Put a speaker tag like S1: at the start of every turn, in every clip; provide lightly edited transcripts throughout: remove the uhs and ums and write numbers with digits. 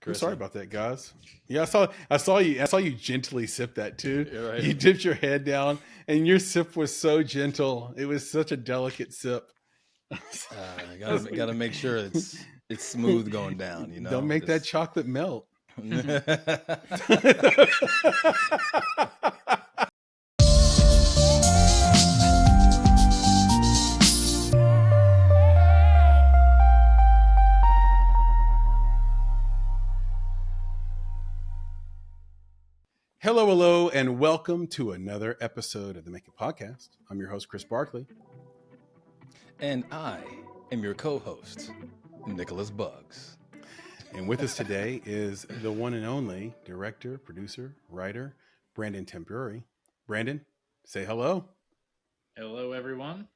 S1: I'm
S2: Chris.
S1: sorry about that, guys. Yeah, I saw you gently sip that too.
S2: Yeah, right.
S1: You dipped your head down, and your sip was so gentle. It was such a delicate sip.
S2: Gotta make sure it's smooth going down.
S1: Don't make that chocolate melt. Hello, and welcome to another episode of the Make It Podcast. I'm your host, Chris Barkley.
S2: And I am your co-host, Nicholas Buggs.
S1: And with us today is the one and only director, producer, writer, Brandon Tamburri. Brandon, say hello.
S3: Hello, everyone.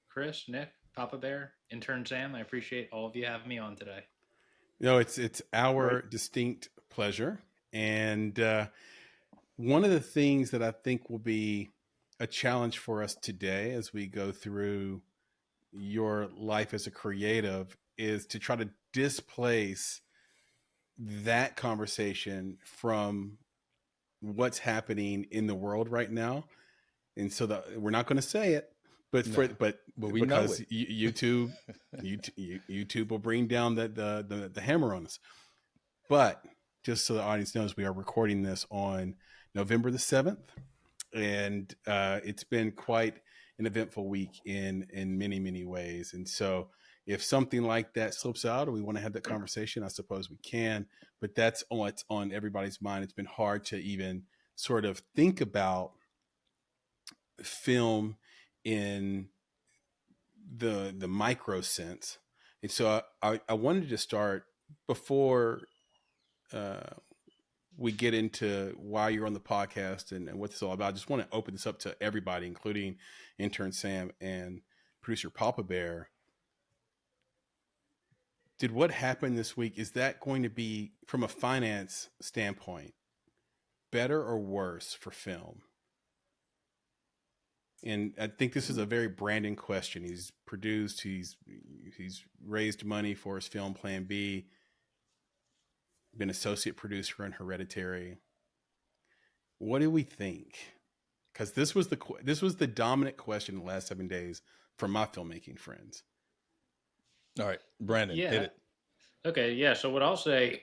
S3: Chris, Nick, Papa Bear, intern Sam. I appreciate all of you having me on today.
S1: No, it's our distinct pleasure. And one of the things that I think will be a challenge for us today as we go through your life as a creative is to try to displace that conversation from what's happening in the world right now. And so we're not going to say it, but we because know it. YouTube will bring down the hammer on us. But just so the audience knows, we are recording this on November the 7th, and it's been quite an eventful week in many, many ways. And so if something like that slips out or we want to have that conversation, I suppose we can, but that's what's on everybody's mind. It's been hard to even sort of think about film in the micro sense. And so I wanted to start before we get into why you're on the podcast and what this is all about. I just want to open this up to everybody, including intern Sam and producer Papa Bear. Did what happened this week, is that going to be, from a finance standpoint, better or worse for film? And I think this is a very Brandon question. He's produced, he's raised money for his film Plan B, been associate producer in Hereditary. What do we think? Because this was the dominant question in the last 7 days from my filmmaking friends.
S2: All right, Brandon, hit it.
S3: Okay, yeah. So what I'll say,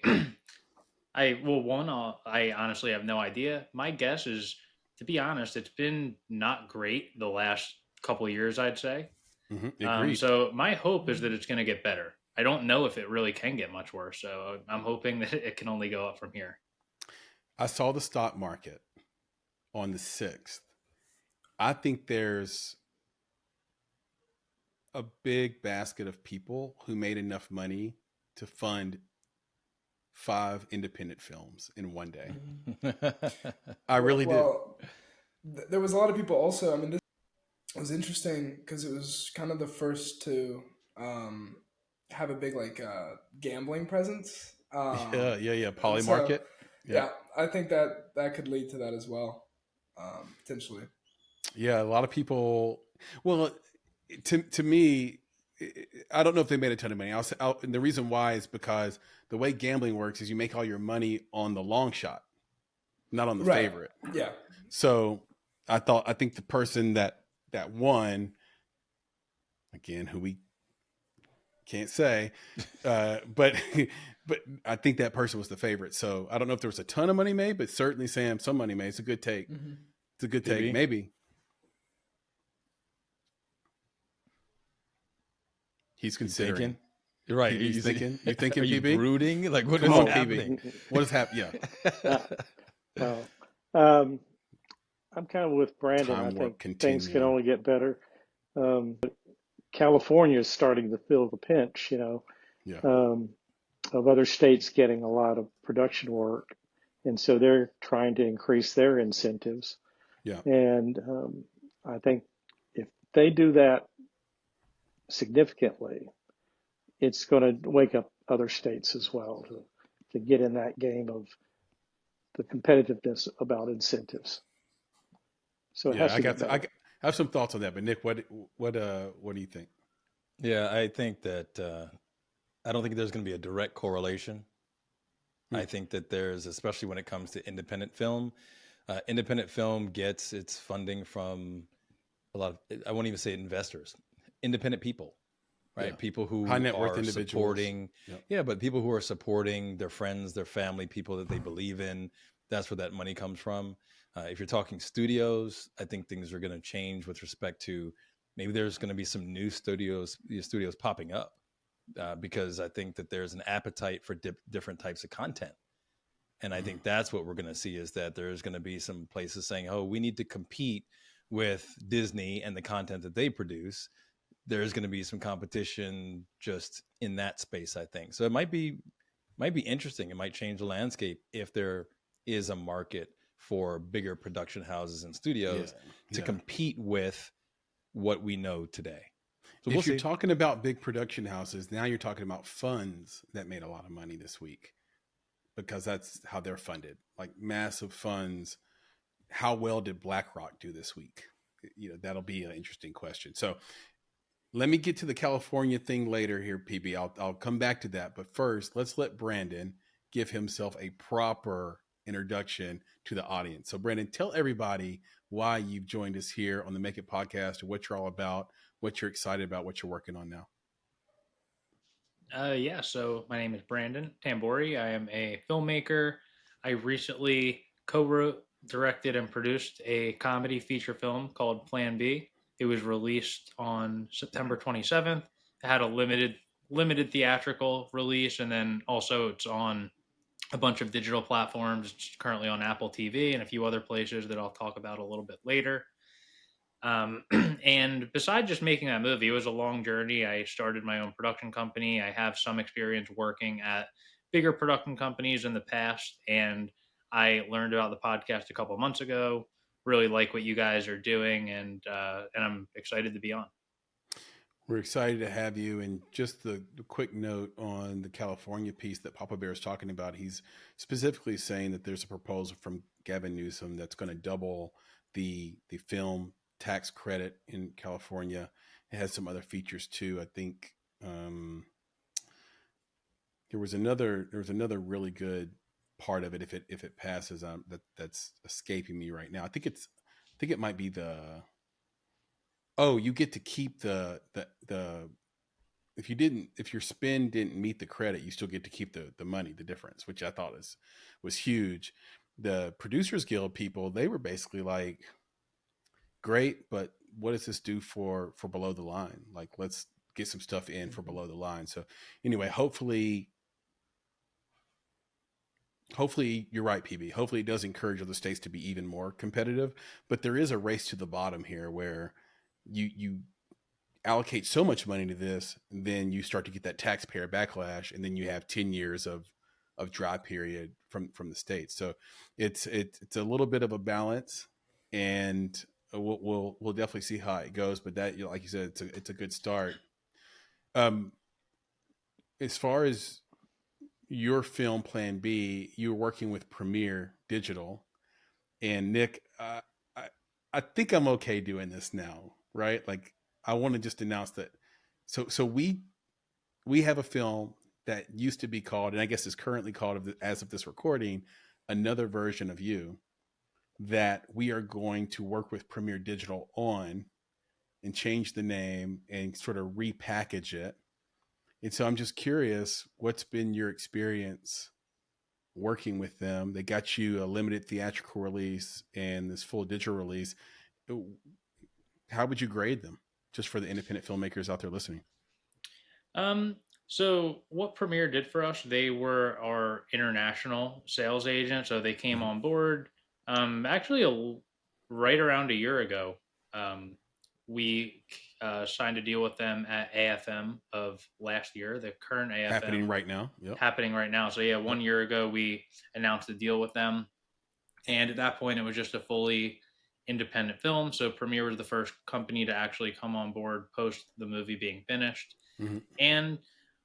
S3: I honestly have no idea. My guess is, to be honest, it's been not great the last couple of years, I'd say.
S1: Mm-hmm.
S3: So my hope is that it's going to get better. I don't know if it really can get much worse. So I'm hoping that it can only go up from here.
S1: I saw the stock market on the 6th. I think there's a big basket of people who made enough money to fund 5 independent films in one day. I really did.
S4: There was a lot of people also. I mean, this was interesting because it was kind of the first to have a big gambling presence.
S1: Poly market.
S4: Yeah, I think that could lead to that as well, potentially.
S1: Yeah, a lot of people. Well, to me, I don't know if they made a ton of money. And the reason why is because the way gambling works is you make all your money on the long shot, not on the favorite.
S4: Yeah.
S1: So I think the person that won, again, who we can't say, but I think that person was the favorite. So I don't know if there was a ton of money made, but certainly, Sam, some money made. It's a good take. Mm-hmm. It's a good take. Maybe. He's considering.
S2: You're right.
S1: He's thinking. You thinking,
S2: are you
S1: PB?
S2: brooding? Like, what is happening?
S1: What is happening? Yeah.
S5: I'm kind of with Brandon. I think things can only get better. But California is starting to feel the pinch, of other states getting a lot of production work. And so they're trying to increase their incentives.
S1: Yeah.
S5: And I think if they do that significantly, it's going to wake up other states as well to get in that game of the competitiveness about incentives. So
S1: I have some thoughts on that, but Nick, what do you think?
S2: Yeah, I think that I don't think there's going to be a direct correlation I think that there's, especially when it comes to independent film gets its funding from a lot of, I won't even say investors, independent people, right?
S1: Yeah.
S2: People who
S1: High net worth
S2: are
S1: individuals.
S2: supporting,
S1: Yep.
S2: but people who are supporting their friends, their family, people that they believe in. That's where that money comes from. If you're talking studios, I think things are going to change with respect to maybe there's going to be some new studios popping up because I think that there's an appetite for different types of content. And I think that's what we're going to see, is that there's going to be some places saying, oh, we need to compete with Disney and the content that they produce. There's going to be some competition just in that space, I think. So it might be interesting. It might change the landscape if there is a market for bigger production houses and studios to compete with what we know today. So
S1: if you're talking about big production houses, now you're talking about funds that made a lot of money this week, because that's how they're funded, like massive funds. How well did BlackRock do this week? That'll be an interesting question. So let me get to the California thing later here, PB. I'll come back to that. But first, let's let Brandon give himself a proper introduction to the audience. So Brandon, tell everybody why you've joined us here on the Make It podcast, or what you're all about, what you're excited about, what you're working on now.
S3: So my name is Brandon Tamburri. I am a filmmaker. I recently co-wrote, directed, and produced a comedy feature film called Plan B. It was released on September 27th. It had a limited theatrical release, and then also it's on a bunch of digital platforms. It's currently on Apple TV and a few other places that I'll talk about a little bit later. And besides just making that movie, it was a long journey. I started my own production company. I have some experience working at bigger production companies in the past, and I learned about the podcast a couple of months ago. Really like what you guys are doing, and I'm excited to be on.
S1: We're excited to have you. And just the quick note on the California piece that Papa Bear is talking about, he's specifically saying that there's a proposal from Gavin Newsom that's going to double the film tax credit in California. It has some other features too. I think there was another really good part of it if it passes. That's escaping me right now. I think it might be you get to keep the if your spend didn't meet the credit, you still get to keep the money, the difference, which I thought was huge. The Producers Guild people, they were basically like, great, but what does this do for below the line? Like, let's get some stuff in for below the line. So anyway, hopefully you're right, PB. Hopefully it does encourage other states to be even more competitive, but there is a race to the bottom here where you allocate so much money to this, and then you start to get that taxpayer backlash, and then you have 10 years of dry period from the states. So it's a little bit of a balance, and we'll definitely see how it goes. But that, like you said, it's a good start. As far as your film Plan B, you're working with Premiere Digital, and Nick, I think I'm okay doing this now, right? Like, I want to just announce that. So we have a film that used to be called, and I guess is currently called, as of this recording, Another Version of You, that we are going to work with Premiere Digital on and change the name and sort of repackage it. And so I'm just curious, what's been your experience working with them? They got you a limited theatrical release and this full digital release. How would you grade them, just for the independent filmmakers out there listening?
S3: So what Premiere did for us, they were our international sales agent. So they came on board actually right around a year ago. We signed a deal with them at AFM of last year, the current AFM.
S1: Happening right now. Yep.
S3: Happening right now. So yeah, 1 year ago, we announced a deal with them. And at that point, it was just a fully independent film. So Premiere was the first company to actually come on board post the movie being finished. Mm-hmm. And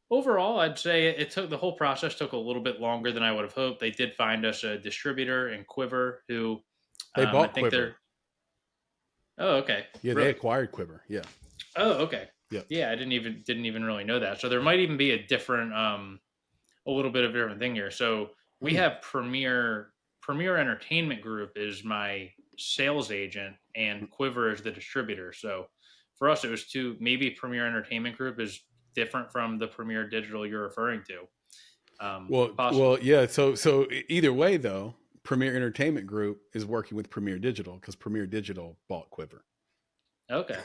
S3: overall, I'd say the whole process took a little bit longer than I would have hoped. They did find us a distributor in Quiver who
S1: they bought Quiver.
S3: Oh, okay.
S1: Yeah, really? They acquired Quiver. Yeah.
S3: Oh, okay.
S1: Yeah.
S3: Yeah, I didn't even really know that. So there might even be a different, a little bit of a different thing here. So we have Premier Entertainment Group is my sales agent and Quiver is the distributor. So for us, it was maybe Premier Entertainment Group is different from the Premier Digital you're referring to.
S1: Well, yeah. So either way, though, Premier Entertainment Group is working with Premier Digital because Premier Digital bought Quiver.
S3: Okay.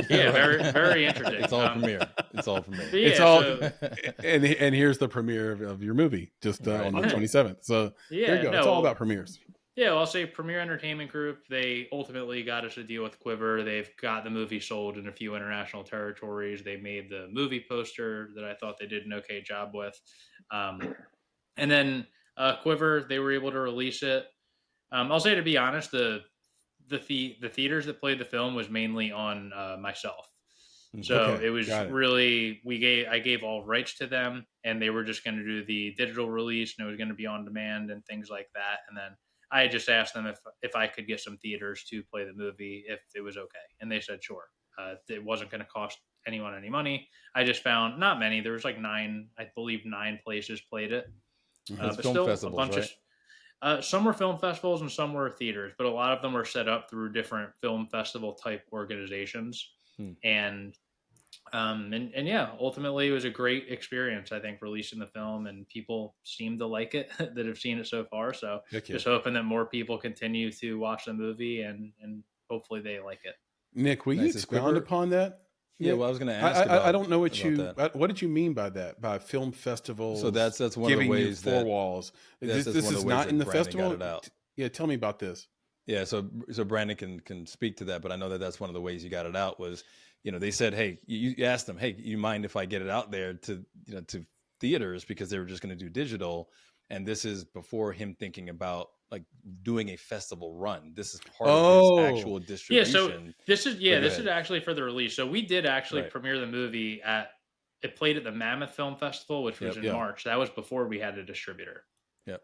S3: Yeah, very, very interesting.
S2: It's all Premiere. It's all Premiere.
S3: Yeah,
S1: It's all, and here's the premiere of your movie just on the 27th. So there you go. It's all about premieres.
S3: Yeah, well, I'll say Premier Entertainment Group. They ultimately got us a deal with Quiver. They've got the movie sold in a few international territories. They made the movie poster that I thought they did an okay job with. And then Quiver, they were able to release it. I'll say, to be honest, the theaters that played the film was mainly on myself. So it was really, I gave all rights to them, and they were just going to do the digital release, and it was going to be on demand and things like that. And then I just asked them if I could get some theaters to play the movie, if it was okay. And they said, sure. It wasn't going to cost anyone any money. I just found not many. There was like 9 places played it. But
S2: film
S3: still
S2: festivals,
S3: a bunch
S2: right?
S3: some were film festivals and some were theaters, but a lot of them were set up through different film festival type organizations. And yeah, ultimately it was a great experience, I think, releasing the film, and people seem to like it that have seen it so far. So just hoping that more people continue to watch the movie and hopefully they like it.
S1: Nick, will you expound upon that?
S2: Yeah, well, I was going to ask.
S1: I don't know what did you mean by that? By film festivals?
S2: So that's one of the ways
S1: four walls. This is not in the festival. Yeah, tell me about this.
S2: Yeah, so Brandon can speak to that, but I know that's one of the ways you got it out was, they said, hey, you asked them, hey, you mind if I get it out there to to theaters, because they were just going to do digital, and this is before him thinking about like doing a festival run. This is part of his actual distribution.
S3: Yeah, so this is actually for the release. So we did actually premiere the movie it played at the Mammoth Film Festival, which was in March. That was before we had a distributor.
S2: Yep.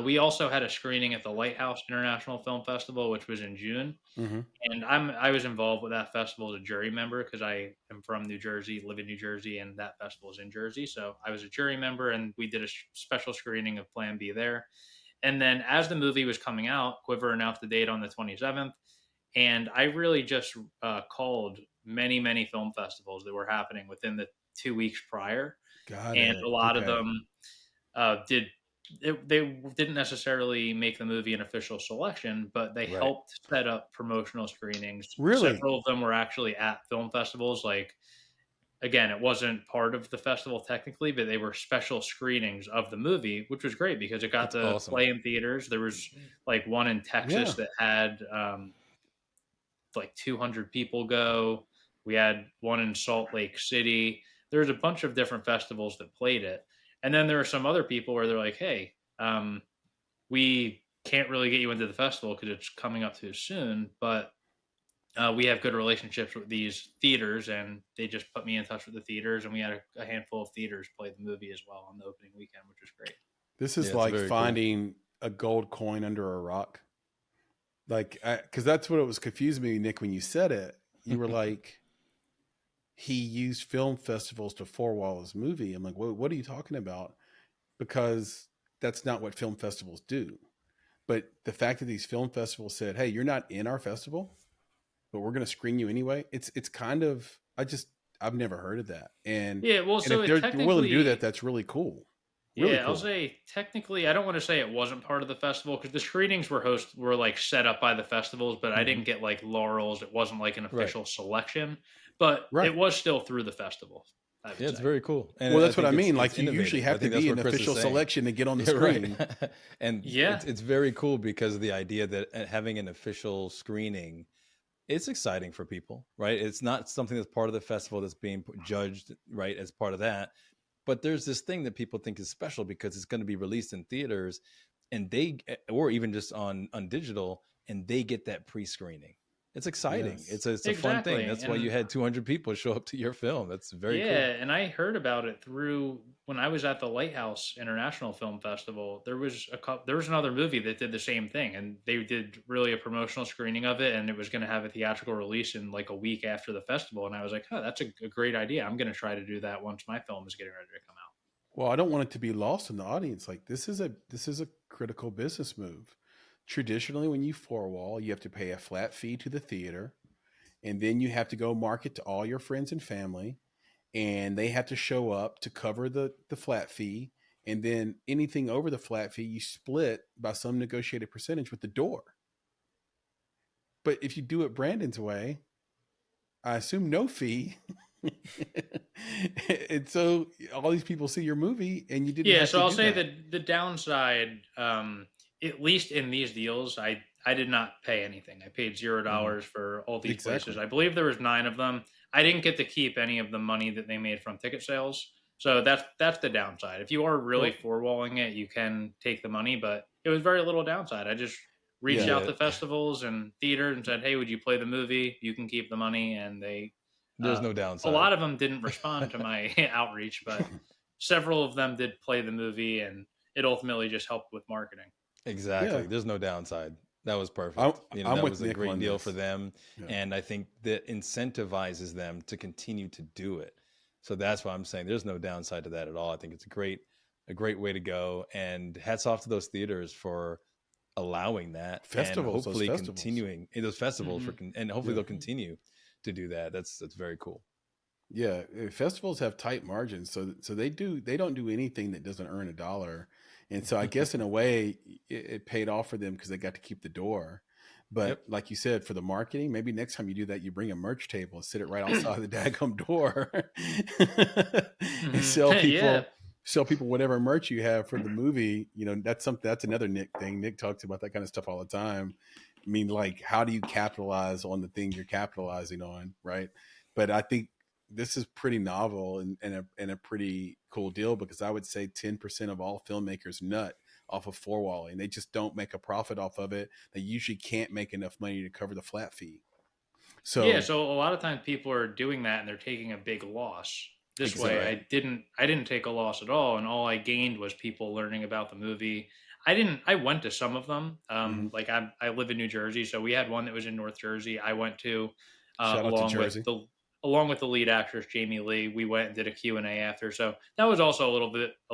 S3: We also had a screening at the Lighthouse International Film Festival, which was in June. And I was involved with that festival as a jury member because I am from New Jersey, live in New Jersey, and that festival is in Jersey. So I was a jury member, and we did a special screening of Plan B there. And then as the movie was coming out, Quiver announced the date on the 27th. And I really just called many film festivals that were happening within the 2 weeks prior. A lot of them they didn't necessarily make the movie an official selection, but they helped set up promotional screenings.
S1: Really?
S3: Several of them were actually at film festivals. Like, again, it wasn't part of the festival technically, but they were special screenings of the movie, which was great because it got to play in theaters. There was like one in Texas that had like 200 people go. We had one in Salt Lake City. There's a bunch of different festivals that played it. And then there are some other people where they're like, hey, we can't really get you into the festival because it's coming up too soon, but we have good relationships with these theaters, and they just put me in touch with the theaters, and we had a handful of theaters play the movie as well on the opening weekend, which was great.
S1: This is like finding a gold coin under a rock. Like, because that's what it was confusing me, Nick, when you said it. You were like, he used film festivals to forewall his movie. I'm like, what are you talking about? Because that's not what film festivals do. But the fact that these film festivals said, hey, you're not in our festival, but we're going to screen you anyway. It's kind of, I've never heard of that. And
S3: yeah, well, so
S1: if they're willing to do that, that's really cool. Really cool.
S3: I'll say technically, I don't want to say it wasn't part of the festival because the screenings were like set up by the festivals, but I didn't get like laurels. It wasn't like an official selection, but it was still through the festival.
S2: Yeah, it's very cool. And
S1: well, that's what I mean. Like you usually have to be an official selection to get on the screen.
S2: Right. And it's very cool because of the idea that having an official screening, it's exciting for people, right? It's not something that's part of the festival that's being judged, right, as part of that. But there's this thing that people think is special because it's going to be released in theaters and or even just on digital, and they get that pre-screening. It's exciting.
S1: Yes.
S2: It's a fun thing. That's why you had 200 people show up to your film. That's very cool.
S3: Yeah, and I heard about it through when I was at the Lighthouse International Film Festival. There was another movie that did the same thing, and they did really a promotional screening of it, and it was going to have a theatrical release in like a week after the festival. And I was like, oh, that's a great idea. I'm going to try to do that once my film is getting ready to come out.
S1: Well, I don't want it to be lost in the audience. Like this is a critical business move. Traditionally, when you four wall, you have to pay a flat fee to the theater, and then you have to go market to all your friends and family, and they have to show up to cover the flat fee, and then anything over the flat fee you split by some negotiated percentage with the door. But if you do it Brandon's way, I assume no fee. And so all these people see your movie and you didn't
S3: Yeah,
S1: have
S3: so
S1: to
S3: I'll
S1: do
S3: say
S1: that.
S3: that the downside, at least in these deals, I did not pay anything. I paid $0 for all these
S1: Exactly.
S3: places. I believe there was 9 of them. I didn't get to keep any of the money that they made from ticket sales. So that's the downside. If you are really
S1: Well,
S3: four-walling it, you can take the money, but it was very little downside. I just reached
S1: yeah.
S3: out
S2: Yeah,
S3: to festivals and theaters and said, "Hey, would you play the movie? You can keep the money." And they
S2: there's no
S3: a
S2: downside.
S3: lot of them didn't respond to my outreach, but several of them did play the movie, and it ultimately just helped with marketing.
S1: Yeah.
S2: Exactly. There's no downside. That was
S1: I'm,
S2: perfect. You know,
S1: I'm
S2: that
S1: with
S2: was a
S1: Nick
S2: great
S1: on
S2: deal
S1: this.
S2: for them.
S1: Yeah.
S2: And I think that incentivizes them to continue to do it. So that's why I'm saying there's no downside to that at all. I think it's a great way to go. And hats off to those theaters for allowing that and
S1: Those
S2: hopefully
S1: festivals.
S2: continuing in those festivals
S3: Mm-hmm.
S2: and hopefully
S1: Yeah.
S2: they'll continue to do that. That's very cool.
S1: Yeah, festivals have tight margins, so they don't do anything that doesn't earn $1, and so I guess in a way it paid off for them because they got to keep the door. But
S2: Yep.
S1: like you said, for the marketing, maybe next time you do that, you bring a merch table and sit it right outside the daggum door, and
S3: Yeah.
S1: sell people whatever merch you have for the movie. You know, that's another Nick thing. Nick talks about that kind of stuff all the time. I mean, like, how do you capitalize on the thing you're capitalizing on, right? But I think this is pretty novel and a pretty cool deal because I would say 10% of all filmmakers nut off of four walling. They just don't make a profit off of it. They usually can't make enough money to cover the flat fee.
S3: Yeah,
S1: So
S3: so a lot of times people are doing that and they're taking a big loss. This way,
S1: exactly.
S3: I didn't take a loss at all, and all I gained was people learning about the movie. I went to some of them.
S1: Mm-hmm.
S3: Like I live in New Jersey, so we had one that was in North Jersey. I went to
S1: Shout out to
S3: along with
S1: Jersey.
S3: the lead actress Jamie Lee. We went and did a Q&A after. So that was also a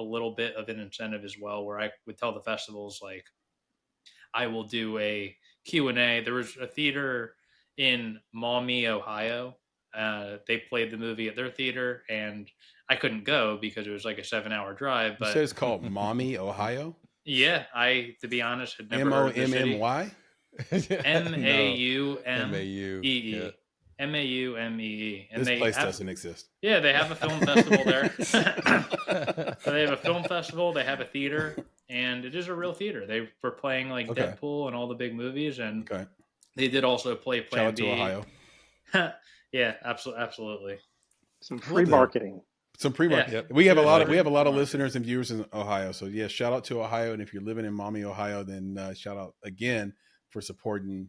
S3: little bit of an incentive as well, where I would tell the festivals like I will do a Q&A. There was a theater in Maumee, Ohio. They played the movie at their theater, and I couldn't go because it was like a 7-hour drive.
S1: You said
S3: But
S1: it's called Maumee, Ohio?
S3: yeah, to be honest, had never heard of the city.
S1: MOMMY?
S3: Maumee,
S2: MAU. Yeah.
S3: Maumee, and
S1: This
S3: they
S1: place
S3: have
S1: doesn't exist.
S3: yeah, they have a film festival there. So they have a film festival, they have a theater, and it is a real theater. They were playing like
S1: Okay.
S3: Deadpool and all the big movies, and
S1: Okay.
S3: they did also play
S1: Shout
S3: Plan
S1: out to
S3: B.
S1: Ohio.
S3: Yeah, absolutely.
S5: Some
S1: I
S5: free
S1: love that.
S5: marketing.
S1: Some pre-market.
S3: Yeah.
S2: Yep.
S1: We have a lot of
S3: Marketing.
S1: listeners and viewers in Ohio. So yeah, shout out to Ohio. And if you're living in Maumee, Ohio, then shout out again for supporting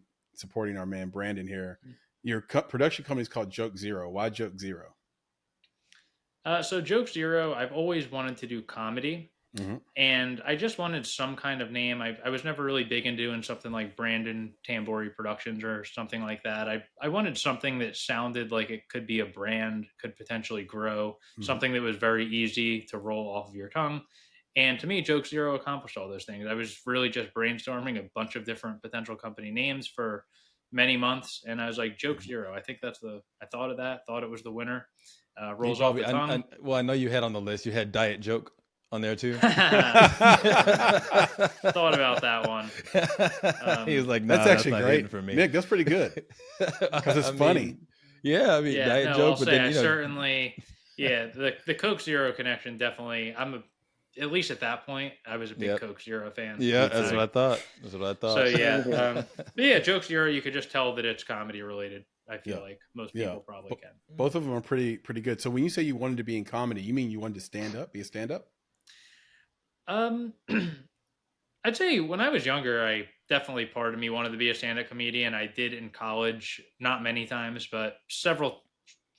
S1: our man Brandon here. Your production company is called Joke Zero. Why Joke Zero?
S3: So Joke Zero, I've always wanted to do comedy,
S1: Mhm.
S3: and I just wanted some kind of name. I was never really big into doing something like Brandon Tamburri Productions or something like that. I wanted something that sounded like it could be a brand, could potentially grow,
S1: Mhm.
S3: something that was very easy to roll off of your tongue. And to me, Joke Zero accomplished all those things. I was really just brainstorming a bunch of different potential company names for many months, and I was like, Joke Zero. I think I thought of that, thought it was the winner.
S2: You
S3: Rolls off
S2: probably,
S3: the tongue.
S2: well, I know you had on the list. You had Diet Joke on there too.
S3: Thought about that one.
S2: He was like, "Nah,
S1: That's actually
S2: not
S1: great
S2: hitting for me."
S1: Nick, that's pretty good because it's
S2: I mean,
S1: funny.
S2: Yeah, I mean,
S3: Yeah,
S2: Diet
S3: no, I'll
S2: Joke, but
S3: say
S2: then
S3: I
S2: you know,
S3: certainly, yeah, the Coke Zero connection definitely. At least at that point, I was a big
S2: Yep.
S3: Coke Zero fan.
S2: yeah, that's what I thought. That's what I thought.
S3: So yeah,
S5: Yeah.
S3: but yeah, Joke Zero, you could just tell that it's comedy related. I feel
S1: Yeah.
S3: like most
S1: Yeah.
S3: people probably can.
S1: Both of them are pretty good. So when you say you wanted to be in comedy, you mean you wanted to stand up, be a stand up?
S3: I'd say when I was younger, I definitely part of me wanted to be a stand-up comedian. I did in college, not many times, but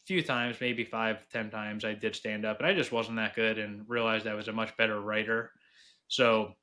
S3: few times, maybe 5, 10 times I did stand up, and I just wasn't that good and realized I was a much better writer. So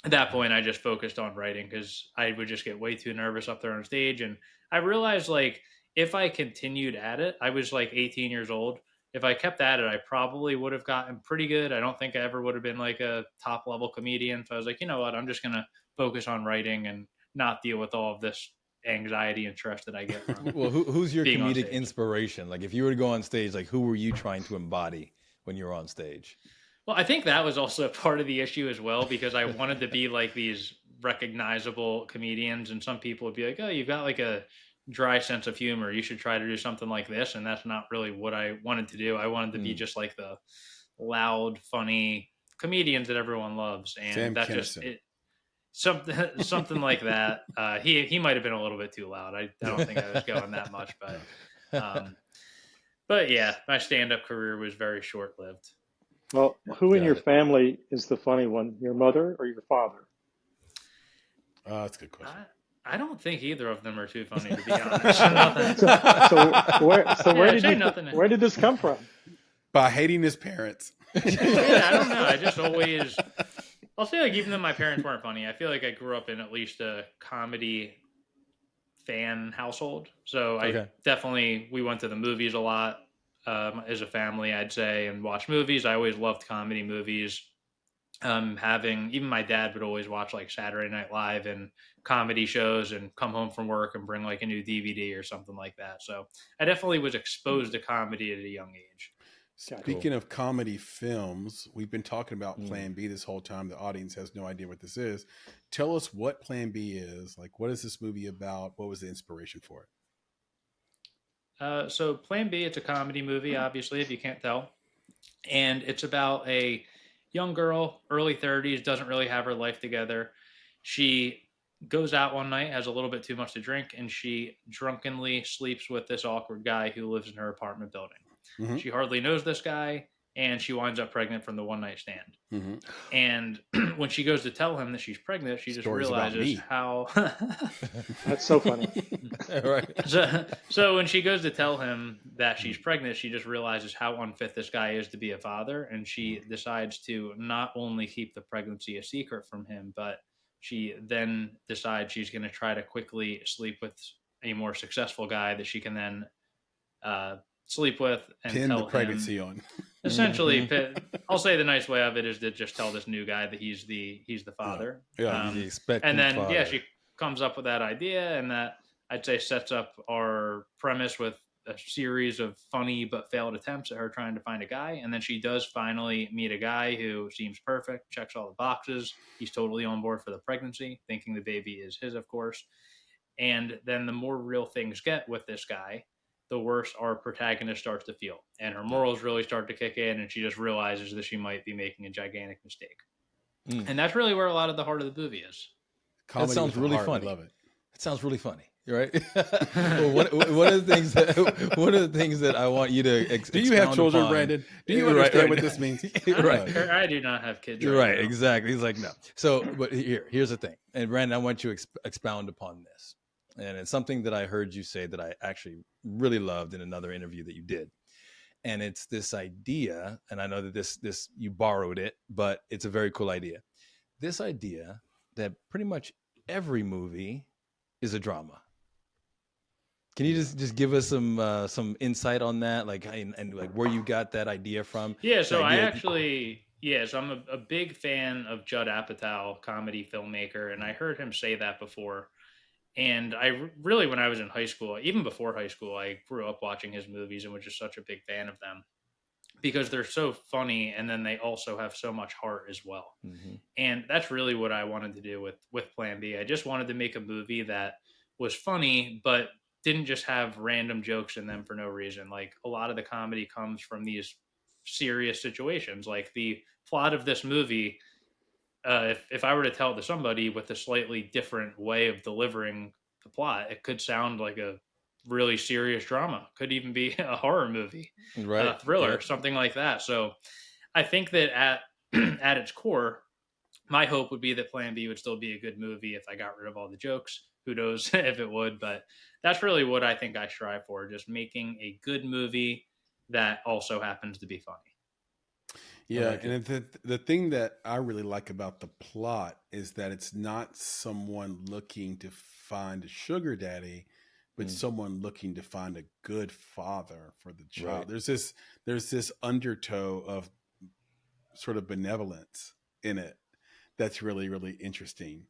S3: at that point, I just focused on writing because I would just get way too nervous up there on stage. And I realized like if I continued at it, I was like 18 years old. if I kept at it, I probably would have gotten pretty good. I don't think I ever would have been like a top level comedian. So I was like, you know what, I'm just going to focus on writing and not deal with all of this anxiety and stress that I get from
S2: Well, who's your
S3: being on
S2: comedic
S3: stage.
S2: inspiration? Like if you were to go on stage, like who were you trying to embody when you were on stage?
S3: Well, I think that was also part of the issue as well, because I wanted to be like these recognizable comedians, and some people would be like, oh, you've got like a dry sense of humor, you should try to do something like this. And that's not really what I wanted to do. I wanted to be just like the loud, funny comedians that everyone loves. And
S1: Sam
S3: that
S1: Kinison.
S3: just something like that. He might have been a little bit too loud. I don't think I was going that much, but yeah, my stand-up career was very short-lived.
S5: Well, who in
S2: Got
S5: your
S2: it.
S5: family is the funny one? Your mother or your father?
S1: That's a good question.
S3: I don't think either of them are too funny, to be honest.
S5: Where did this come from?
S1: By hating his parents.
S3: Yeah, I don't know. I just always, I'll say, like, even though my parents weren't funny, I feel like I grew up in at least a comedy fan household. So we went to the movies a lot as a family, I'd say, and watched movies. I always loved comedy movies. Even my dad would always watch like Saturday Night Live and comedy shows, and come home from work and bring like a new DVD or something like that. So I definitely was exposed to comedy at a young age.
S1: Speaking of comedy films, we've been talking about Plan B this whole time. The audience has no idea what this is. Tell us what Plan B is. Like, what is this movie about? What was the inspiration for it?
S3: So Plan B, it's a comedy movie, obviously, if you can't tell. And it's about a young girl, early 30s, doesn't really have her life together. She goes out one night, has a little bit too much to drink, and she drunkenly sleeps with this awkward guy who lives in her apartment building.
S1: Mm-hmm.
S3: She hardly knows this guy, and she winds up pregnant from the one night stand.
S1: Mm-hmm.
S3: And when she goes to tell him that she's pregnant, she just realizes how
S5: That's so funny.
S2: Right.
S3: So when she goes to tell him that she's pregnant, she just realizes how unfit this guy is to be a father, and she decides to not only keep the pregnancy a secret from him, but she then decides she's going to try to quickly sleep with a more successful guy that she can then sleep with and
S1: Pin
S3: tell
S1: the pregnancy
S3: him,
S1: on.
S3: essentially. I'll say the nice way of it is to just tell this new guy that he's the father.
S1: Yeah.
S2: The expectant
S3: And then
S2: father.
S3: she comes up with that idea, and that, I'd say, sets up our premise with a series of funny but failed attempts at her trying to find a guy. And then she does finally meet a guy who seems perfect, checks all the boxes. He's totally on board for the pregnancy, thinking the baby is his, of course. And then the more real things get with this guy, the worse our protagonist starts to feel. And her morals really start to kick in, and she just realizes that she might be making a gigantic mistake. And that's really where a lot of the heart of the movie is.
S1: Comedy
S2: that sounds
S1: with a
S2: really
S1: heart.
S2: funny.
S1: I love it.
S2: It sounds really funny, right? Well, one of the things that I want you to
S1: Do you have children,
S2: upon,
S1: Brandon? Do you understand what this means?
S2: Right.
S3: I do not have kids.
S2: Right,
S3: now.
S2: exactly. He's like, no. So, but here's the thing. And Brandon, I want you to expound upon this. And it's something that I heard you say that I actually really loved in another interview that you did. And it's this idea, and I know that this you borrowed it, but it's a very cool idea. This idea that pretty much every movie is a drama. Can you just give us some insight on that, like and like where you got that idea from?
S3: Yeah, so I'm a big fan of Judd Apatow, comedy filmmaker, and I heard him say that before. And I really, when I was in high school, even before high school, I grew up watching his movies and was just such a big fan of them because they're so funny, and then they also have so much heart as well. Mm-hmm. And that's really what I wanted to do with Plan B. I just wanted to make a movie that was funny, but didn't just have random jokes in them for no reason. Like, a lot of the comedy comes from these serious situations. Like, the plot of this movie, if I were to tell it to somebody with a slightly different way of delivering the plot, it could sound like a really serious drama. Could even be a horror movie,
S2: right?
S3: A thriller, something like that. So I think that at its core, my hope would be that Plan B would still be a good movie if I got rid of all the jokes. Who knows if it would, but that's really what I think I strive for, just making a good movie that also happens to be funny.
S1: Yeah, and the thing that I really like about the plot is that it's not someone looking to find a sugar daddy, but someone looking to find a good father for the child.
S2: Right.
S1: There's this undertow of sort of benevolence in it that's really, really interesting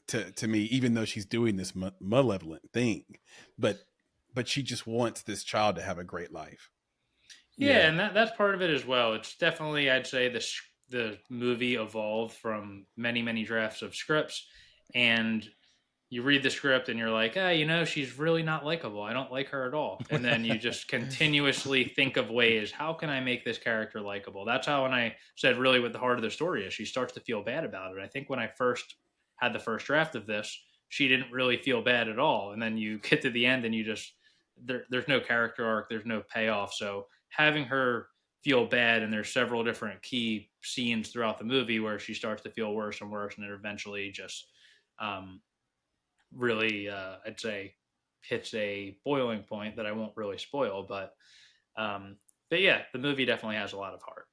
S1: to me, even though she's doing this malevolent thing, but she just wants this child to have a great life.
S3: Yeah, and that's part of it as well. It's definitely, I'd say, the movie evolved from many, many drafts of scripts, and you read the script and you're like, she's really not likable. I don't like her at all. And then you just continuously think of ways, how can I make this character likable? That's how, when I said really what the heart of the story is, she starts to feel bad about it. I think when I first had the first draft of this, she didn't really feel bad at all. And then you get to the end and you just, there's no character arc, there's no payoff. So having her feel bad, and there's several different key scenes throughout the movie where she starts to feel worse and worse, and it eventually just really, I'd say, hits a boiling point that I won't really spoil. But yeah, the movie definitely has a lot of heart.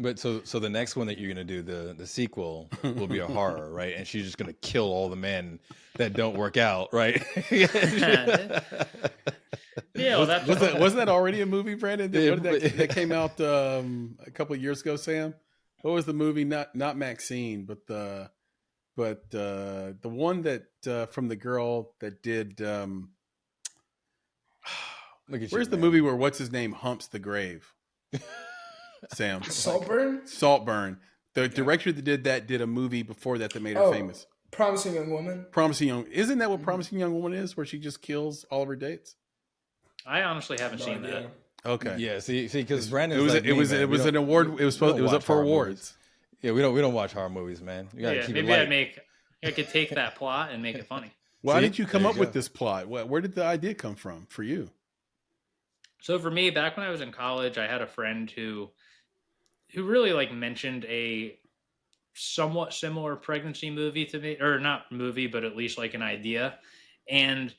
S2: But so the next one that you're gonna do, the sequel, will be a horror, right? And she's just gonna kill all the men that don't work out, right?
S3: Yeah, well,
S1: wasn't that already a movie, Brandon? That came out a couple of years ago, Sam? What was the movie? Not Maxine, but the one that from the girl that did. Where's the movie where what's his name humps the grave? Sam. Saltburn. The director that did that did a movie before that made her famous.
S4: Promising Young Woman.
S1: Isn't that what Promising Young Woman is? Where she just kills all of her dates?
S3: I honestly haven't seen that.
S1: Okay.
S2: Yeah. See, because Brandon,
S1: it was an award. It was up for awards.
S2: Yeah, we don't watch horror movies, man. You gotta keep
S3: maybe
S2: it light.
S3: I could take that plot and make it funny.
S1: Why did you come up with this plot? Where did the idea come from for you?
S3: So for me, back when I was in college, I had a friend who really mentioned a somewhat similar pregnancy movie to me, or not movie, but at least an idea. And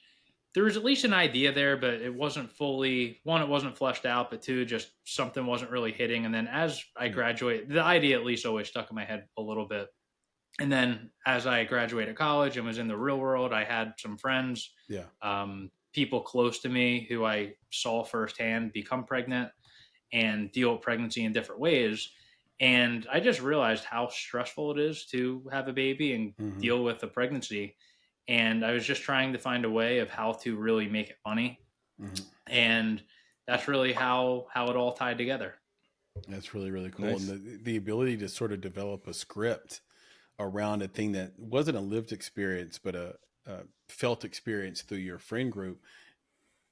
S3: there was at least an idea there, but it wasn't fully, one, it wasn't fleshed out, but two, just something wasn't really hitting. And then as I graduated, the idea at least always stuck in my head a little bit. And then as I graduated college and was in the real world, I had some friends, people close to me who I saw firsthand become pregnant and deal with pregnancy in different ways. And I just realized how stressful it is to have a baby and deal with the pregnancy. And I was just trying to find a way of how to really make it funny. And that's really how it all tied together.
S1: That's really, really cool.
S2: Nice.
S1: And the ability to sort of develop a script around a thing that wasn't a lived experience, but a felt experience through your friend group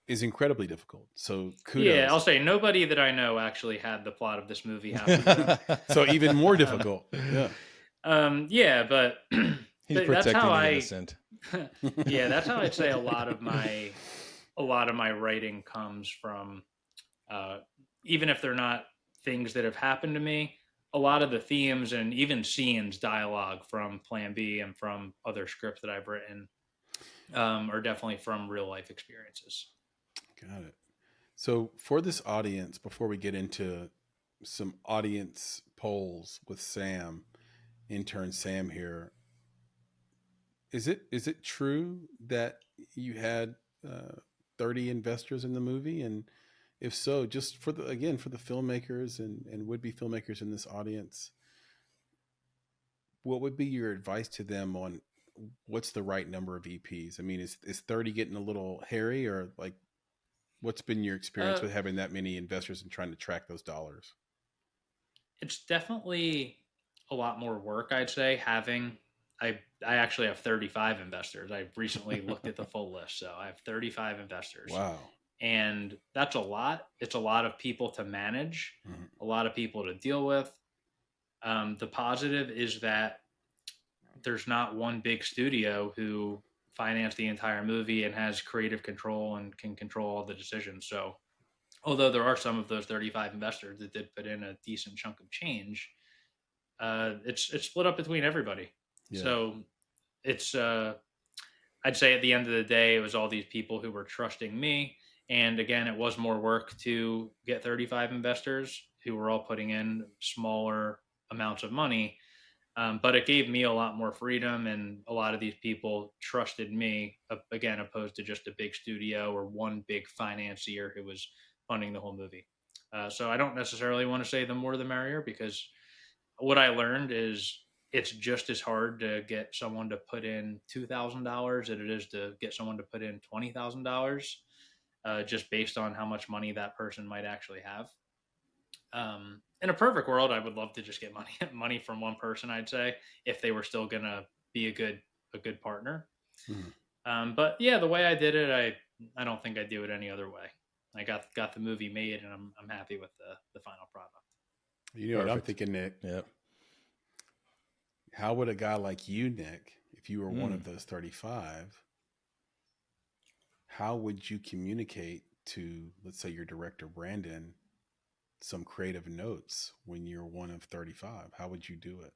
S1: is incredibly difficult. So kudos.
S3: Yeah, I'll say nobody that I know actually had the plot of this movie happen.
S1: So even more difficult.
S3: Yeah. But
S2: he's protecting the innocent.
S3: Yeah, that's how I'd say a lot of my writing comes from. Even if they're not things that have happened to me, a lot of the themes and even scenes, dialogue from Plan B and from other scripts that I've written are definitely from real life experiences.
S1: Got it. So for this audience, before we get into some audience polls with Sam, intern Sam here, is it true that you had 30 investors in the movie? And if so, just for the filmmakers and would-be filmmakers in this audience, what would be your advice to them on what's the right number of EPs? I mean, is 30 getting a little hairy, or what's been your experience with having that many investors and trying to track those dollars?
S3: It's definitely a lot more work, I'd say. I actually have 35 investors. I recently looked at the full list. So I have 35 investors.
S1: Wow.
S3: And that's a lot. It's a lot of people to manage, a lot of people to deal with. The positive is that there's not one big studio who financed the entire movie and has creative control and can control all the decisions. So although there are some of those 35 investors that did put in a decent chunk of change, it's split up between everybody. Yeah. So it's, I'd say at the end of the day, it was all these people who were trusting me. And again, it was more work to get 35 investors who were all putting in smaller amounts of money. But it gave me a lot more freedom, and a lot of these people trusted me, again, opposed to just a big studio or one big financier who was funding the whole movie. So I don't necessarily want to say the more the merrier, because what I learned is it's just as hard to get someone to put in $2,000 as it is to get someone to put in $20,000, just based on how much money that person might actually have. In a perfect world, I would love to just get money from one person, I'd say, if they were still gonna be a good partner. But yeah, the way I did it, I don't think I'd do it any other way. I got the movie made, and I'm happy with the final product.
S1: You know what I'm thinking, Nick?
S2: Yep.
S1: How would a guy like you, Nick, if you were one of those 35, how would you communicate to, let's say, your director, Brandon, some creative notes when you're one of 35? How would you do it?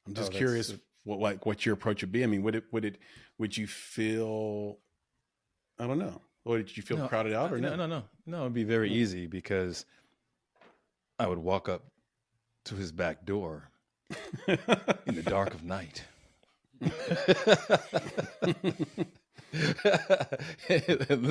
S1: I'm just curious what your approach would be. I mean, would you feel, I don't know. Or did you feel crowded out or
S2: no? No, it'd be very easy, because I would walk up to his back door in the dark of night.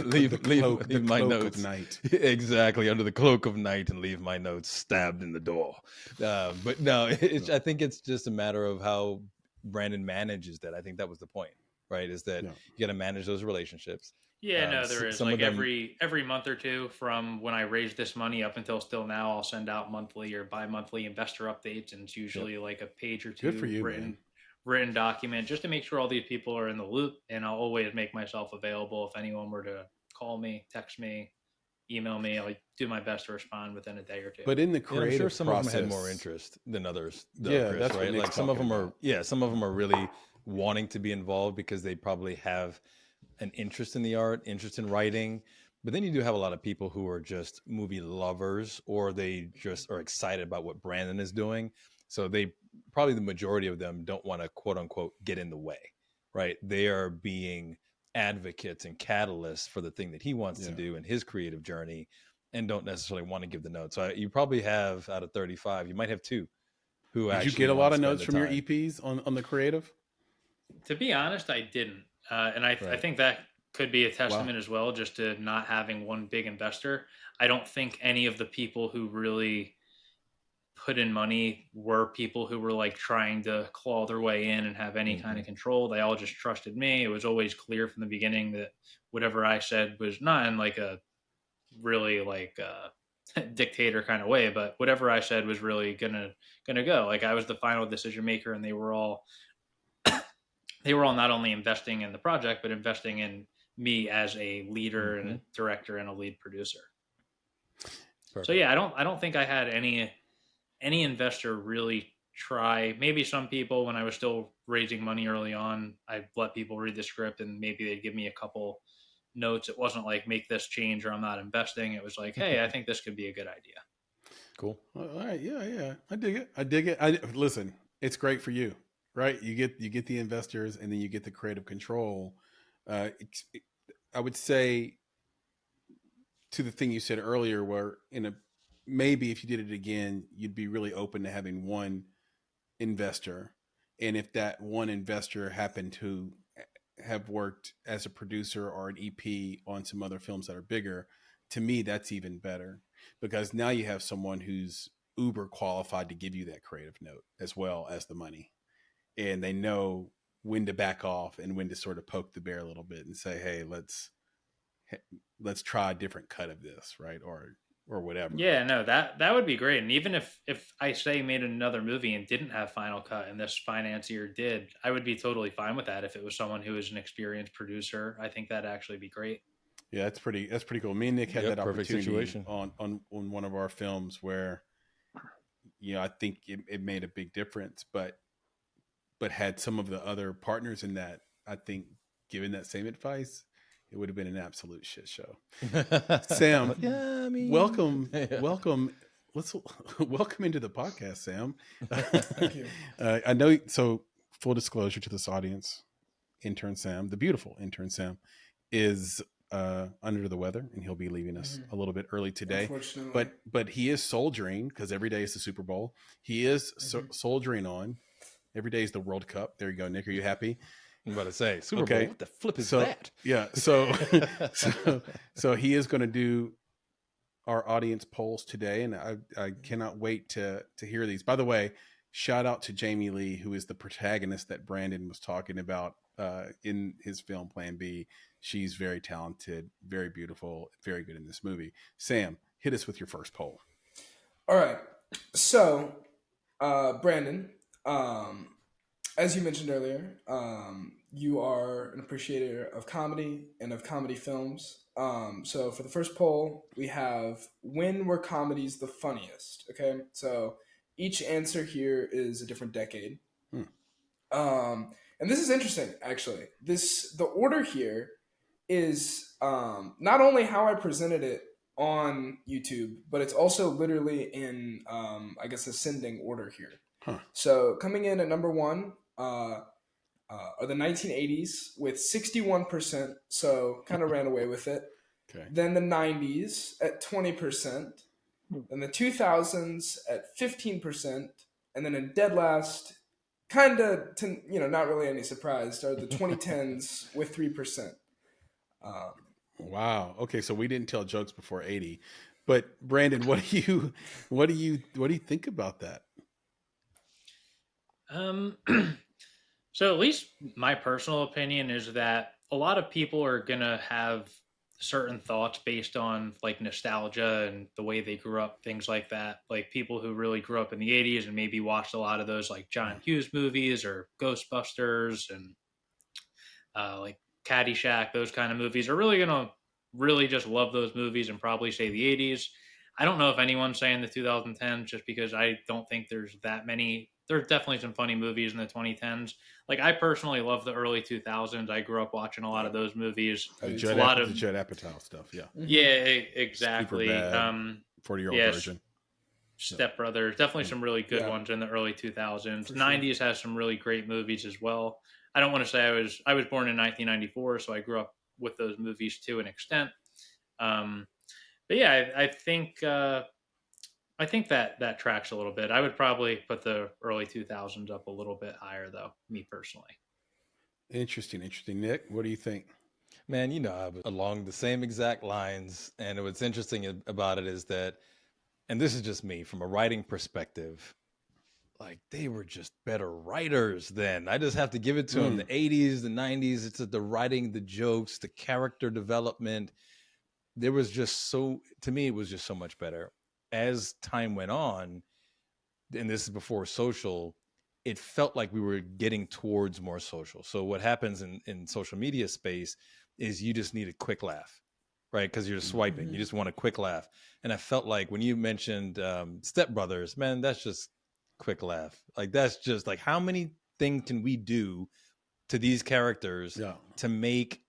S2: leave my notes. Exactly, under the cloak of night, and leave my notes stabbed in the door. But no, I think it's just a matter of how Brandon manages that. I think that was the point, right? Is that you got to manage those relationships.
S3: Yeah, no, there is. Like every month or two from when I raised this money up until still now, I'll send out monthly or bi-monthly investor updates, and it's usually like a page or two.
S1: Good for you,
S3: written document, just to make sure all these people are in the loop. And I'll always make myself available if anyone were to call me, text me, email me. I'll do my best to respond within a day or two.
S1: But in the creative
S2: I'm sure some
S1: process,
S2: of them had more interest than others, though,
S1: yeah,
S2: Chris,
S1: that's
S2: right?
S1: what
S2: Like some of them are really wanting to be involved because they probably have an interest in the art, interest in writing. But then you do have a lot of people who are just movie lovers, or they just are excited about what Brandon is doing. So they probably, the majority of them, don't want to quote unquote get in the way, right? They are being advocates and catalysts for the thing that he wants to do in his creative journey, and don't necessarily want to give the notes. So you probably have, out of 35, you might have 2 who
S1: Did you get a lot of notes from your EPs on the creative?
S3: To be honest, I didn't. And I think that could be a testament as well, just to not having one big investor. I don't think any of the people who really put in money were people who were like trying to claw their way in and have any kind of control. They all just trusted me. It was always clear from the beginning that whatever I said was not in like a really like dictator kind of way, but whatever I said was really gonna go. Like I was the final decision maker, and they were all not only investing in the project, but investing in me as a leader and a director and a lead producer. Perfect. So yeah, I don't think I had any investor really try. Maybe some people, when I was still raising money early on, I let people read the script and maybe they'd give me a couple notes. It wasn't like, make this change or I'm not investing. It was like, hey, I think this could be a good idea.
S1: Cool. All right. Yeah. I dig it. Listen, it's great for you, right? You get the investors, and then you get the creative control. I would say, to the thing you said earlier, where maybe if you did it again, you'd be really open to having one investor. And if that one investor happened to have worked as a producer or an EP on some other films that are bigger, to me, that's even better, because now you have someone who's uber qualified to give you that creative note as well as the money. And they know when to back off and when to sort of poke the bear a little bit and say, hey, let's try a different cut of this, right? Or whatever.
S3: Yeah, no, that would be great. And even if I say made another movie and didn't have final cut and this financier did, I would be totally fine with that. If it was someone who is an experienced producer, I think that'd actually be great.
S1: Yeah, that's pretty cool. Me and Nick had that opportunity on one of our films where, I think it made a big difference, but had some of the other partners in that, I think, given that same advice, it would have been an absolute shit show. Sam, welcome. Let's welcome into the podcast, Sam.
S4: Thank you.
S1: I know. So, full disclosure to this audience, intern Sam, the beautiful intern Sam, is under the weather, and he'll be leaving us a little bit early today.
S4: Unfortunately.
S1: But he is soldiering, because every day is the Super Bowl. He is soldiering on. Every day is the World Cup. There you go, Nick. Are you happy?
S2: I'm about to say Super Bowl. What the flip is that?
S1: Yeah. So he is going to do our audience polls today, and I cannot wait to hear these. By the way, shout out to Jamie Lee, who is the protagonist that Brandon was talking about in his film Plan B. She's very talented, very beautiful, very good in this movie. Sam, hit us with your first poll.
S4: All right. So, Brandon, as you mentioned earlier, you are an appreciator of comedy and of comedy films. So for the first poll, we have, when were comedies the funniest? Okay. So each answer here is a different decade. And this is interesting, actually. The order here is not only how I presented it on YouTube, but it's also literally in, I guess, ascending order here.
S1: Huh.
S4: So coming in at number one are the 1980s with 61%, so kind of ran away with it.
S1: Okay.
S4: Then the 90s at 20%. Then the 2000s at 15%. And then in dead last, kind of, not really any surprise, are the 2010s with 3%.
S1: Wow. Okay, so we didn't tell jokes before 80. But Brandon, what do you think about that?
S3: So at least my personal opinion is that a lot of people are going to have certain thoughts based on like nostalgia and the way they grew up, things like that. Like people who really grew up in the 80s and maybe watched a lot of those like John Hughes movies or Ghostbusters and like Caddyshack, those kind of movies are really going to really just love those movies and probably say the 80s. I don't know if anyone's saying the 2010s just because I don't think there's that many. There's definitely some funny movies in the 2010s. Like I personally love the early 2000s. I grew up watching a lot of those movies.
S1: The
S3: Judd
S1: Apatow stuff, yeah.
S3: Yeah, exactly.
S1: 40-year-old virgin.
S3: Step Brothers, definitely some really good ones in the early 2000s. 90s has some really great movies as well. I don't want to say I was born in 1994, so I grew up with those movies to an extent. But yeah, I think that tracks a little bit. I would probably put the early 2000s up a little bit higher, though, me personally.
S1: Interesting. Nick, what do you think?
S2: Man, I was along the same exact lines. And what's interesting about it is that, and this is just me, from a writing perspective, like they were just better writers then. I just have to give it to them. The 80s, the 90s, it's the writing, the jokes, the character development. There was just to me, it was just so much better. As time went on, and this is before social, it felt like we were getting towards more social. So what happens in social media space is you just need a quick laugh, right? Because you're swiping. You just want a quick laugh. And I felt like when you mentioned Step Brothers, man, that's just quick laugh. Like that's just like, how many things can we do to these characters to make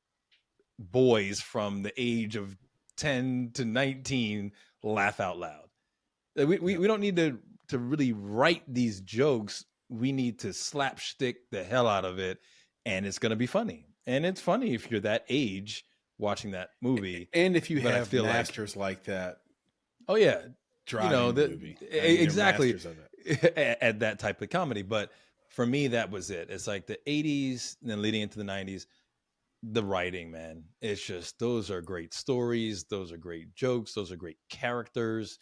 S2: boys from the age of 10 to 19 laugh out loud? We don't need to really write these jokes. We need to slapstick the hell out of it, and it's going to be funny. And it's funny if you're that age watching that movie.
S1: And if you have masters like that.
S2: Oh, yeah.
S1: Driving the movie.
S2: Exactly. At that type of comedy. But for me, that was it. It's like the 80s and then leading into the 90s. The writing, man, it's just, those are great stories. Those are great jokes. Those are great characters.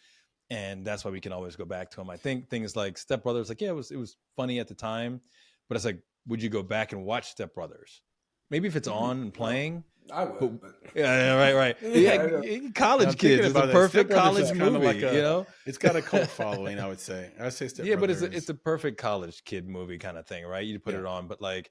S2: And that's why we can always go back to them. I think things like Step Brothers, like, yeah, it was funny at the time, but it's like, would you go back and watch Step Brothers? Maybe if it's on and playing.
S4: I would. But...
S2: Yeah, right. Yeah, college kids. It's a perfect college movie,
S1: like It's got a cult following, I would say. I would say Step Brothers.
S2: But it's a perfect college kid movie kind of thing, right? You put it on, but like,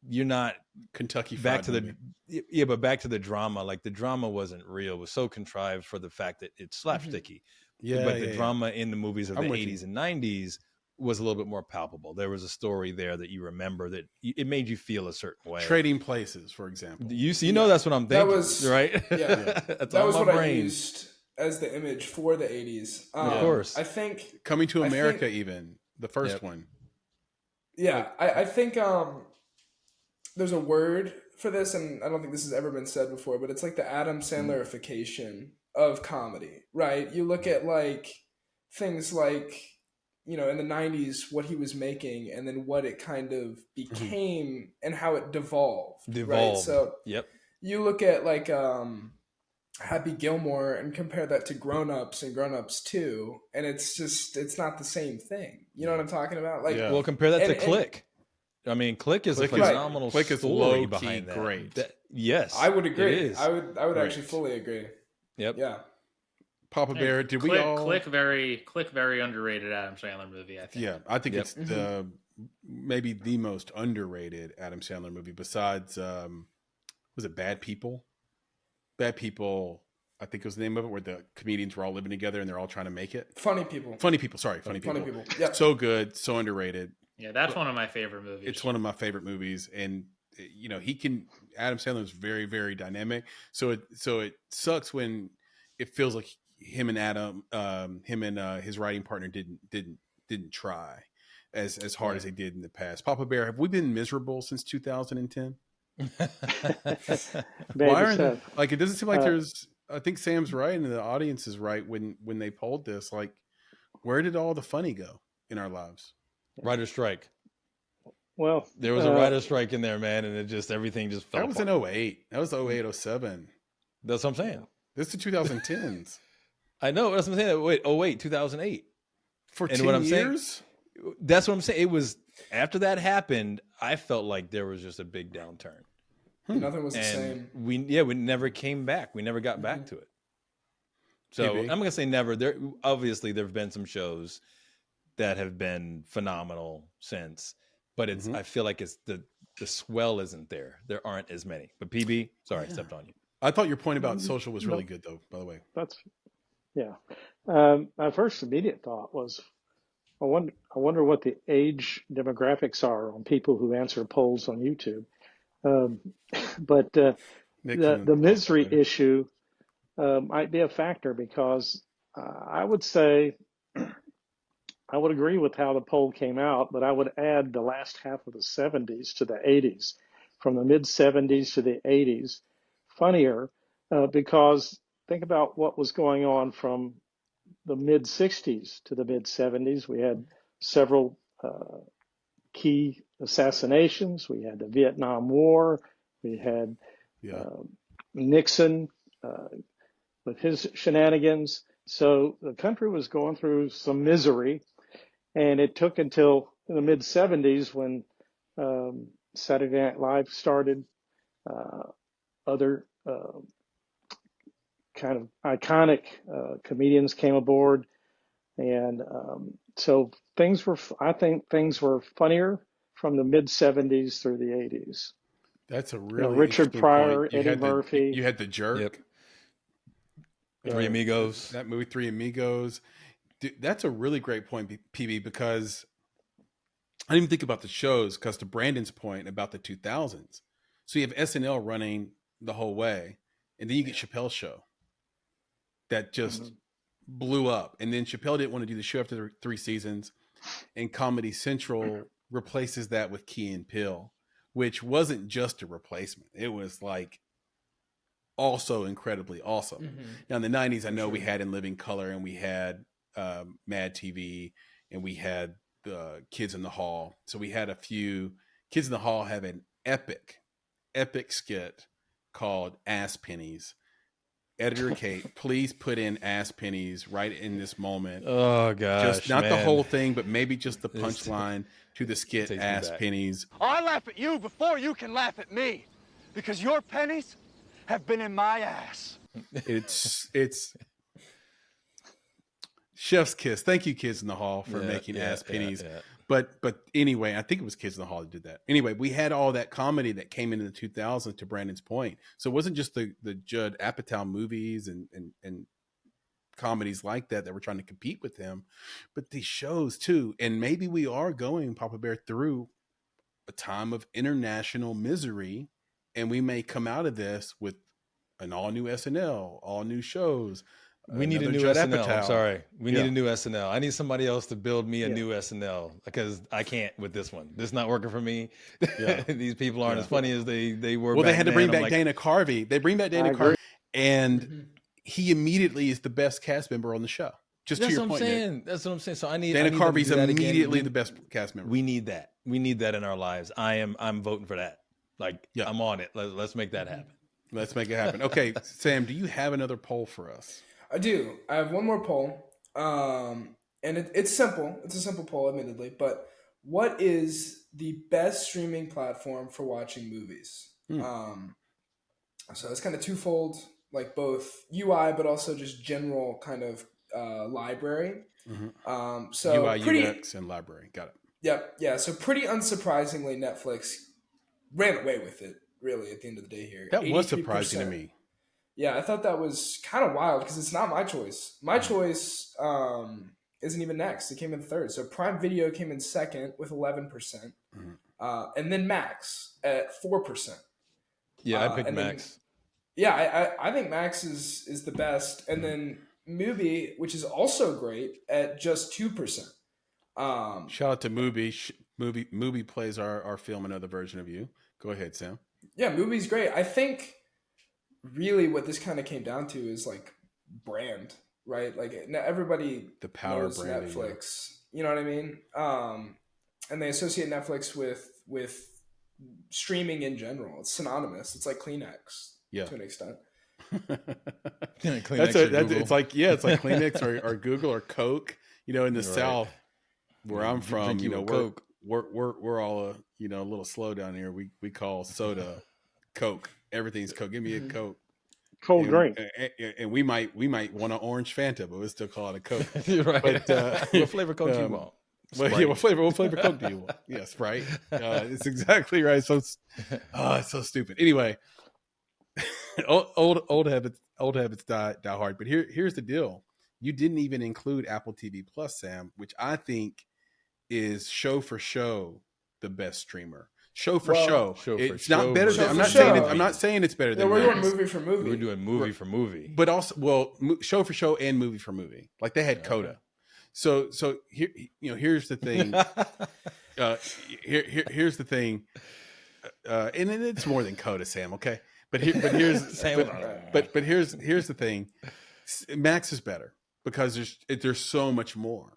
S2: you're not
S1: Kentucky
S2: back
S1: Fried
S2: to movie. But back to the drama. Like the drama wasn't real. It was so contrived for the fact that it's slapsticky. But the drama in the movies of the 80s and 90s was a little bit more palpable. There was a story there that you remember that it made you feel a certain way.
S1: Trading Places, for example.
S2: That's what I'm thinking. That was right.
S4: That was what I used as the image for the 80s.
S2: Of course,
S4: I think
S1: Coming to America, even the first one.
S4: Yeah, I think there's a word for this, and I don't think this has ever been said before, but it's like the Adam Sandlerification of comedy, right? You look at like things like, you know, in the 90s, what he was making, and then what it kind of became and how it devolved. Right? So
S2: Yep.
S4: you look at like Happy Gilmore and compare that to Grown Ups and Grown Ups 2, and it's not the same thing. You know what I'm talking about? Like,
S1: Yeah.
S2: Well, compare that to
S4: and-
S2: Click. I mean, Click is
S1: Click
S2: a
S1: is-
S2: phenomenal
S1: Click is
S2: story
S1: low-key
S2: behind that.
S1: great.
S2: Yes,
S4: I would agree.
S2: It is.
S4: I would
S1: Great.
S4: actually fully agree.
S2: Yep.
S4: Yeah.
S1: Papa Bear, did we
S3: Click,
S1: all?
S3: Click very underrated Adam Sandler movie, I think.
S1: Yeah, I think
S2: Yep.
S1: it's the maybe the most underrated Adam Sandler movie besides was it Bad People? Bad People, I think was the name of it, where the comedians were all living together and they're all trying to make it.
S4: Funny People.
S1: Funny People, sorry, Funny People.
S4: Funny People. Yeah.
S1: So good, so underrated.
S3: Yeah, that's one of my favorite movies.
S1: It's one of my favorite movies, and you know Adam Sandler is very, very dynamic. So it sucks when it feels like him and his writing partner didn't try as hard as they did in the past. Papa Bear, have we been miserable since 2010? Why aren't like it doesn't seem like there's? I think Sam's right and the audience is right when they polled this. Like, where did all the funny go in our lives?
S2: Writer strike.
S5: Well,
S2: There was a writer strike in there, man, and everything just fell
S1: That was
S2: apart.
S1: in 08. That was 08, 07.
S2: That's what I'm saying.
S1: This is the 2010s.
S2: I know. That's what I'm saying. Wait, 2008.
S1: For
S2: And
S1: 10
S2: what I'm saying-
S1: years?
S2: That's what I'm saying. It was after that happened, I felt like there was just a big downturn.
S4: Nothing was the
S2: And
S4: same.
S2: we never came back. We never got back to it. So
S1: PB?
S2: I'm gonna say never. There obviously there have been some shows that have been phenomenal since, but it's I feel like it's the swell isn't there. There aren't as many. But PB, sorry, I stepped on you.
S1: I thought your point about social was really good, though, by the way.
S5: that's yeah. My first immediate thought was, I wonder what the age demographics are on people who answer polls on YouTube. But the misery issue might be a factor because I would say I would agree with how the poll came out, but I would add the last half of the 70s to the 80s, from the mid 70s to the 80s, funnier because think about what was going on from the mid 60s to the mid 70s. We had several key assassinations. We had the Vietnam War. We had Nixon with his shenanigans. So the country was going through some misery, and it took until the mid 70s when Saturday Night Live started. Other kind of iconic comedians came aboard, and so I think things were funnier from the mid 70s through the 80s.
S1: That's a really
S5: Richard
S1: interesting
S5: Pryor,
S1: point.
S5: Eddie Murphy.
S1: You had the Jerk.
S2: Yep. Three Amigos.
S1: That movie, Three Amigos. Dude, that's a really great point, PB, because I didn't even think about the shows because to Brandon's point about the 2000s. So you have SNL running the whole way, and then you get Chappelle's show that just blew up. And then Chappelle didn't want to do the show after 3 seasons, and Comedy Central replaces that with Key and Peele, which wasn't just a replacement. It was like also incredibly awesome. Now in the 90s, I know we had In Living Color, and we had Mad TV, and we had Kids in the Hall. So we had a few. Kids in the Hall have an epic skit called Ass Pennies. Editor Kate, please put in Ass Pennies right in this moment.
S2: Oh gosh,
S1: Just not the
S2: man.
S1: whole thing, but maybe just the punchline to the skit
S2: takes me
S1: Ass
S2: back.
S1: Pennies.
S6: I laugh at you before you can laugh at me, because your pennies have been in my ass.
S1: It's chef's kiss. Thank you, Kids in the Hall, for making Ass Pennies.
S2: yeah.
S1: But anyway, I think it was Kids in the Hall that did that. Anyway, we had all that comedy that came into the 2000s, to Brandon's point. So it wasn't just the Judd Apatow movies and comedies like that were trying to compete with him, but these shows too. And maybe we are going, Papa Bear, through a time of international misery, and we may come out of this with an all new SNL, all new shows,
S2: We need a
S1: Another
S2: new
S1: Judd
S2: SNL. I'm
S1: Apatow.
S2: sorry. We
S1: Yeah.
S2: need a new SNL. I need somebody else to build me a new SNL because I can't with this one. This is not working for me.
S1: Yeah.
S2: These people aren't
S1: Yeah.
S2: as funny as they were.
S1: Well, they
S2: back
S1: had to
S2: then.
S1: bring
S2: I'm
S1: back
S2: like,
S1: Dana Carvey. They bring back Dana
S5: agree.
S1: Carvey, and
S4: Mm-hmm.
S1: he immediately is the best cast member on the show. Just
S2: That's
S1: to
S2: what
S1: your
S2: I'm
S1: point, Nick.
S2: saying. That's what I'm saying. So I need
S1: Dana
S2: I need them to
S1: Carvey's
S2: do that again.
S1: immediately the best cast member.
S2: We need that. We need that in our lives. I'm voting for that. Like,
S1: Yeah.
S2: I'm on it. Let's make that happen.
S1: Let's make it happen. Okay, Sam, do you have another poll for us?
S4: I do. I have one more poll, and it's simple. It's a simple poll, admittedly. But what is the best streaming platform for watching movies? So it's kind of twofold, like both UI, but also just general kind of library. So
S1: UI,
S4: pretty,
S1: UX, and library. Got it.
S4: Yep, yeah. So pretty unsurprisingly, Netflix ran away with it. Really, at the end of the day, here
S1: That was
S4: 83%.
S1: surprising to me.
S4: Yeah, I thought that was kind of wild because it's not my choice. My choice isn't even next. It came in third. So Prime Video came in second with 11%, and then Max at 4%.
S2: Yeah, I picked
S4: and then-
S2: Max.
S4: Yeah, I think Max is the best, and then Mubi, which is also great, at just 2%.
S1: Shout out to Mubi. Mubi plays our film, Another Version of You. Go ahead, Sam.
S4: Yeah, Mubi's great. I think really what this kind of came down to is like brand, right? Like everybody
S1: The power
S4: knows
S1: branding,
S4: Netflix. You know what I mean? And they associate Netflix with streaming in general. It's synonymous. It's like Kleenex to an extent.
S2: Kleenex or Google.
S1: It's like Kleenex or Google or Coke. You know, in the
S2: Right.
S1: South where I'm
S2: Drink
S1: from,
S2: you
S1: you know,
S2: a Coke.
S1: we're all a little slow down here. We call soda Coke. Everything's Coke. Give me a Coke.
S5: Cold drink.
S1: And we might want an orange Fanta, but we still call it a Coke.
S2: You're right.
S1: But,
S2: what flavor Coke do you want?
S1: Well, yeah, what flavor Coke do you want? Yeah, Sprite. It's exactly right. So it's so stupid. Anyway, old habits die hard. But here's the deal. You didn't even include Apple TV Plus, Sam, which I think is show for show the best streamer. Show for show. It's not better than, I'm not saying it's better
S4: Yeah,
S1: than
S4: we're doing
S1: Max.
S4: movie for movie.
S2: We're doing movie for movie.
S1: But also, show for show and movie for movie. Like they had Coda. So here, here's the thing. Here's the thing. And it's more than Coda, Sam. Okay, but here's the thing. Max is better because there's so much more.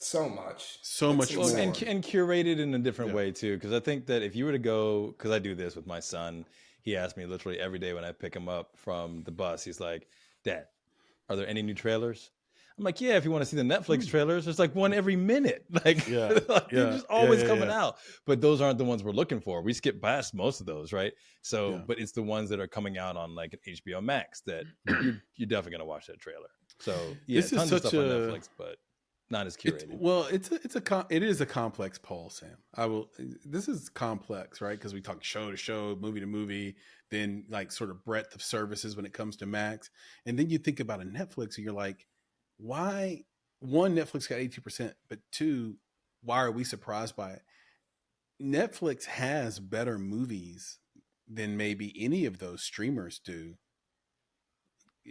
S4: So much
S2: Well,
S1: more,
S2: and curated in a different way too. Because I think that if you were to go, because I do this with my son, he asks me literally every day when I pick him up from the bus. He's like, "Dad, are there any new trailers?" I'm like, "Yeah, if you want to see the Netflix trailers, there's like one every minute. Like, they're just always coming out. But those aren't the ones we're looking for. We skip past most of those, right? So, but it's the ones that are coming out on like an HBO Max that you're definitely gonna watch that trailer. So yeah,
S1: This is
S2: tons of
S1: such
S2: stuff on
S1: a-
S2: Netflix, but not as curated.
S1: It is a complex poll, Sam. This is complex, right? Because we talk show to show, movie to movie, then like sort of breadth of services when it comes to Max, and then you think about a Netflix, and you're like, why? One, Netflix got 80%, but two, why are we surprised by it? Netflix has better movies than maybe any of those streamers do,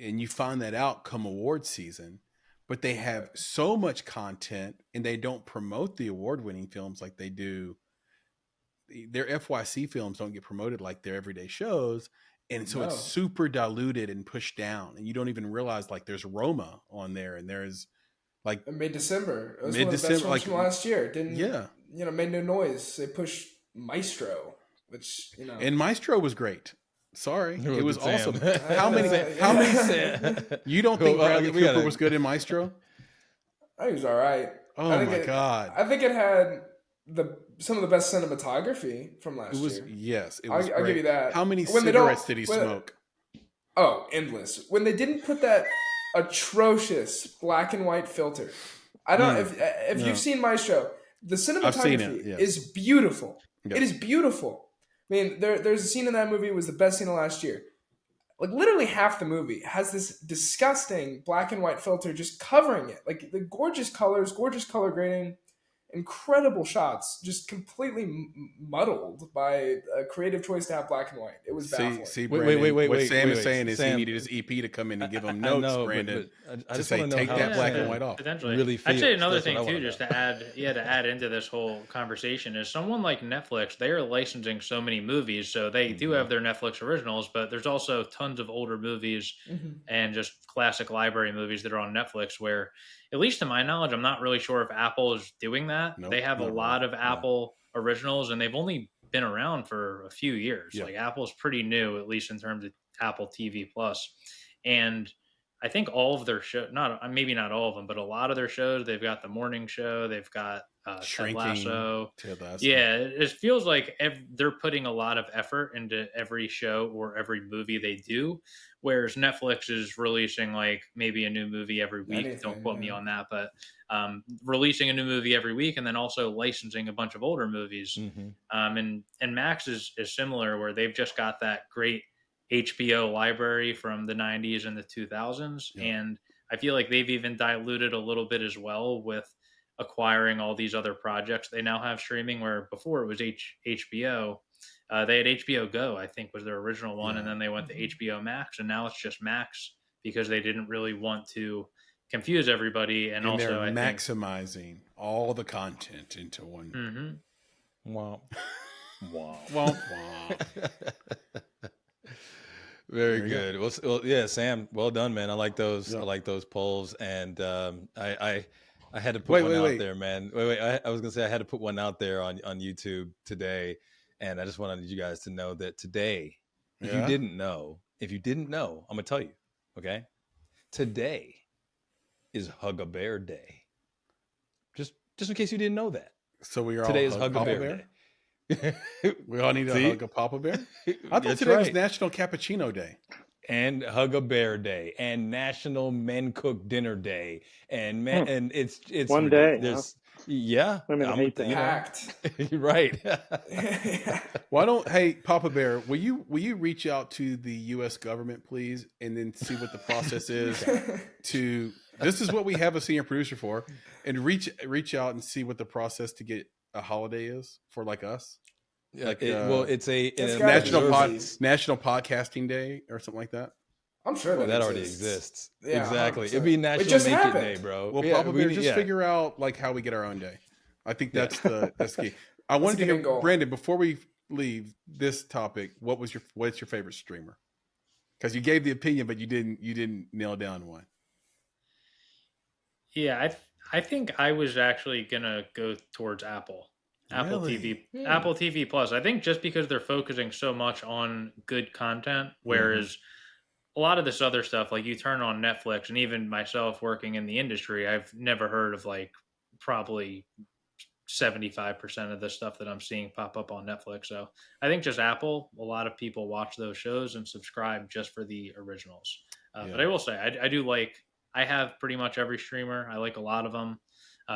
S1: and you find that out come award season. But they have so much content and they don't promote the award-winning films like they do. Their FYC films don't get promoted like their everyday shows. And so it's super diluted and pushed down. And you don't even realize like there's Roma on there and there's like
S4: mid-December. It was one of the best films
S1: like
S4: from last year. It didn't made no noise. They pushed Maestro, which
S1: and Maestro was great. Sorry, it was
S2: Sam.
S1: awesome. How many? You don't think Bradley Cooper was good in Maestro?
S4: I think he was all right.
S1: Oh my god!
S4: I think it had some of the best cinematography from last year.
S1: Yes, it was.
S4: I'll give you that.
S1: How many cigarettes did he smoke?
S4: Oh, endless. When they didn't put that atrocious black and white filter, I don't. If you've seen Maestro, the cinematography is beautiful. Yep. It is beautiful. I mean, there's a scene in that movie. It was the best scene of last year. Like literally half the movie has this disgusting black and white filter just covering it. Like the gorgeous colors, gorgeous color grading. incredible shots, just completely muddled by a creative choice to have black and white. It was baffling.
S1: See,
S2: Wait,
S1: Brandon, what Sam is
S2: wait.
S1: saying is
S2: Sam,
S1: he needed his EP to come in and give him
S2: I
S1: notes,
S2: know,
S1: Brandon,
S2: but I
S1: to
S2: just
S1: say
S2: want to know
S1: take
S2: how
S1: that black
S2: Sam
S1: and white off.
S3: Potentially.
S2: really
S3: I'd
S2: feels.
S3: say another
S2: That's what
S3: thing
S2: I
S3: too,
S2: wanna
S3: just
S2: know.
S3: to add into this whole conversation, is someone like Netflix. They are licensing so many movies, so they do have their Netflix originals, but there's also tons of older movies and just classic library movies that are on Netflix. Where, at least to my knowledge, I'm not really sure if Apple is doing that.
S1: Nope,
S3: They have a
S1: not
S3: lot
S1: really.
S3: of Apple originals, and they've only been around for a few years.
S1: Yeah.
S3: Like Apple's pretty new, at least in terms of Apple TV Plus, and I think all of their show, not maybe not all of them, but a lot of their shows, they've got the morning show, they've got Ted
S1: Shrinking,
S3: Lasso.
S1: Ted Lasso.
S3: Yeah, it feels like they're putting a lot of effort into every show or every movie they do, whereas Netflix is releasing like maybe a new movie every week.
S4: Anything,
S3: Don't quote me
S4: yeah.
S3: on that, but releasing a new movie every week and then also licensing a bunch of older movies. And Max is similar, where they've just got that great HBO library from the 90s and the 2000s.
S1: Yeah.
S3: And I feel like they've even diluted a little bit as well with acquiring all these other projects they now have streaming, where before it was HBO. They had HBO Go, I think, was their original one, and then they went to HBO Max, and now it's just Max because they didn't really want to confuse everybody. And also,
S1: they're
S3: I think,
S1: maximizing all the content into one.
S2: Wow. Wow.
S1: Womp womp.
S2: Very
S1: There you
S2: good. Well, yeah, Sam, well done, man. I like those. I like those polls, and I had to put one out there, man. Wait. I was gonna say I had to put one out there on YouTube today, and I just wanted you guys to know that today, if you didn't know, I'm gonna tell you. Okay, today is Hug a Bear Day. Just in case you didn't know that.
S1: So we are
S2: Today
S1: all
S2: is Hug a Bear Day.
S1: We all need to hug a Papa Bear. I thought
S2: That's
S1: today was
S2: right.
S1: National Cappuccino Day.
S2: And Hug a Bear Day, and National Men Cook Dinner Day, and and it's
S5: One day,
S2: There's, yeah,
S5: Women hate that.
S4: Packed.
S2: You're right.
S1: Why don't, hey, Papa Bear, will you reach out to the U.S. government, please, and then see what the process is to. This is what we have a senior producer for, and reach out and see what the process to get a holiday is for like us. Like,
S2: it's a
S4: It's gotta be easy.
S1: National Podcasting Day or something like that.
S4: I'm sure
S2: that already exists.
S4: Yeah,
S2: exactly.
S4: 100%.
S2: It'd be
S4: It
S2: National
S4: just
S2: Make It
S4: happened.
S2: Day, bro.
S1: Well,
S2: Yeah,
S1: Papa Bear,
S2: need-
S1: just
S2: yeah.
S1: figure out like how we get our own day. I think that's that's key. I wanted to
S4: a good
S1: hear,
S4: goal.
S1: Brandon, before we leave this topic, what's your favorite streamer? Because you gave the opinion, but you didn't nail down one.
S3: Yeah, I think I was actually gonna go towards Apple
S1: Really?
S3: TV, Apple TV Plus. I think just because they're focusing so much on good content, whereas a lot of this other stuff, like you turn on Netflix, and even myself working in the industry, I've never heard of like probably 75% of the stuff that I'm seeing pop up on Netflix. So I think just Apple, a lot of people watch those shows and subscribe just for the originals. But I will say, I do like, I have pretty much every streamer. I like a lot of them.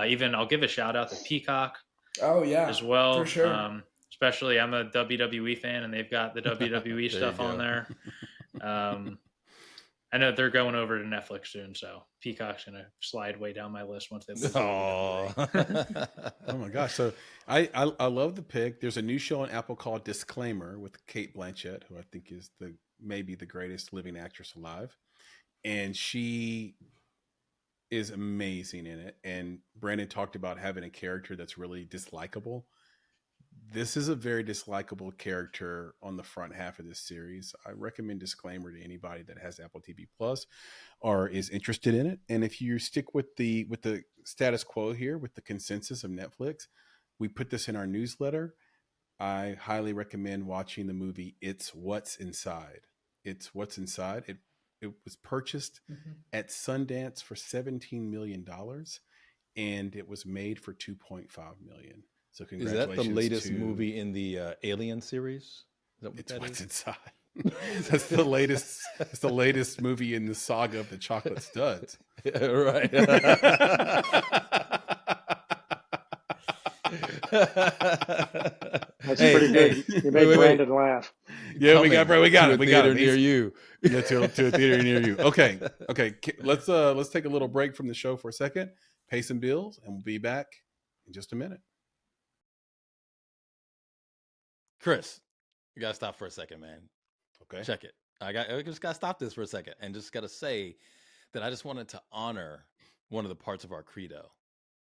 S3: Even I'll give a shout out to Peacock
S4: Oh yeah,
S3: as well.
S4: for sure.
S3: Especially I'm a WWE fan, and they've got the WWE
S2: There
S3: stuff
S2: you
S3: on
S2: go.
S3: there. I know they're going over to Netflix soon, so Peacock's going to slide way down my list once they move over to WWE.
S1: Oh my gosh! So I love the pick. There's a new show on Apple called Disclaimer with Kate Blanchett, who I think is maybe the greatest living actress alive, and she is amazing in it. And Brandon talked about having a character that's really dislikable. This is a very dislikable character on the front half of this series. I recommend Disclaimer to anybody that has Apple TV Plus or is interested in it. And if you stick with the status quo here, with the consensus of Netflix, we put this in our newsletter. I highly recommend watching the movie It's What's Inside. It's What's Inside. It was purchased at Sundance for $17 million, and it was made for $2.5 million. So
S2: Is
S1: congratulations.
S2: that the latest
S1: to
S2: movie in the Alien series? Is that what
S1: It's
S2: that
S1: What's
S2: is?
S1: Inside. That's the latest. It's the latest movie in the saga of the chocolate studs.
S2: Yeah, right.
S5: That's pretty good. You made Brandon laugh.
S1: Yeah, we got it. We got it.
S2: near you.
S1: Yeah, to a theater near you. Okay. Let's take a little break from the show for a second, pay some bills, and we'll be back in just a minute.
S2: Chris, you gotta stop for a second, man.
S1: Okay.
S2: Check it. I just gotta stop this for a second and just gotta say that I just wanted to honor one of the parts of our credo.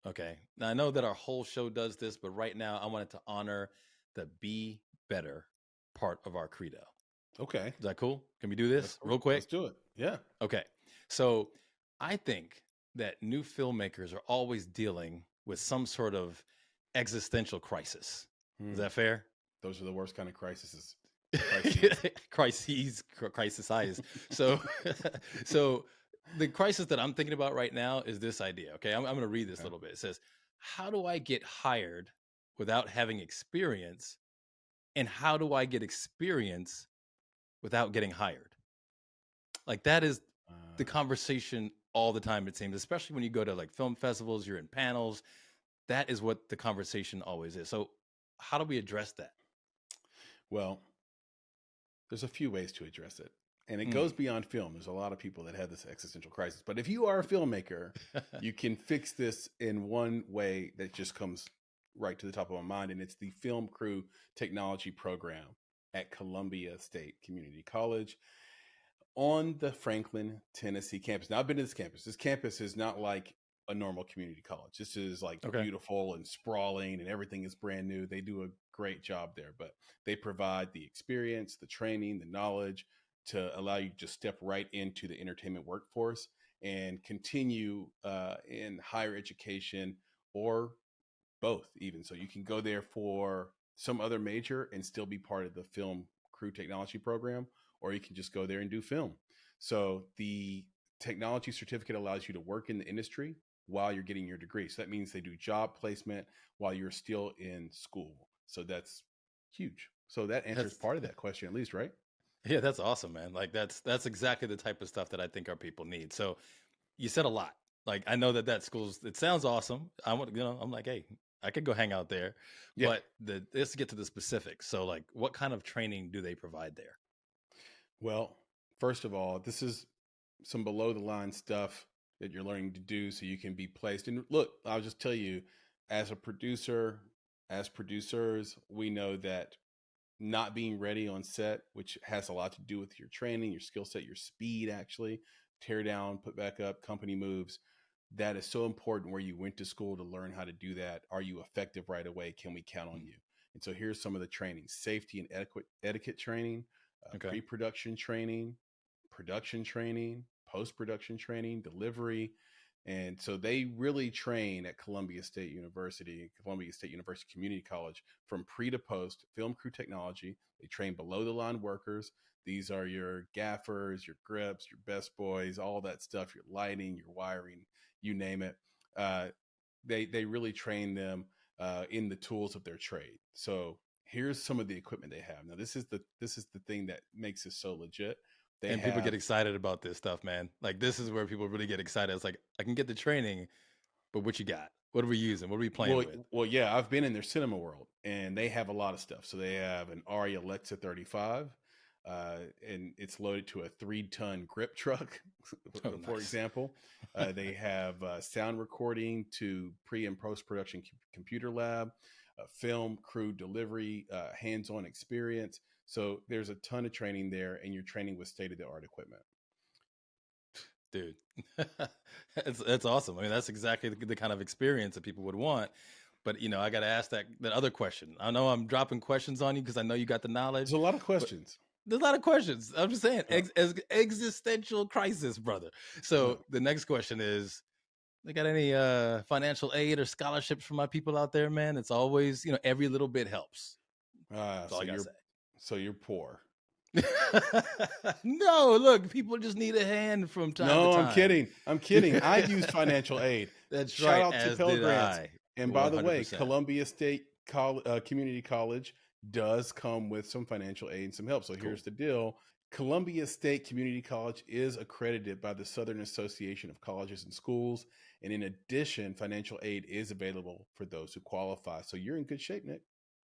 S2: Okay. Now I know that our whole show does this, but right now I wanted to honor the be better part of our credo.
S1: Okay.
S2: Is that cool? Can we do this real quick?
S1: Let's do it. Yeah.
S2: Okay. So I think that new filmmakers are always dealing with some sort of existential crisis. Is that fair?
S1: Those are the worst kind of crises.
S2: Crises. So, so the crisis that I'm thinking about right now is this idea. Okay. I'm going to read this a little bit. It says, how do I get hired without having experience? And how do I get experience without getting hired? Like that is the conversation all the time, it seems, especially when you go to like film festivals, you're in panels. That is what the conversation always is. So how do we address that?
S1: Well, there's a few ways to address it. And it goes beyond film. There's a lot of people that have this existential crisis. But if you are a filmmaker, you can fix this in one way that just comes right to the top of my mind. And it's the Film Crew Technology Program at Columbia State Community College on the Franklin, Tennessee campus. Now, I've been to this campus. This campus is not like a normal community college. This is like beautiful and sprawling and everything is brand new. They do a great job there, but they provide the experience, the training, the knowledge to allow you to just step right into the entertainment workforce and continue in higher education or both even. So you can go there for some other major and still be part of the Film Crew Technology Program, or you can just go there and do film. So the technology certificate allows you to work in the industry while you're getting your degree. So that means they do job placement while you're still in school. So that's huge. So that answers part of that question at least, right?
S2: Yeah, that's awesome, man. Like that's exactly the type of stuff that I think our people need. So you said a lot. Like I know that school's, it sounds awesome. I'm like, hey, I could go hang out there. Yeah. But let's get to the specifics. So like what kind of training do they provide there?
S1: Well, first of all, this is some below the line stuff that you're learning to do so you can be placed. And look, I'll just tell you, as a producer, as producers, we know that not being ready on set, which has a lot to do with your training, your skill set, your speed, actually, tear down, put back up, company moves. That is so important where you went to school to learn how to do that. Are you effective right away? Can we count on you? And so here's some of the training: safety and etiquette training, pre-production training, production training, post-production training, delivery. And so they really train at Columbia State University Community College from pre to post film crew technology. They train below the line workers. These are your gaffers, your grips, your best boys, all that stuff, your lighting, your wiring, you name it. They really train them in the tools of their trade. So here's some of the equipment they have. Now, this is the thing that makes it so legit.
S2: People get excited about this stuff, man. Like this is where people really get excited. It's like, I can get the training, but what you got? What are we using? What are we playing with?
S1: Well, yeah, I've been in their cinema world and they have a lot of stuff. So they have an ARRI Alexa 35 and it's loaded to a 3-ton grip truck, for example. They have sound recording to pre and post-production computer lab, film crew delivery, hands-on experience. So there's a ton of training there, and you're training with state-of-the-art equipment.
S2: Dude, that's awesome. I mean, that's exactly the kind of experience that people would want. But, I got to ask that other question. I know I'm dropping questions on you because I know you got the knowledge.
S1: There's a lot of questions.
S2: There's a lot of questions. I'm just saying, existential crisis, brother. So the next question is, they got any financial aid or scholarships for my people out there, man? It's always, every little bit helps. That's all I got to say.
S1: So you're poor.
S2: No, look, people just need a hand from time to time.
S1: No, I'm kidding. I've used financial aid.
S2: That's
S1: Shout
S2: right.
S1: out to Pell Grants. And by the way,
S2: 100%.
S1: Columbia State Community College does come with some financial aid and some help. So here's the deal. Columbia State Community College is accredited by the Southern Association of Colleges and Schools. And in addition, financial aid is available for those who qualify. So you're in good shape, Nick.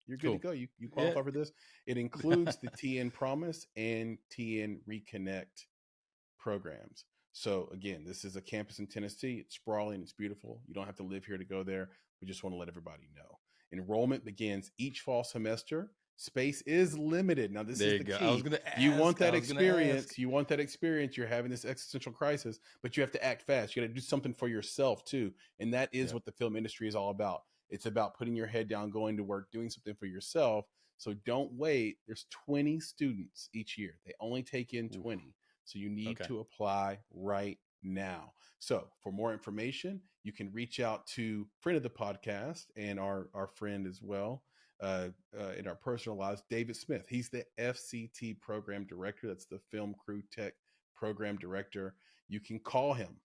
S1: You're good to go. You qualify for this. It includes the TN Promise and TN Reconnect programs. So again, this is a campus in Tennessee. It's sprawling. It's beautiful. You don't have to live here to go there. We just want to let everybody know. Enrollment begins each fall semester. Space is limited. Now, this
S2: There
S1: is
S2: you
S1: the
S2: go.
S1: key.
S2: I was going to ask.
S1: You want that
S2: I was gonna
S1: experience.
S2: ask.
S1: You want that experience. You're having this existential crisis, but you have to act fast. You got to do something for yourself too. And that is what the film industry is all about. It's about putting your head down, going to work, doing something for yourself. So don't wait. There's 20 students each year. They only take in 20. So you need to apply right now. So for more information, you can reach out to friend of the podcast and our friend as well in our personal lives, David Smith. He's the FCT program director. That's the Film Crew Tech program director. You can call him.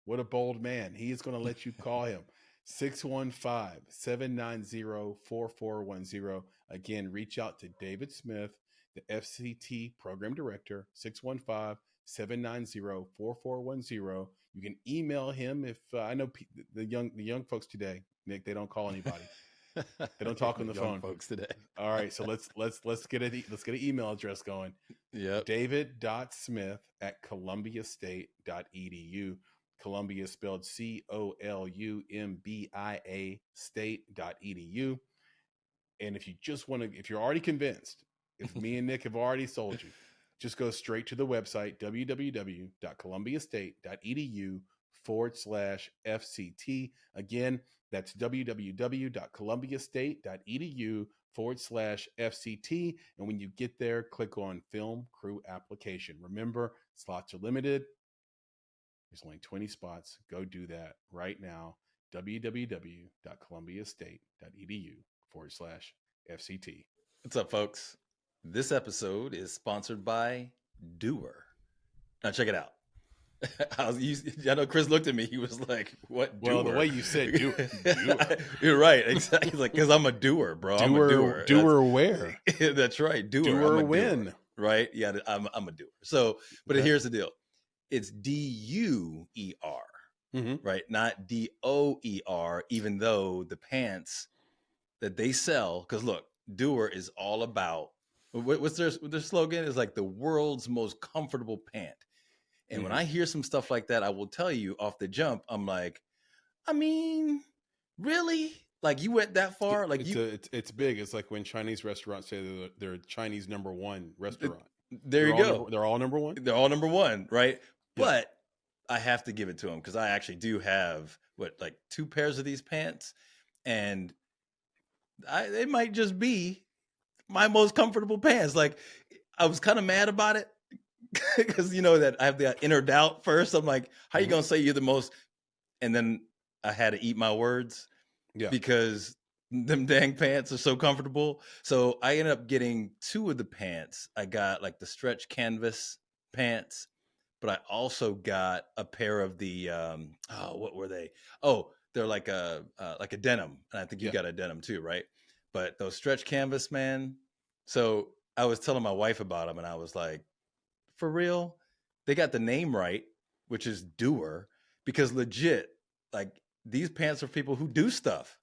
S1: What a bold man. He is going to let you call him. 615-790-4410. Again, reach out to David Smith, the FCT program director, 615-790-4410. You can email him if I know the young folks today, Nick, they don't call anybody. They don't talk on the phone.
S2: Folks today.
S1: All right, so let's get an email address going.
S2: Yep.
S1: david.smith@columbiastate.edu. Columbia spelled COLUMBIA state.edu. And if you just want to, if you're already convinced, if me and Nick have already sold you, just go straight to the website, www.columbiastate.edu/FCT. Again, that's www.columbiastate.edu/FCT. And when you get there, click on Film Crew Application. Remember, slots are limited. There's only 20 spots. Go do that right now. www.columbiastate.edu/FCT.
S2: What's up, folks? This episode is sponsored by DUER. Now, check it out. I know Chris looked at me. He was like, "What?"
S1: Well,
S2: doer?
S1: the way you said doer.
S2: You're right. Exactly. He's like, because I'm a doer, bro. I'm a doer.
S1: Doer where?
S2: That's right. Doer.
S1: Doer
S2: I'm a
S1: when?
S2: doer, right? Yeah, I'm a doer. So, but here's the deal. It's DUER, right? Not DOER, even though the pants that they sell, because look, DUER is all about, what's their slogan? Is like the world's most comfortable pant. And when I hear some stuff like that, I will tell you off the jump, I'm like, I mean, really? Like, you went that far? Like,
S1: it's big. It's like when Chinese restaurants say they're Chinese #1 restaurant.
S2: There you go.
S1: They're all number one?
S2: They're all number one, right?
S1: Yeah.
S2: But I have to give it to them because I actually do have, like 2 pairs of these pants. And it might just be my most comfortable pants. Like, I was kind of mad about it. Because you know that I have the inner doubt first. I'm like, how you gonna say you're the most? And then I had to eat my words, because them dang pants are so comfortable. So I ended up getting 2 of the pants. I got like the stretch canvas pants, but I also got a pair of the what were they? Oh, they're like a denim, and I think you got a denim too, right? But those stretch canvas, man. So I was telling my wife about them, and I was like, for real, they got the name right, which is DUER, because legit, like, these pants are for people who do stuff.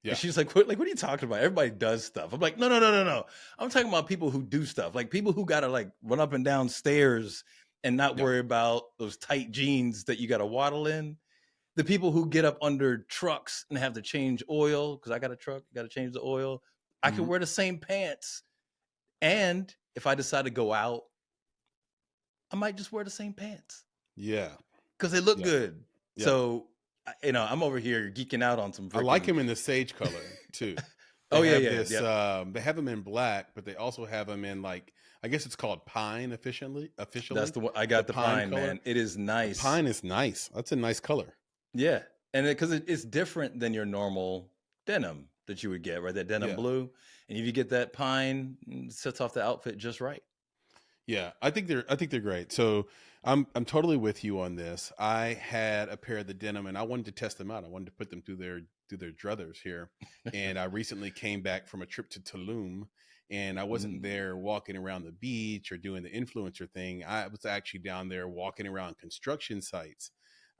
S2: Yeah. And she's like, what are you talking about? Everybody does stuff. I'm like, no. I'm talking about people who do stuff, like people who got to like run up and down stairs and not worry about those tight jeans that you got to waddle in. The people who get up under trucks and have to change oil, because I got a truck, got to change the oil. I can wear the same pants. And if I decide to go out, I might just wear the same pants.
S1: Yeah.
S2: Because they look good. Yeah. So, I'm over here geeking out on some.
S1: I like them in the sage color too. They have them in black, but they also have them in, like, I guess it's called pine officially.
S2: That's the one. I got the pine, man. It is nice.
S1: The pine is nice. That's a nice color.
S2: Yeah. And because it's different than your normal denim that you would get, right? That denim blue. And if you get that pine, it sets off the outfit just right.
S1: Yeah, I think they're great. So I'm totally with you on this. I had a pair of the denim, and I wanted to test them out. I wanted to put them through their druthers here. And I recently came back from a trip to Tulum, and I wasn't there walking around the beach or doing the influencer thing. I was actually down there walking around construction sites.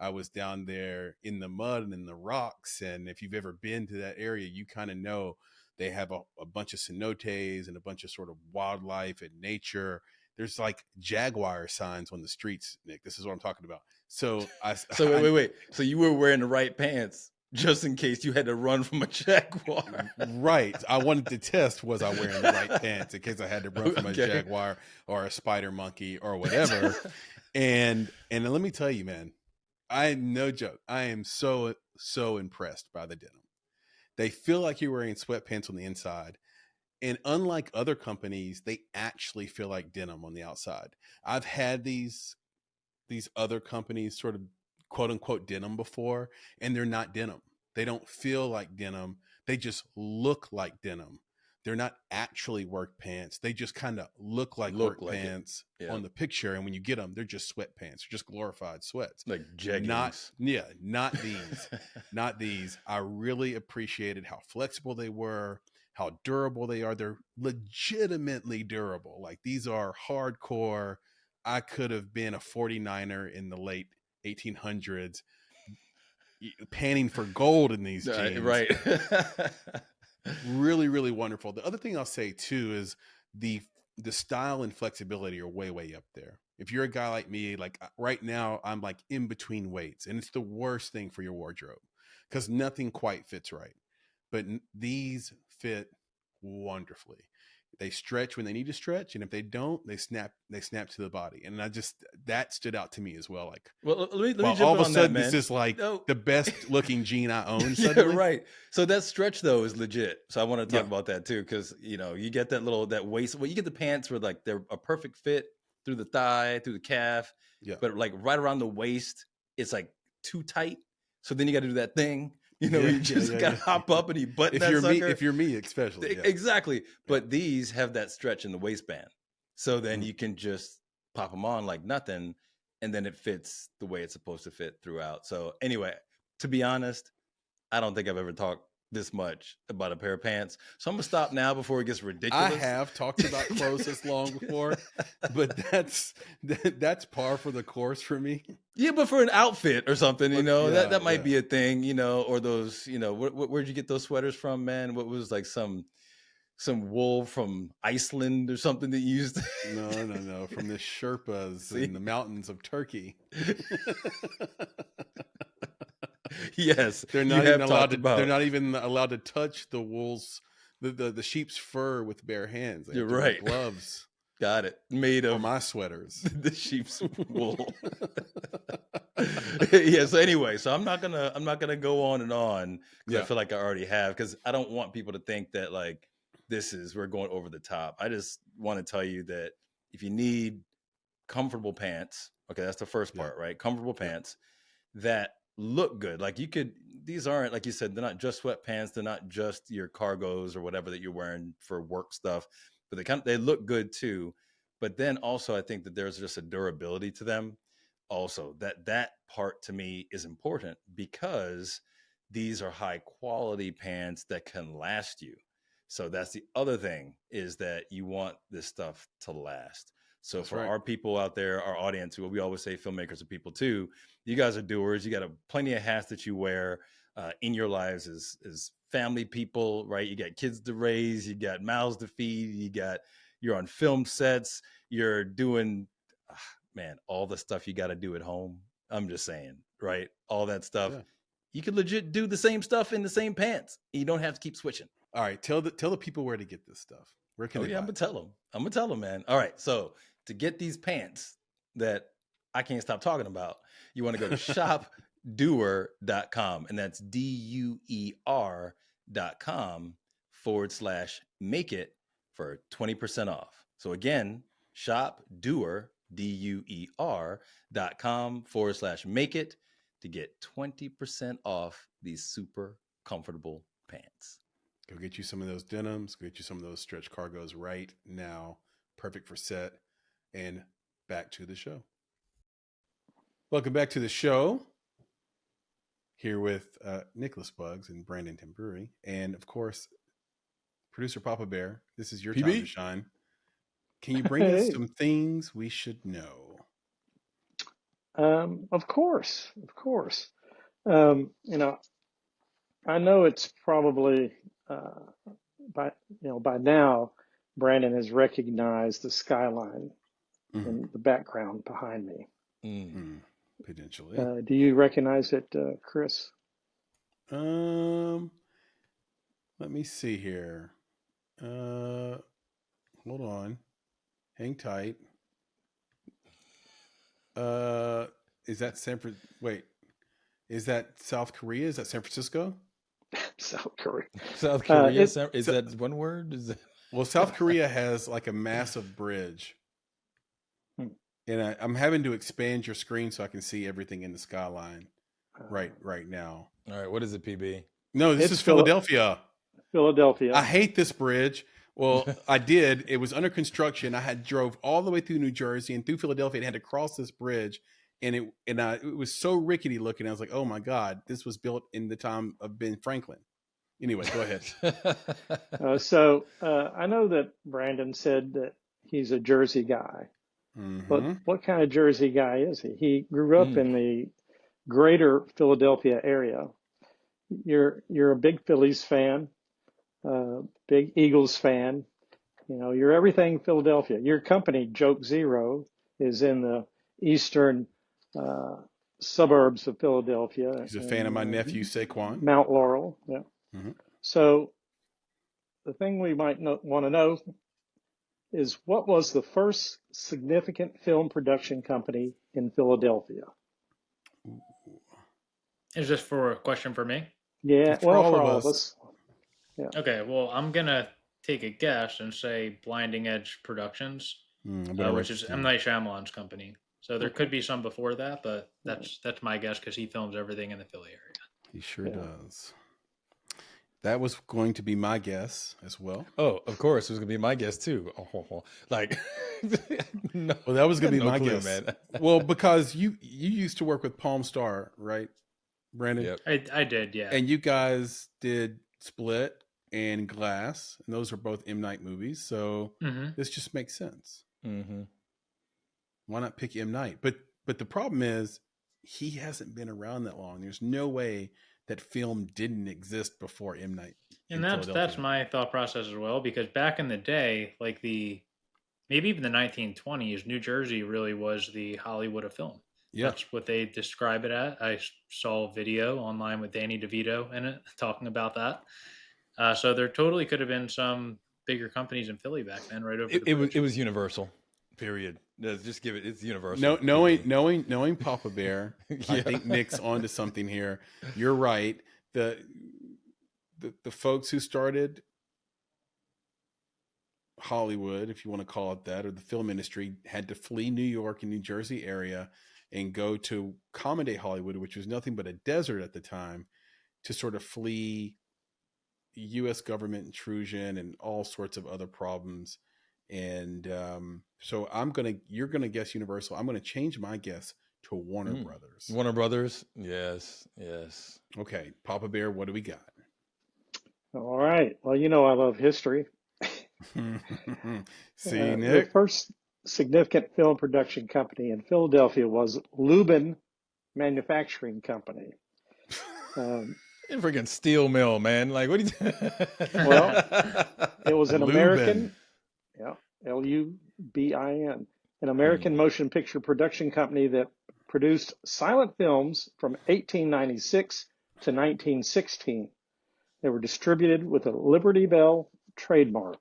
S1: I was down there in the mud and in the rocks. And if you've ever been to that area, you kind of know they have a bunch of cenotes and a bunch of sort of wildlife and nature. There's like jaguar signs on the streets, Nick. This is what I'm talking about. So
S2: wait. So you were wearing the right pants just in case you had to run from a Jaguar.
S1: Right. I wanted to test, was I wearing the right pants in case I had to run from a
S2: Okay.
S1: jaguar or a spider monkey or whatever. And let me tell you, man, no joke. I am so impressed by the denim. They feel like you're wearing sweatpants on the inside. And unlike other companies, they actually feel like denim on the outside. I've had these other companies sort of quote unquote denim before, and they're not denim. They don't feel like denim. They just look like denim. They're not actually work pants. They just kind of look like work pants on the picture. And when you get them, they're just sweatpants. They're just glorified sweats.
S2: Like jeggings.
S1: Not these. Not these. I really appreciated how flexible they were, how durable they are. They're legitimately durable. Like, these are hardcore. I could have been a 49er in the late 1800s panning for gold in these jeans.
S2: Right.
S1: Really, really wonderful. The other thing I'll say too is the style and flexibility are way, way up there. If you're a guy like me, like right now, I'm like in between weights, and it's the worst thing for your wardrobe because nothing quite fits right. But these fit wonderfully. They stretch when they need to stretch, and if they don't, they snap to the body. And that stood out to me as well. Like,
S2: well, let me jump
S1: all of a
S2: on
S1: sudden,
S2: that, man.
S1: this is like the best looking jean I own.
S2: Yeah,
S1: Suddenly.
S2: right. So that stretch though is legit. So I want to talk about that too, because you get that waist. Well, you get the pants where like they're a perfect fit through the thigh, through the calf.
S1: Yeah.
S2: But like right around the waist, it's like too tight. So then you got to do that thing. You just got to hop up and you button that sucker.
S1: If you're me, especially. Yeah.
S2: Exactly. But these have that stretch in the waistband. So then you can just pop them on like nothing. And then it fits the way it's supposed to fit throughout. So anyway, to be honest, I don't think I've ever talked this much about a pair of pants. So I'm going to stop now before it gets ridiculous.
S1: I have talked about clothes this long before, but that's par for the course for me.
S2: Yeah, but for an outfit or something, that might be a thing, or those, where'd you get those sweaters from, man? What was like some wool from Iceland or something that you used?
S1: No, from the Sherpas in the mountains of Turkey.
S2: Yes,
S1: they're not even allowed to. They're not even allowed to touch the wool's, the sheep's fur with bare hands. They
S2: You're
S1: have to wear
S2: right.
S1: gloves.
S2: Got it. Made of
S1: my sweaters.
S2: The sheep's wool. Yeah. So anyway, I'm not gonna go on and on because I feel like I already have, because I don't want people to think that like we're going over the top. I just want to tell you that if you need comfortable pants, okay, that's the first part, right? Comfortable pants that look good. Like these aren't, like you said, they're not just sweatpants. They're not just your cargos or whatever that you're wearing for work stuff, but they look good too. But then also I think that there's just a durability to them. Also that part to me is important because these are high quality pants that can last you. So that's the other thing, is that you want this stuff to last. So that's for our people out there, our audience, who we always say filmmakers are people too. You guys are doers. You got plenty of hats that you wear in your lives as family people, right? You got kids to raise, you got mouths to feed, you're on film sets, you're doing, all the stuff you got to do at home. I'm just saying, right? All that stuff. Yeah. You could legit do the same stuff in the same pants. You don't have to keep switching.
S1: All right. Tell the people where to get this stuff. Where can they buy
S2: I'm going to tell them, man. All right. So to get these pants that I can't stop talking about, you want to go to shopDUER.com, and that's DUER.com/make it for 20% off. So again, shopDUER, DUER.com/make it to get 20% off these super comfortable pants.
S1: Go get you some of those denims, go get you some of those stretch cargos right now. Perfect for set. And back to the show. Welcome back to the show. Here with Nicholas Buggs and Brandon Tamburri. And of course, producer Papa Bear, this is your time to shine. Can you bring us some things we should know?
S5: Of course. I know it's probably by now, Brandon has recognized the skyline in the background behind me.
S1: Potentially.
S5: Do you recognize it, Chris?
S1: Let me see here. Hold on. Hang tight. Is that wait, is that South Korea? Is that San Francisco?
S5: South Korea.
S2: South Korea is
S1: so-
S2: that one word? Is that...
S1: Well, South Korea has like a massive bridge. And I'm having to expand your screen so I can see everything in the skyline right now.
S2: All right, what is it, PB?
S1: No, this is Philadelphia.
S5: Philadelphia.
S1: I hate this bridge. Well, I did. It was under construction. I had drove all the way through New Jersey and through Philadelphia and had to cross this bridge. And it was so rickety looking. I was like, oh my God, this was built in the time of Ben Franklin. Anyway, go ahead.
S5: So I know that Brandon said that he's a Jersey guy. But what kind of Jersey guy is he? He grew up in the greater Philadelphia area. You're a big Phillies fan, big Eagles fan. You know, you're everything Philadelphia. Your company, Joke Zero, is in the eastern suburbs of Philadelphia.
S1: He's a fan of my nephew, Saquon.
S5: Mount Laurel, yeah. So the thing we might want to know is, what was the first significant film production company in Philadelphia?
S3: Is this for a question for me?
S5: Yeah,
S1: For all of
S5: us.
S3: Yeah. Okay, well, I'm going to take a guess and say Blinding Edge Productions, which is M. Night Shyamalan's company. So there could be some before that, but that's my guess because he films everything in the Philly area.
S1: He sure does. That was going to be my guess as well.
S2: Oh, of course, it was going to be my guess too. Like,
S1: no, well, that was going to be my
S2: clue,
S1: guess,
S2: man.
S1: Well, because you used to work with Palm Star, right, Brandon?
S3: Yep. I did, yeah.
S1: And you guys did Split and Glass, and those are both M. Night movies. So this just makes sense. Why not pick M. Night? But the problem is he hasn't been around that long. There's no way that film didn't exist before M. Night.
S3: And that's my thought process as well, because back in the day, like maybe even the 1920s, New Jersey really was the Hollywood of film.
S1: Yeah.
S3: That's what they describe it at. I saw a video online with Danny DeVito in it talking about that. So there totally could have been some bigger companies in Philly back then, right over
S2: it was Universal. Period. Just give it. It's Universal.
S1: No, knowing Papa Bear, I think Nick's onto something here. You're right. The folks who started Hollywood, if you want to call it that, or the film industry, had to flee New York and New Jersey area and go to accommodate Hollywood, which was nothing but a desert at the time, to sort of flee U.S. government intrusion and all sorts of other problems. And so you're gonna guess Universal. I'm gonna change my guess to Warner Brothers.
S2: Warner Brothers, yes.
S1: Okay, Papa Bear, what do we got?
S5: All right. Well, you know I love history.
S1: See, Nick.
S5: The first significant film production company in Philadelphia was Lubin Manufacturing Company.
S2: Freaking steel mill, man. Like, what do you?
S5: Well, it was an
S1: Lubin.
S5: American. Yeah, Lubin, an American motion picture production company that produced silent films from 1896 to 1916. They were distributed with a Liberty Bell trademark.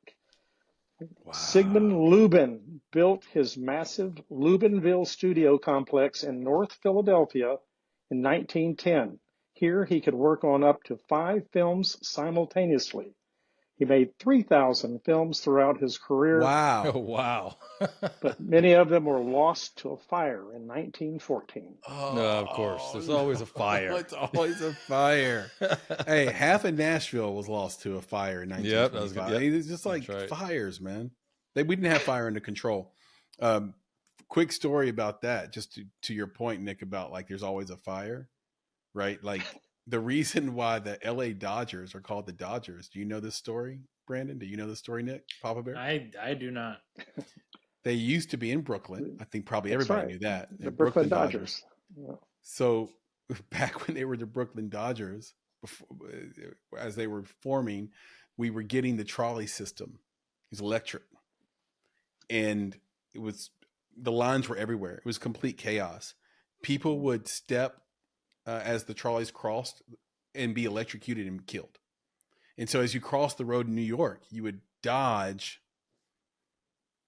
S5: Wow. Sigmund Lubin built his massive Lubinville studio complex in North Philadelphia in 1910. Here he could work on up to 5 films simultaneously. He made 3,000 films throughout his career.
S1: Wow.
S2: Oh, wow.
S5: But many of them were lost to a fire in 1914.
S2: Oh, no, of course. There's always a fire.
S1: It's always a fire. Hey, half of Nashville was lost to a fire in 1925. It's just like fires, man. We didn't have fire under control. Quick story about that, just to your point, Nick, about like there's always a fire, right? Like the reason why the LA Dodgers are called the Dodgers. Do you know this story, Brandon? Do you know this story, Nick? Papa Bear?
S3: I do not.
S1: They used to be in Brooklyn. I think probably everybody knew that.
S5: The Brooklyn Dodgers.
S1: Yeah. So back when they were the Brooklyn Dodgers, as they were forming, we were getting the trolley system. It was electric. And the lines were everywhere. It was complete chaos. People would step as the trolleys crossed, and be electrocuted and killed. And so as you cross the road in New York, you would dodge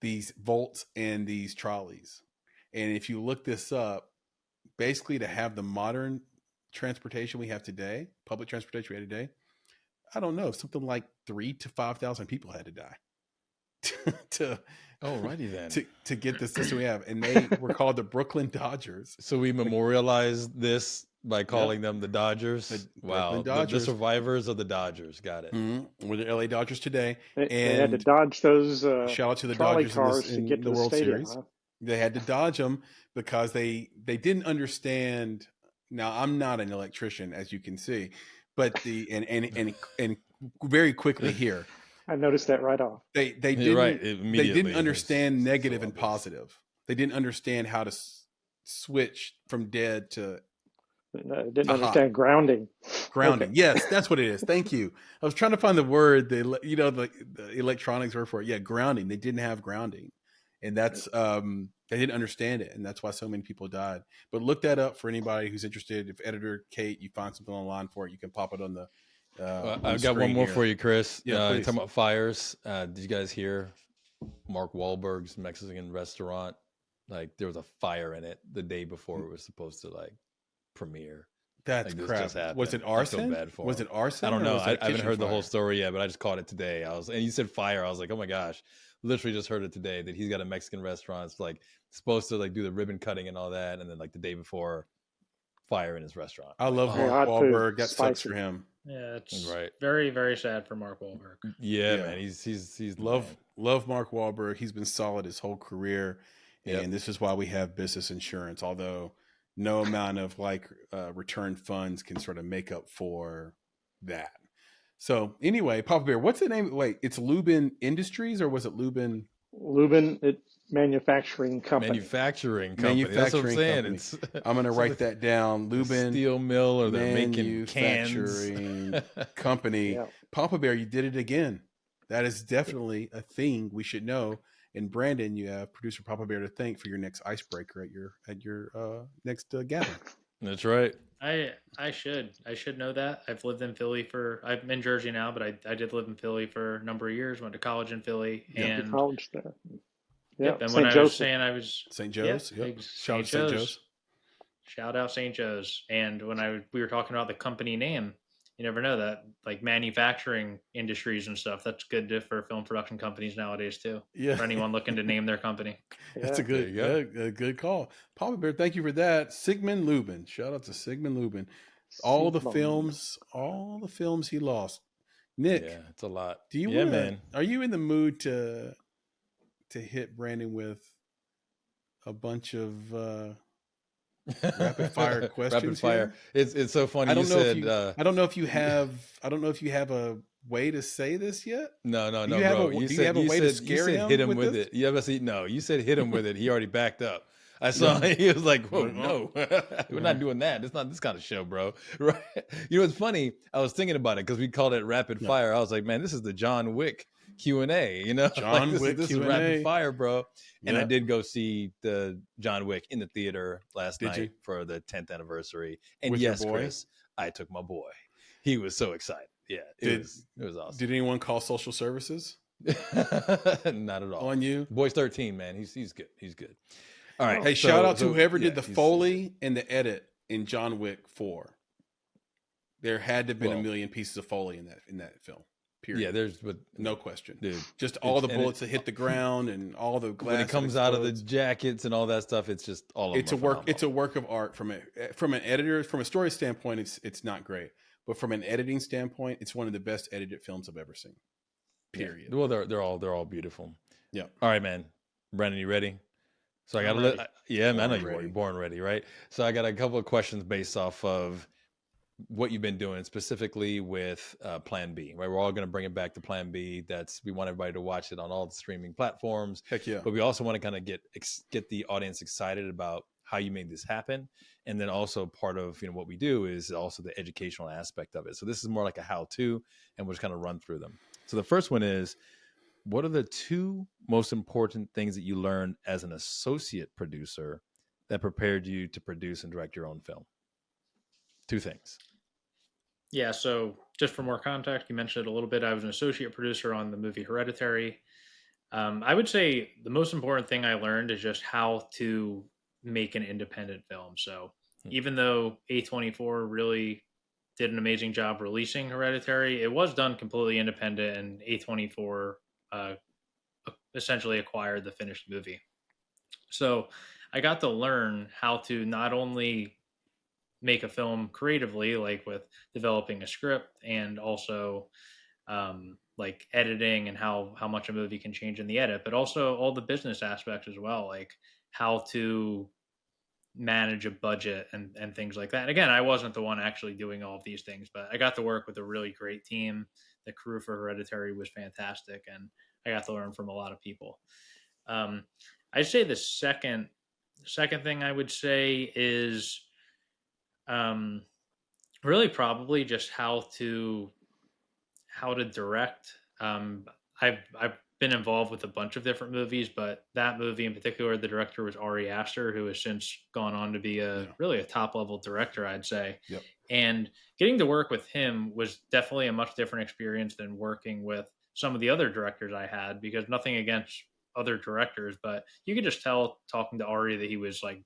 S1: these volts and these trolleys. And if you look this up, basically to have the modern transportation we have today, public transportation we have today, I don't know, something like 3,000 to 5,000 people had to die
S2: Alrighty then.
S1: to get the system we have. And they were called the Brooklyn Dodgers.
S2: So we memorialize this by calling them the Dodgers. Wow.
S1: Dodgers.
S2: The survivors of the Dodgers. Got it.
S1: Mm-hmm. We're the LA Dodgers today.
S5: They had to dodge those
S1: shout out to the
S5: trolley
S1: Dodgers
S5: cars
S1: in
S5: to get
S1: the
S5: to the
S1: World
S5: stadium.
S1: Series.
S5: Huh?
S1: They had to dodge them because they didn't understand. Now, I'm not an electrician, as you can see, but and very quickly here,
S5: I noticed that right off.
S1: they
S2: You're
S1: didn't
S2: right.
S1: they
S2: Immediately.
S1: didn't understand
S2: It's
S1: negative
S2: so
S1: and
S2: obvious.
S1: positive. They didn't understand how to switch from dead to
S5: Didn't
S1: Aha.
S5: understand grounding.
S1: grounding.
S5: Okay.
S1: Yes, that's what it is. Thank you. I was trying to find the word, the electronics word for it. Yeah, grounding. They didn't have grounding, and that's they didn't understand it, and that's why so many people died. But look that up for anybody who's interested. If editor Kate, you find something online for it, you can pop it on the.
S2: I've got one more for you, Chris.
S1: Yeah, please.
S2: Talking about fires. Did you guys hear Mark Wahlberg's Mexican restaurant? Like there was a fire in it the day before it was supposed to like premiere.
S1: That's
S2: Like, this
S1: crap.
S2: just happened.
S1: Was it
S2: I feel
S1: arson?
S2: bad for
S1: Was
S2: him.
S1: it arson?
S2: I don't
S1: or
S2: know.
S1: was
S2: I
S1: it a
S2: haven't
S1: kitchen
S2: heard the whole
S1: fire?
S2: story yet, but I just caught it today. And you said fire. I was like, oh my gosh, literally just heard it today that he's got a Mexican restaurant. It's like supposed to like do the ribbon cutting and all that, and then like the day before, fire in his restaurant.
S1: I love
S2: Oh,
S1: Mark
S5: hot food,
S1: Wahlberg. That sucks
S5: spicy.
S1: for him.
S3: Yeah, it's
S2: Right.
S3: very, very sad for Mark Wahlberg.
S2: Yeah,
S1: Yeah.
S2: man. He's the
S1: Love
S2: man.
S1: love Mark Wahlberg. He's been solid his whole career, and
S2: Yep.
S1: this is why we have business insurance. Although no amount of return funds can sort of make up for that. So anyway, Papa Bear, what's the name? Wait, it's Lubin Industries, or was it Lubin?
S5: Lubin Manufacturing Company.
S2: Manufacturing company. That's what I'm
S1: Manufacturing
S2: saying.
S1: company.
S2: It's
S1: I'm going to
S2: it's
S1: write
S2: like
S1: that down.
S2: a
S1: Lubin
S2: steel mill, or they're making cans.
S1: Manufacturing Company.
S5: Yeah.
S1: Papa Bear, you did it again. That is definitely a thing we should know. And Brandon, you have producer Papa Bear to thank for your next icebreaker at your next gathering.
S2: That's right.
S3: I should know that. I've lived in Philly I'm in Jersey now, but I did live in Philly for a number of years. Went to college in Philly,
S1: Yeah.
S3: and
S5: College there. Yeah.
S3: yep. And
S5: St.
S3: when I was
S5: Joseph.
S3: saying I was
S1: St. Joe's.
S3: yeah,
S1: Yep. Shout out to St. Joe's.
S3: Shout out St. Joe's. And when we were talking about the company name, you never know that like manufacturing industries and stuff. That's good for film production companies nowadays too.
S1: Yeah.
S3: For anyone looking to name their company.
S1: That's a
S5: Yeah.
S1: good, a good call. Papa Bear, thank you for that. Sigmund Lubin. Shout out to Sigmund Lubin. All the
S5: Sigmund.
S1: films he lost. Nick,
S2: Yeah, it's a lot.
S1: do you
S2: yeah,
S1: wanna,
S2: man.
S1: are you in the mood to hit Brandon with a bunch of rapid fire questions?
S2: Rapid fire.
S1: here?
S2: It's so funny.
S1: I don't
S2: You
S1: know
S2: said
S1: if you, I don't know if you have a way to say this yet.
S2: no,
S1: Do you have
S2: bro.
S1: a-
S2: You
S1: do you
S2: said
S1: have a
S2: you
S1: way to
S2: said-
S1: scare
S2: you said
S1: him
S2: hit him
S1: with
S2: with
S1: this?
S2: it. You ever see? No, you said hit him with it. He already backed up. I saw he was like, "Whoa, no, we're not doing that. It's not this kind of show, bro." Right? You know, it's funny. I was thinking about it because we called it rapid fire. I was like, "Man, this is the John Wick Q&A." You know,
S1: John
S2: this
S1: Wick
S2: this is
S1: Q&A.
S2: rapid fire, bro. And I
S1: Yeah.
S2: did go see the John Wick in the theater last
S1: Did
S2: night
S1: you?
S2: for the 10th anniversall. And
S1: With your
S2: yes,
S1: boy?
S2: Chris, I took my boy. He was so excited. Yeah,
S1: Did-
S2: it was awesome.
S1: Did anyone call social services
S2: Not at all.
S1: on you?
S2: Boy's 13, man. He's good. He's good. All right.
S1: Hey, shout out to whoever
S2: yeah,
S1: did the
S2: he's-
S1: Foley and the edit in John Wick 4. There had to have been
S2: Well-
S1: a million pieces of Foley in that film. Period.
S2: Yeah, there's but
S1: No question.
S2: dude.
S1: Just all the
S2: and it-
S1: bullets that hit the ground and all the glass
S2: When it
S1: that
S2: comes out of the
S1: explodes.
S2: jackets and all that stuff, it's just all of
S1: It's a
S2: them are
S1: work. It's a work of art from an editor, from a story standpoint. It's not great, but from an editing standpoint, it's one of the best edited films I've ever seen.
S2: phenomenal.
S1: Period.
S2: Well, they're all beautiful.
S1: Yeah.
S2: All right, man. Brandon, you ready? So I got
S3: I'm
S2: to
S3: ready.
S2: yeah, man. I know
S1: Born
S2: you are.
S1: ready.
S2: You're born ready, right? So I got a couple of questions based off of what you've been doing specifically with Plan B, right? We're all going to bring it back to Plan B. We want everybody to watch it on all the streaming platforms.
S1: Heck yeah.
S2: But we also want to kind of get the audience excited about how you made this happen. And then also part of what we do is also the educational aspect of it. So this is more like a how-to, and we'll just kind of run through them. So the first one is, what are the two most important things that you learned as an associate producer that prepared you to produce and direct your own film? Two things.
S3: Yeah, so just for more context, you mentioned it a little bit. I was an associate producer on the movie Hereditary. I would say the most important thing I learned is just how to make an independent film. So
S2: Hmm.
S3: even though A24 really did an amazing job releasing Hereditary, it was done completely independent, and A24 uh, essentially acquired the finished movie. So I got to learn how to not only make a film creatively, like with developing a script and also like editing and how much a movie can change in the edit, but also all the business aspects as well, like how to manage a budget and things like that. And again, I wasn't the one actually doing all of these things, but I got to work with a really great team. The crew for Hereditary was fantastic, and I got to learn from a lot of people. Um, I'd say the second thing I would say is um, really probably just how to direct. I've been involved with a bunch of different movies, but that movie in particular, the director was Ari Aster, who has since gone on to be a
S1: Yeah.
S3: really a top level director, I'd say.
S1: Yep.
S3: And getting to work with him was definitely a much different experience than working with some of the other directors I had, because nothing against other directors, but you could just tell talking to Ari that he was like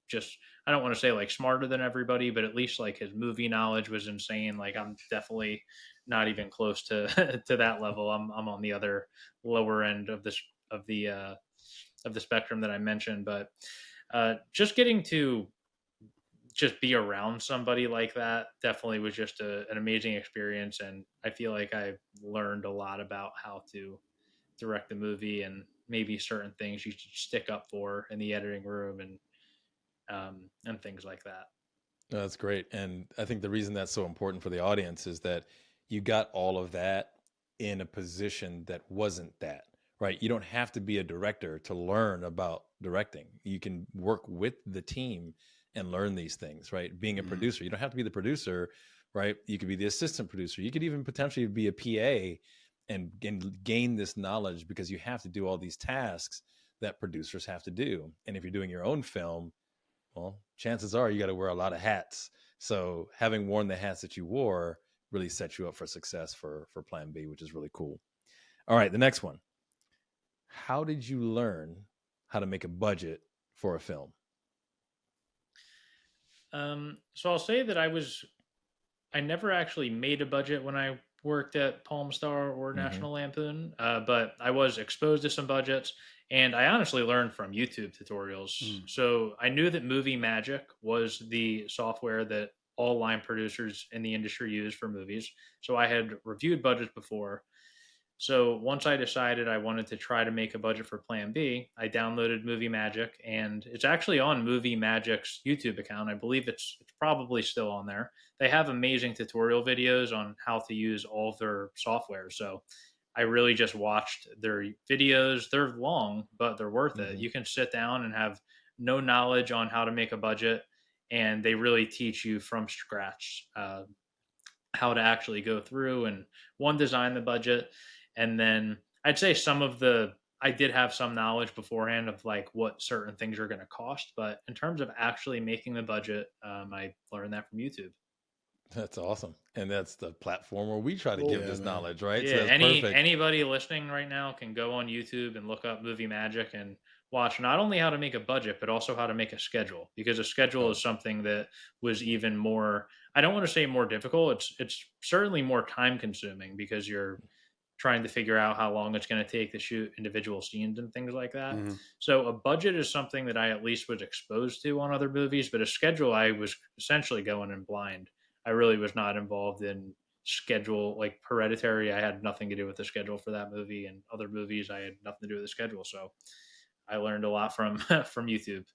S3: just, I don't want to say like smarter than everybody, but at least like his movie knowledge was insane. Like I'm definitely not even close to to that level. I'm on the other lower end of this of the spectrum that I mentioned. But just getting to just be around somebody like that definitely was just an amazing experience, and I feel like I learned a lot about how to direct the movie and maybe certain things you should stick up for in the editing room and things like that.
S2: No, that's great. And I think the reason that's so important for the audience is that you got all of that in a position that wasn't that, right? You don't have to be a director to learn about directing. You can work with the team and learn these things, right? Being a
S1: Mhm.
S2: producer, you don't have to be the producer, right? You could be the assistant producer. You could even potentially be a PA and gain this knowledge, because you have to do all these tasks that producers have to do. And if you're doing your own film, well, chances are you got to wear a lot of hats. So having worn the hats that you wore really sets you up for success for Plan B, which is really cool. All right, the next one. How did you learn how to make a budget for a film?
S3: So I'll say that I never actually made a budget when I worked at Palm Star or
S2: Mm-hmm.
S3: National Lampoon, but I was exposed to some budgets, and I honestly learned from YouTube tutorials.
S1: Mm.
S3: So I knew that Movie Magic was the software that all line producers in the industry use for movies. So I had reviewed budgets before. So once I decided I wanted to try to make a budget for Plan B, I downloaded Movie Magic, and it's actually on Movie Magic's YouTube account. I believe it's probably still on there. They have amazing tutorial videos on how to use all of their software. So I really just watched their videos. They're long, but they're worth it.
S2: Mm-hmm.
S3: You can sit down and have no knowledge on how to make a budget, and they really teach you from scratch how to actually go through and one, design the budget, and then I'd say I did have some knowledge beforehand of like what certain things are going to cost, but in terms of actually making the budget, I learned that from YouTube.
S2: That's awesome. And that's the platform where we try to
S5: Cool.
S2: give
S1: Yeah,
S2: this
S1: man.
S2: knowledge, right? So
S3: Yeah,
S2: that's
S3: any
S2: perfect.
S3: anybody listening right now can go on YouTube and look up Movie Magic and watch not only how to make a budget but also how to make a schedule, because a schedule
S2: Oh,
S3: is something that was even more, I don't want to say more difficult, it's certainly more time consuming because you're trying to figure out how long it's going to take to shoot individual scenes and things like that.
S1: Mhm.
S3: So a budget is something that I at least was exposed to on other movies, but a schedule I was essentially going in blind. I really was not involved in schedule like Hereditary. I had nothing to do with the schedule for that movie, and other movies I had nothing to do with the schedule. So I learned a lot from from YouTube.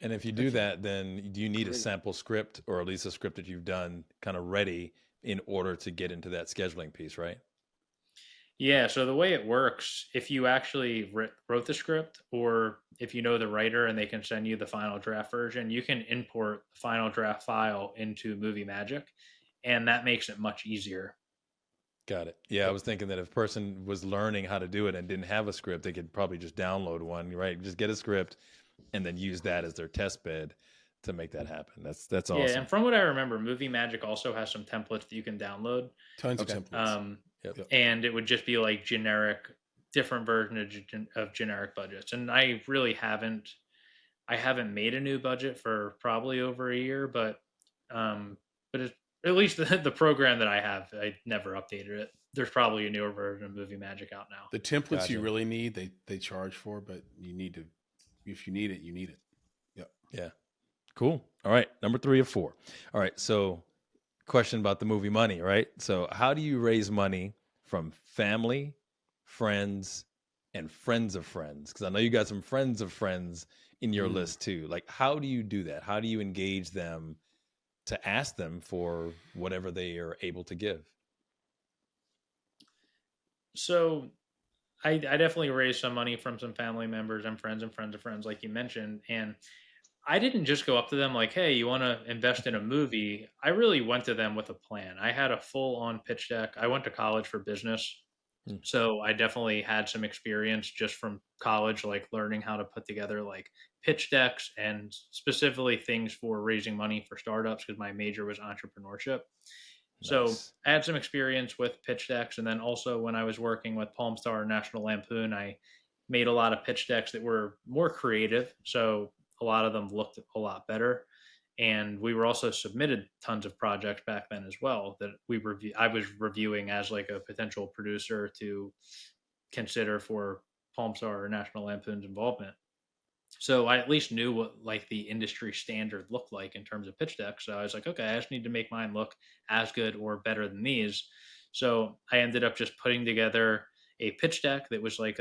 S2: and if you do
S1: Heck yeah.
S2: that, then do you need a
S5: Great.
S2: sample script, or at least a script that you've done kind of ready in order to get into that scheduling piece, right?
S3: Yeah, so the way it works, if you actually wrote the script, or if you know the writer and they can send you the final draft version, you can import the final draft file into Movie Magic, and that makes it much easier.
S2: Got it. Yeah, I was thinking that if a person was learning how to do it and didn't have a script, they could probably just download one, right? Just get a script and then use that as their test bed to make that happen. That's
S3: Yeah,
S2: awesome.
S3: and from what I remember, Movie Magic also has some templates that you can download.
S1: Tons
S2: Okay.
S1: of templates.
S2: Yep.
S3: And it would just be like generic, different version of generic budgets. And I really haven't made a new budget for probably over a year, but it's, at least the program that I have, I never updated it. There's probably a newer version of Movie Magic out now.
S1: The templates
S2: Gotcha.
S1: you really need, they charge for, but you need to, if you need it, you need it. Yep.
S2: Yeah. Cool. All right. Number 3 of 4. All right. So question about the movie money, right? So how do you raise money from family, friends, and friends of friends? Because I know you got some friends of friends in your list too. Like, how do you do that? How do you engage them to ask them for whatever they are able to give?
S3: So I definitely raised some money from some family members and friends of friends, like you mentioned. And I didn't just go up to them like, hey, you want to invest in a movie? I really went to them with a plan. I had a full on pitch deck. I went to college for business. So I definitely had some experience just from college, like learning how to put together like pitch decks and specifically things for raising money for startups because my major was entrepreneurship. So
S2: Nice.
S3: I had some experience with pitch decks. And then also when I was working with Palm Star and National Lampoon, I made a lot of pitch decks that were more creative. So a lot of them looked a lot better. And we were also submitted tons of projects back then as well that I was reviewing as like a potential producer to consider for Palm Star or National Lampoon's involvement. So I at least knew what like the industry standard looked like in terms of pitch decks. So I was like, okay, I just need to make mine look as good or better than these. So I ended up just putting together a pitch deck that was like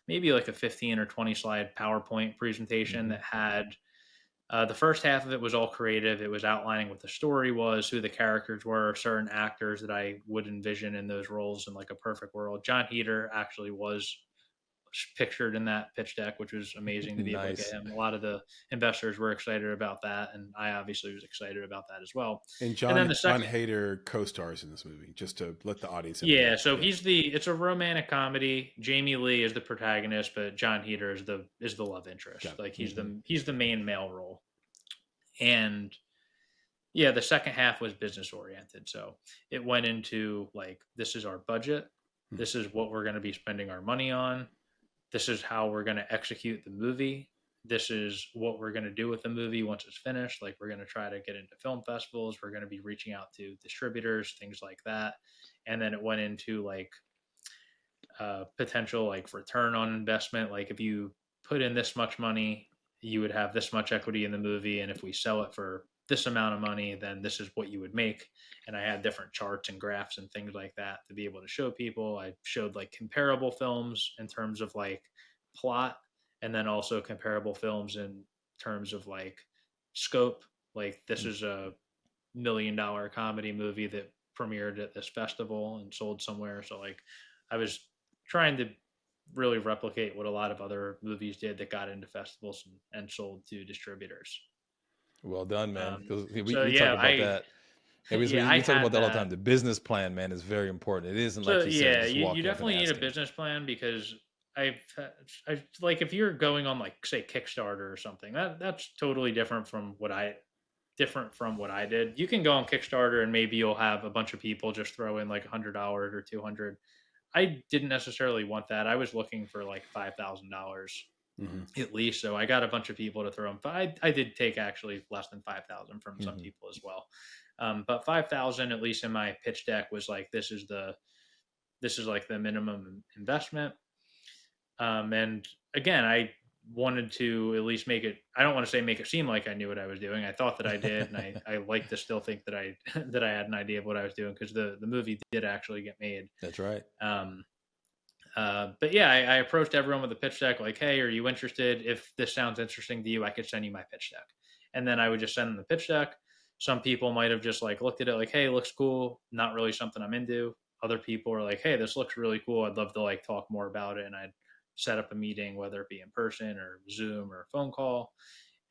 S3: maybe like a 15 or 20 slide PowerPoint presentation that had the first half of it was all creative. It was outlining what the story was, who the characters were, certain actors that I would envision in those roles in like a perfect world. John Heater actually was pictured in that pitch deck, which was amazing to be able to get him. A lot of the investors were excited about that, and I obviously was excited about that as well.
S1: And
S3: then
S1: John Hader co-stars in this movie, just to let the audience know.
S3: Yeah, so it's a romantic comedy. Jamie Lee is the protagonist, but John Heater is the love interest. Like he's the main male role. And yeah, the second half was business oriented. So it went into like, this is our budget. This is what we're going to be spending our money on. This is how we're going to execute the movie. This is what we're going to do with the movie once it's finished. Like, we're going to try to get into film festivals. We're going to be reaching out to distributors, things like that. And then it went into like potential like return on investment. Like, if you put in this much money, you would have this much equity in the movie. And if we sell it for this amount of money, then this is what you would make. And I had different charts and graphs and things like that to be able to show people. I showed like comparable films in terms of like plot, and then also comparable films in terms of like scope. Like, this is a $1 million comedy movie that premiered at this festival and sold somewhere. So like, I was trying to really replicate what a lot of other movies did that got into festivals and sold to distributors.
S2: Well done, man. We
S3: so,
S2: talk
S3: yeah,
S2: about that. We talk about that all the time. The business plan, man, is very important. It isn't like you said, just walking
S3: you
S2: up
S3: definitely
S2: and
S3: need a
S2: asking.
S3: business plan, because I like, if you're going on like say Kickstarter or something, that's totally different from what I did. You can go on Kickstarter and maybe you'll have a bunch of people just throw in like $100 or $200. I didn't necessarily want that. I was looking for like $5,000 at least. So I got a bunch of people to throw them. I did take actually less than 5,000 from some people as well. But 5,000, at least in my pitch deck, was like, this is like the minimum investment. And again, I wanted to at least make it, I don't want to say make it seem like I knew what I was doing. I thought that I did. And I like to still think that I had an idea of what I was doing, because the movie did actually get made.
S2: That's right.
S3: But yeah, I approached everyone with a pitch deck, like, hey, are you interested? If this sounds interesting to you, I could send you my pitch deck. And then I would just send them the pitch deck. Some people might have just like looked at it like, hey, it looks cool. Not really something I'm into. Other people are like, hey, this looks really cool. I'd love to like talk more about it. And I'd set up a meeting, whether it be in person or Zoom or a phone call.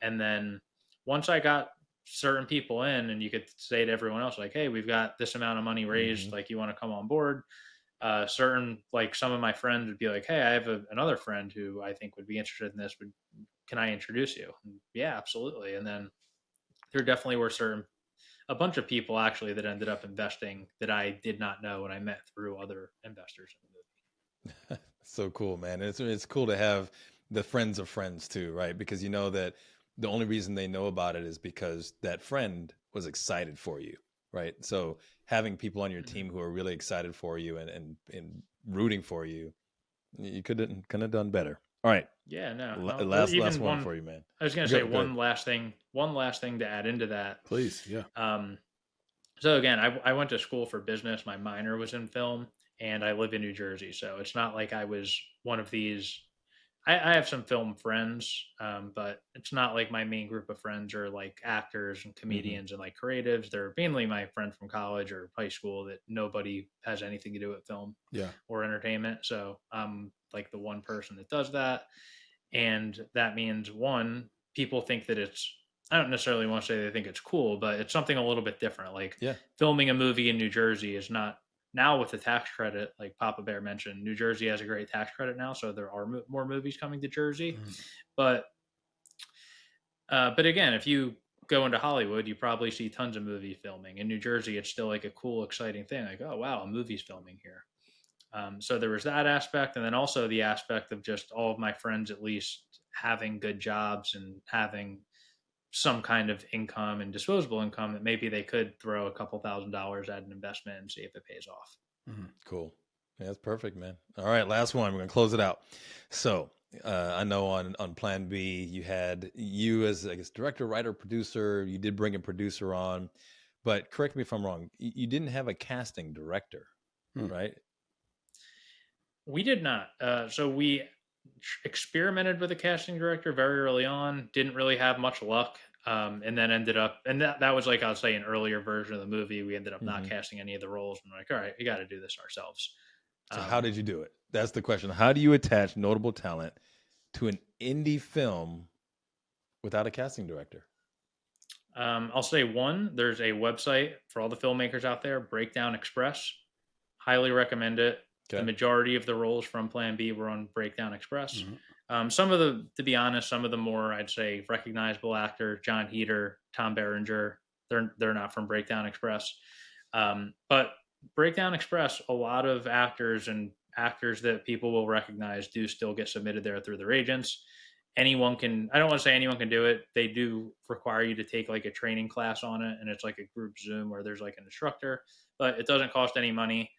S3: And then once I got certain people in, and you could say to everyone else, like, hey, we've got this amount of money raised. Like, you want to come on board? Certain, like, some of my friends would be like, hey, I have another friend who I think would be interested in this. Can I introduce you? And yeah, absolutely. And then there definitely were a bunch of people actually that ended up investing that I did not know and I met through other investors in the movie.
S2: So cool, man. It's cool to have the friends of friends too, right? Because you know that the only reason they know about it is because that friend was excited for you, right? So having people on your team who are really excited for you and rooting for you, you couldn't have done better. All right,
S3: Yeah, no.
S2: last
S3: Even
S2: one for you, man.
S3: I was gonna
S2: Go
S3: say
S2: go ahead.
S3: one last thing to add into that.
S1: Please. Yeah.
S3: So again, I went to school for business. My minor was in film, and I live in New Jersey, so it's not like I was one of these. I have some film friends, but it's not like my main group of friends are like actors and comedians and like creatives. They're mainly my friends from college or high school that nobody has anything to do with film
S1: Yeah.
S3: or entertainment. So I'm like the one person that does that. And that means one, people think that I don't necessarily want to say they think it's cool, but it's something a little bit different. Like
S2: Yeah.
S3: filming a movie in New Jersey is not now with the tax credit, like Papa Bear mentioned, New Jersey has a great tax credit now. So there are more movies coming to Jersey, but again, if you go into Hollywood, you probably see tons of movie filming. In New Jersey, it's still like a cool, exciting thing. Like, oh wow, a movie's filming here. So there was that aspect, and then also the aspect of just all of my friends at least having good jobs and having some kind of income and disposable income that maybe they could throw a couple $1,000s at an investment and see if it pays off.
S2: Cool. Yeah, that's perfect, man. All right, last one. We're gonna close it out. So I know on Plan B you had you as I guess director, writer, producer. You did bring a producer on, but correct me if I'm wrong. You didn't have a casting director, right?
S3: We did not. So we experimented with a casting director very early on. Didn't really have much luck. And then ended up, and that was like I'll say an earlier version of the movie. We ended up not casting any of the roles. And we're like, all right, we got to do this ourselves.
S2: So how did you do it? That's the question. How do you attach notable talent to an indie film without a casting director?
S3: I'll say one, there's a website for all the filmmakers out there, Breakdown Express. Highly recommend it.
S2: Okay.
S3: The majority of the roles from Plan B were on Breakdown Express. To be honest, some of the more, I'd say, recognizable actors, John Heater, Tom Berenger, they're not from Breakdown Express. But Breakdown Express, a lot of actors and actors that people will recognize do still get submitted there through their agents. I don't want to say anyone can do it. They do require you to take like a training class on it, and it's like a group Zoom where there's like an instructor, but it doesn't cost any money.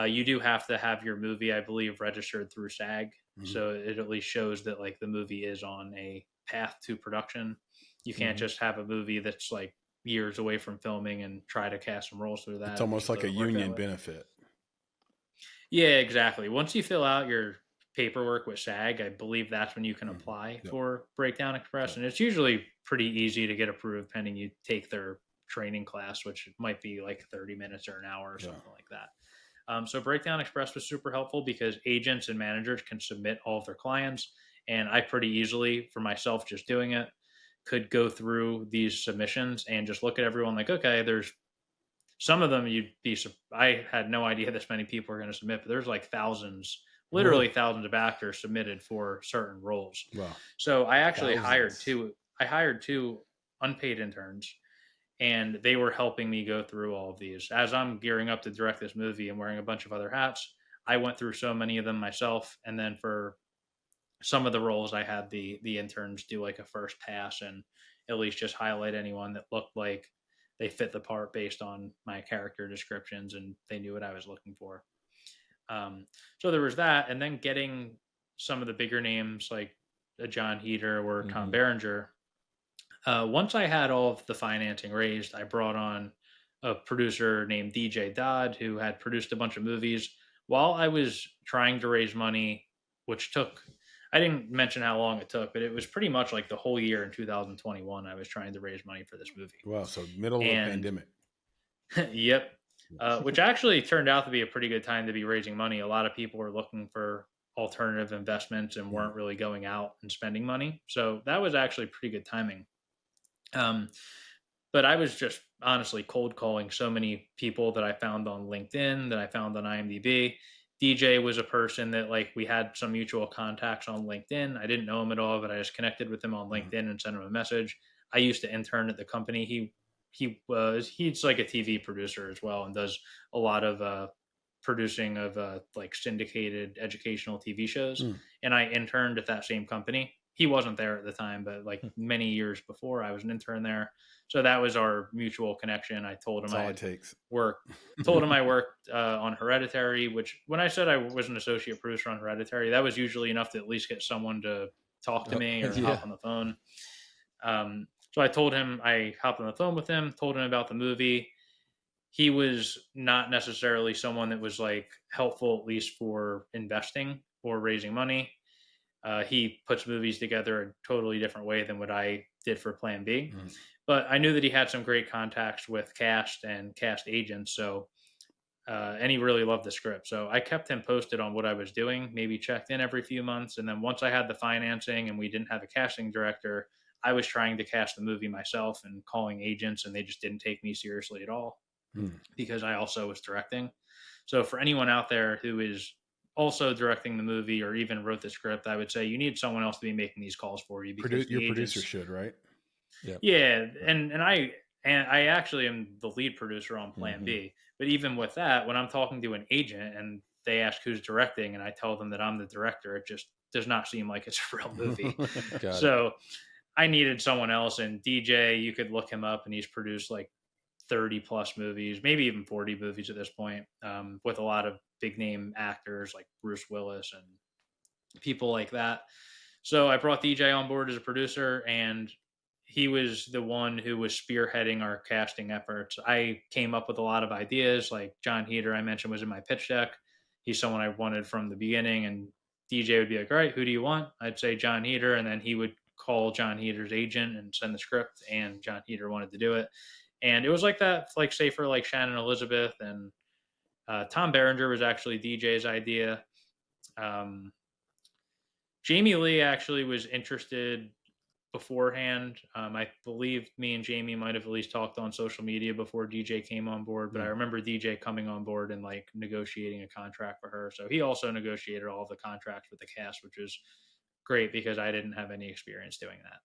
S3: You do have to have your movie, I believe, registered through SAG. So it at least shows that like the movie is on a path to production. You can't just have a movie that's like years away from filming and try to cast some roles through that.
S1: It's almost like a union benefit.
S3: Yeah, exactly. Once you fill out your paperwork with SAG, I believe that's when you can apply for Breakdown Express. And it's usually pretty easy to get approved pending you take their training class, which might be like 30 minutes or an hour or something like that. So Breakdown Express was super helpful because agents and managers can submit all of their clients. And I pretty easily, for myself, just doing it, could go through these submissions and just look at everyone like, okay, there's some of them I had no idea this many people are going to submit, but there's like literally thousands of actors submitted for certain roles.
S1: Wow.
S3: So I actually hired two unpaid interns, and they were helping me go through all of these. As I'm gearing up to direct this movie and wearing a bunch of other hats, I went through so many of them myself. And then for some of the roles, I had the interns do like a first pass and at least just highlight anyone that looked like they fit the part based on my character descriptions and they knew what I was looking for. So there was that. And then getting some of the bigger names like a John Heater or Tom Berenger. Once I had all of the financing raised, I brought on a producer named DJ Dodd, who had produced a bunch of movies while I was trying to raise money, which I didn't mention how long it took, but it was pretty much like the whole year in 2021. I was trying to raise money for this movie.
S1: Wow. So middle of the pandemic.
S3: Yep. Which actually turned out to be a pretty good time to be raising money. A lot of people were looking for alternative investments and weren't really going out and spending money. So that was actually pretty good timing. But I was just honestly cold calling so many people that I found on LinkedIn, that I found on IMDb. DJ was a person that like we had some mutual contacts on LinkedIn. I didn't know him at all, but I just connected with him on LinkedIn and sent him a message. I used to intern at the company. He's like a TV producer as well and does a lot of producing of like syndicated educational TV shows.
S1: Mm.
S3: And I interned at that same company. He wasn't there at the time, but like many years before, I was an intern there. So that was our mutual connection. I told him
S1: That's all it takes.
S3: told him I worked on Hereditary, which when I said I was an associate producer on Hereditary, that was usually enough to at least get someone to talk to me or hop on the phone. So I told him, I hopped on the phone with him, told him about the movie. He was not necessarily someone that was like helpful, at least for investing or raising money. He puts movies together a totally different way than what I did for Plan B.
S1: Mm.
S3: But I knew that he had some great contacts with cast and cast agents. So, and he really loved the script. So I kept him posted on what I was doing, maybe checked in every few months. And then once I had the financing and we didn't have a casting director, I was trying to cast the movie myself and calling agents, and they just didn't take me seriously at all because I also was directing. So for anyone out there who is also directing the movie or even wrote the script, I would say you need someone else to be making these calls for you. Because
S1: Your producer should, right?
S3: Yeah, and I actually am the lead producer on Plan B. But even with that, when I'm talking to an agent and they ask who's directing, and I tell them that I'm the director, it just does not seem like it's a real movie. So I needed someone else, and DJ, you could look him up, and he's produced like 30 plus movies, maybe even 40 movies at this point, with a lot of big name actors like Bruce Willis and people like that. So I brought DJ on board as a producer, and he was the one who was spearheading our casting efforts. I came up with a lot of ideas, like John Heder, I mentioned, was in my pitch deck. He's someone I wanted from the beginning, and DJ would be like, all right, who do you want? I'd say John Heder, and then he would call John Heder's agent and send the script, and John Heder wanted to do it. And it was like that, like say for like Shannon Elizabeth, and Tom Berenger was actually DJ's idea. Jamie Lee actually was interested beforehand. I believe me and Jamie might have at least talked on social media before DJ came on board, but I remember DJ coming on board and like negotiating a contract for her. So he also negotiated all of the contracts with the cast, which was great because I didn't have any experience doing that.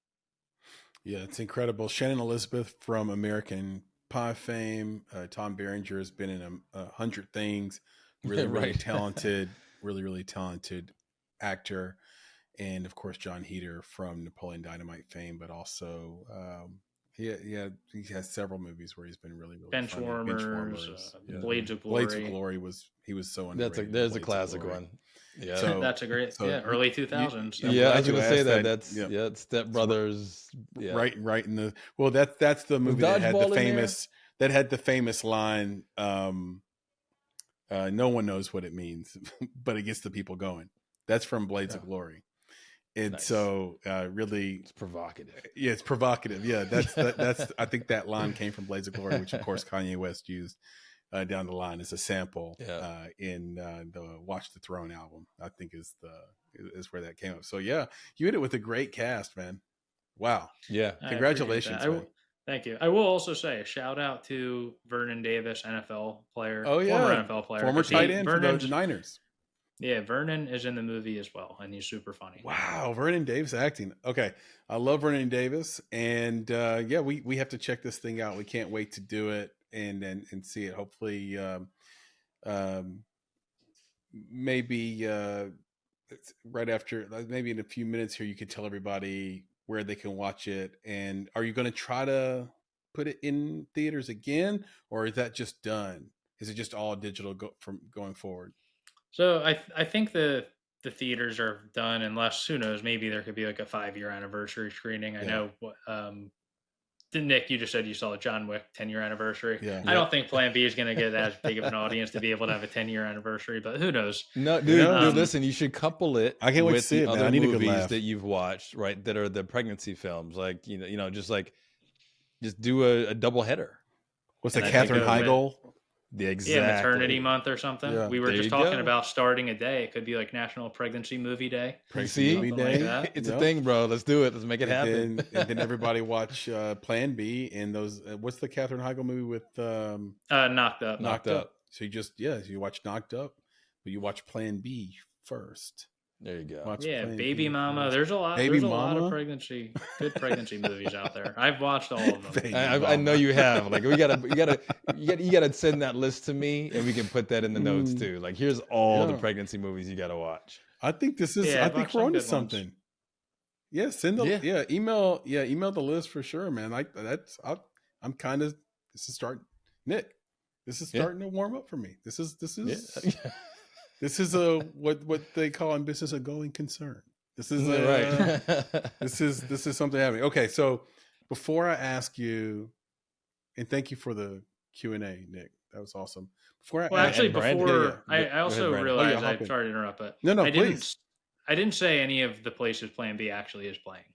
S1: Yeah, it's incredible. Shannon Elizabeth from American Pie fame. Tom Berenger has been in 100 things. Really talented, really talented actor. And of course, John Heder from Napoleon Dynamite fame, but also he has several movies where he's been really
S3: Benchwarmers, Blades of Glory.
S1: Blades of Glory was so underrated.
S2: There's a classic one. Yeah,
S3: so, that's a great early 2000s.
S2: I was going to say that. It's Step Brothers. Yeah.
S1: Right in the that's the movie that had the famous line. No one knows what it means, but it gets the people going. That's from Blades of Glory. And so really
S2: it's provocative.
S1: Yeah, it's provocative. Yeah, that's I think that line came from Blades of Glory, which of course Kanye West used down the line as a sample in the Watch the Throne album. I think is where that came up. So yeah, you hit it with a great cast, man. Wow.
S2: Yeah.
S1: Congratulations, man.
S3: Thank you. I will also say a shout out to Vernon Davis, NFL player.
S1: Oh yeah,
S3: former NFL player,
S1: former tight end for the Niners.
S3: Yeah, Vernon is in the movie as well, and he's super funny.
S1: Wow, Vernon Davis acting. Okay, I love Vernon Davis, and we have to check this thing out. We can't wait to do it and see it. Hopefully, maybe right after, maybe in a few minutes here, you could tell everybody where they can watch it. And are you going to try to put it in theaters again, or is that just done? Is it just all digital from going forward?
S3: So I think the theaters are done, unless, who knows, maybe there could be like a 5-year anniversary screening. I know Nick, you just said you saw John Wick 10-year anniversary. Yeah. I don't think Plan B is going to get as big of an audience to be able to have a 10-year anniversary, but who knows?
S2: No, dude, listen, you should couple it.
S1: I can't wait to
S2: with
S1: see
S2: the
S1: it, man.
S2: other
S1: I need a good
S2: movies
S1: laugh
S2: that you've watched, right? That are the pregnancy films, like just do a double header.
S1: What's the Katherine Heigl?
S2: Exactly.
S3: Yeah, maternity month or something. Yeah. We were
S2: There
S3: just
S2: you
S3: talking
S2: go.
S3: about starting a day. It could be like National Pregnancy Movie Day.
S1: Pregnancy Movie Day.
S3: Like that.
S2: It's a thing, bro. Let's do it. Let's make it happen.
S1: And then everybody watch Plan B and those. What's the Katherine Heigl movie with?
S3: Knocked Up.
S1: Knocked Up. So you watch Knocked Up, but you watch Plan B first.
S2: There you go.
S1: Watch
S3: Yeah,
S1: Plan
S3: Baby
S1: B.
S3: Mama. There's a lot.
S1: Baby
S3: There's a lot of
S1: Mama?
S3: good pregnancy movies out there. I've watched all of them.
S1: Baby
S2: I know
S1: Mama.
S2: you have. Like you gotta send that list to me, and we can put that in the notes too. Like here's all the
S1: Yeah.
S2: pregnancy movies you gotta watch.
S1: I think this is.
S3: Yeah,
S1: I
S3: I've
S1: think
S3: watched
S1: we're
S3: some
S1: onto
S3: good ones.
S1: something. Yeah, send the
S2: Yeah.
S1: email the list for sure, man. Like that's I'm kind of this is starting Nick. This is starting to warm up for me. This is
S2: Yeah.
S1: this is a what they call in business a going concern. This is
S2: Right.
S1: this is something happening. Okay, so before I ask you, and thank you for the Q&A, Nick. That was awesome. Before I
S3: Well,
S1: ask,
S3: actually,
S2: and Brandon-
S3: before
S2: yeah, yeah.
S3: I
S2: Go
S3: also
S2: ahead, Brandon.
S3: realized,
S1: hop
S3: I'm
S1: in.
S3: sorry to interrupt, but
S1: No,
S3: I
S1: please.
S3: didn't say any of the places Plan B actually is playing.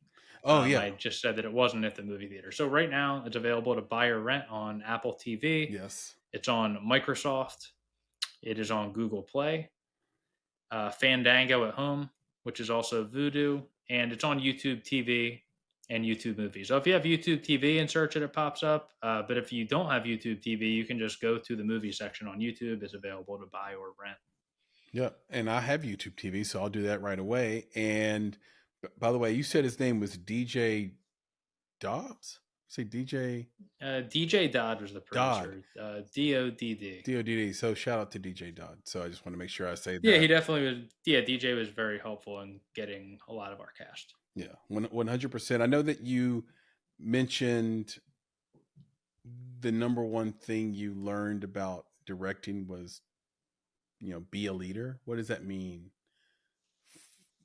S1: Oh
S3: I just said that it wasn't at the movie theater. So right now, it's available to buy or rent on Apple TV.
S1: yes.
S3: It's on Microsoft. It is on Google Play. Fandango at home, which is also Vudu, and it's on YouTube TV and YouTube Movies. So if you have YouTube TV and search it pops up. But if you don't have YouTube TV, you can just go to the movie section on YouTube. It's available to buy or rent.
S1: Yeah, and I have YouTube TV, so I'll do that right away. And by the way, you said his name was DJ Dobbs? You say DJ
S3: DJ Dodd was the producer. DODD.
S1: DODD. So shout out to DJ Dodd. So I just want to make sure I say that.
S3: Yeah, he definitely was. Yeah, DJ was very helpful in getting a lot of our cast.
S1: Yeah, 100%. I know that you mentioned the number one thing you learned about directing was, be a leader. What does that mean?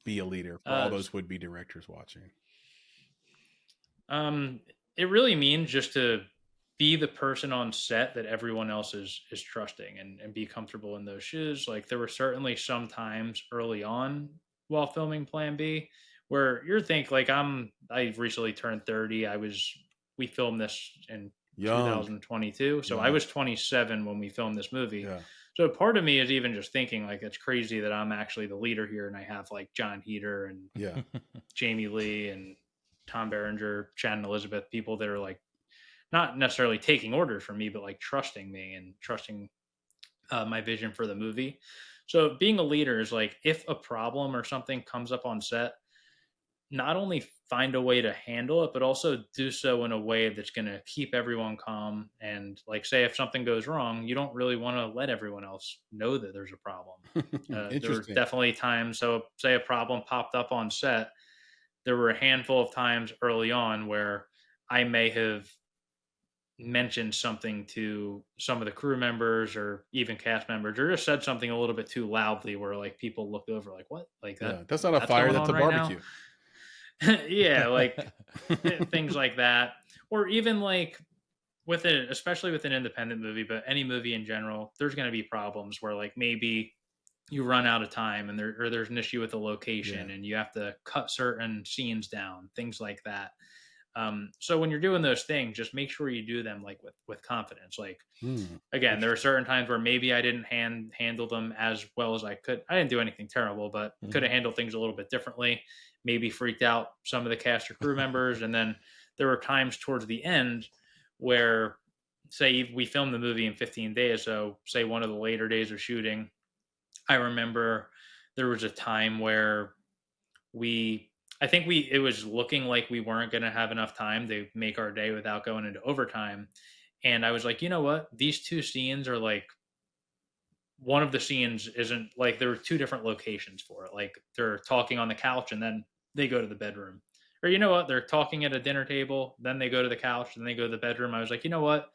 S1: Be a leader for all those would-be directors watching.
S3: It really means just to be the person on set that everyone else is trusting and be comfortable in those shoes. Like there were certainly some times early on while filming Plan B where you're thinking like I recently turned 30. We filmed this in 2022. So I was 27 when we filmed this movie.
S1: Yeah.
S3: So part of me is even just thinking like it's crazy that I'm actually the leader here and I have like John Heater and Jamie Lee and Tom Berenger, Shannon Elizabeth, people that are like not necessarily taking orders from me, but like trusting me and trusting my vision for the movie. So being a leader is like if a problem or something comes up on set, not only find a way to handle it, but also do so in a way that's going to keep everyone calm. And like, say, if something goes wrong, you don't really want to let everyone else know that there's a problem. There were definitely times. So say a problem popped up on set. There were a handful of times early on where I may have mentioned something to some of the crew members or even cast members, or just said something a little bit too loudly where like people looked over like, what? Like that?
S1: That's not a fire. That's a barbecue.
S3: Yeah, like things like that, or even like especially with an independent movie, but any movie in general, there's going to be problems where like maybe you run out of time and there's an issue with the location and you have to cut certain scenes down, things like that. So when you're doing those things, just make sure you do them like with confidence. Like again, there are certain times where maybe I didn't handle them as well as I could. I didn't do anything terrible, but could have handled things a little bit differently. Maybe freaked out some of the cast or crew members. And then there were times towards the end where, say, we filmed the movie in 15 days. So say one of the later days of shooting, I remember there was a time where it was looking like we weren't going to have enough time to make our day without going into overtime. And I was like, you know what? These two scenes are like, one of the scenes isn't like, there were two different locations for it. Like they're talking on the couch and then they go to the bedroom. Or you know what? They're talking at a dinner table, then they go to the couch, and then they go to the bedroom. I was like, you know what?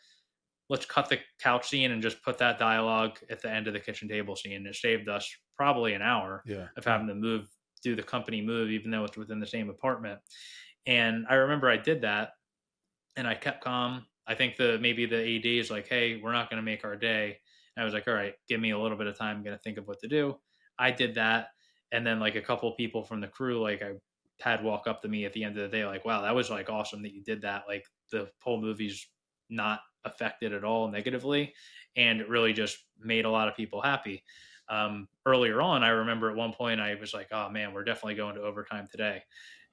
S3: Let's cut the couch scene and just put that dialogue at the end of the kitchen table scene. It saved us probably an hour of having to do the company move, even though it's within the same apartment. And I remember I did that and I kept calm. I think maybe the AD is like, hey, we're not going to make our day. And I was like, all right, give me a little bit of time. I'm going to think of what to do. I did that. And then like a couple people from the crew, like I had walk up to me at the end of the day, like, wow, that was like awesome that you did that. Like the whole movie's not affected at all negatively. And it really just made a lot of people happy. Earlier on, I remember at one point I was like, oh man, we're definitely going to overtime today.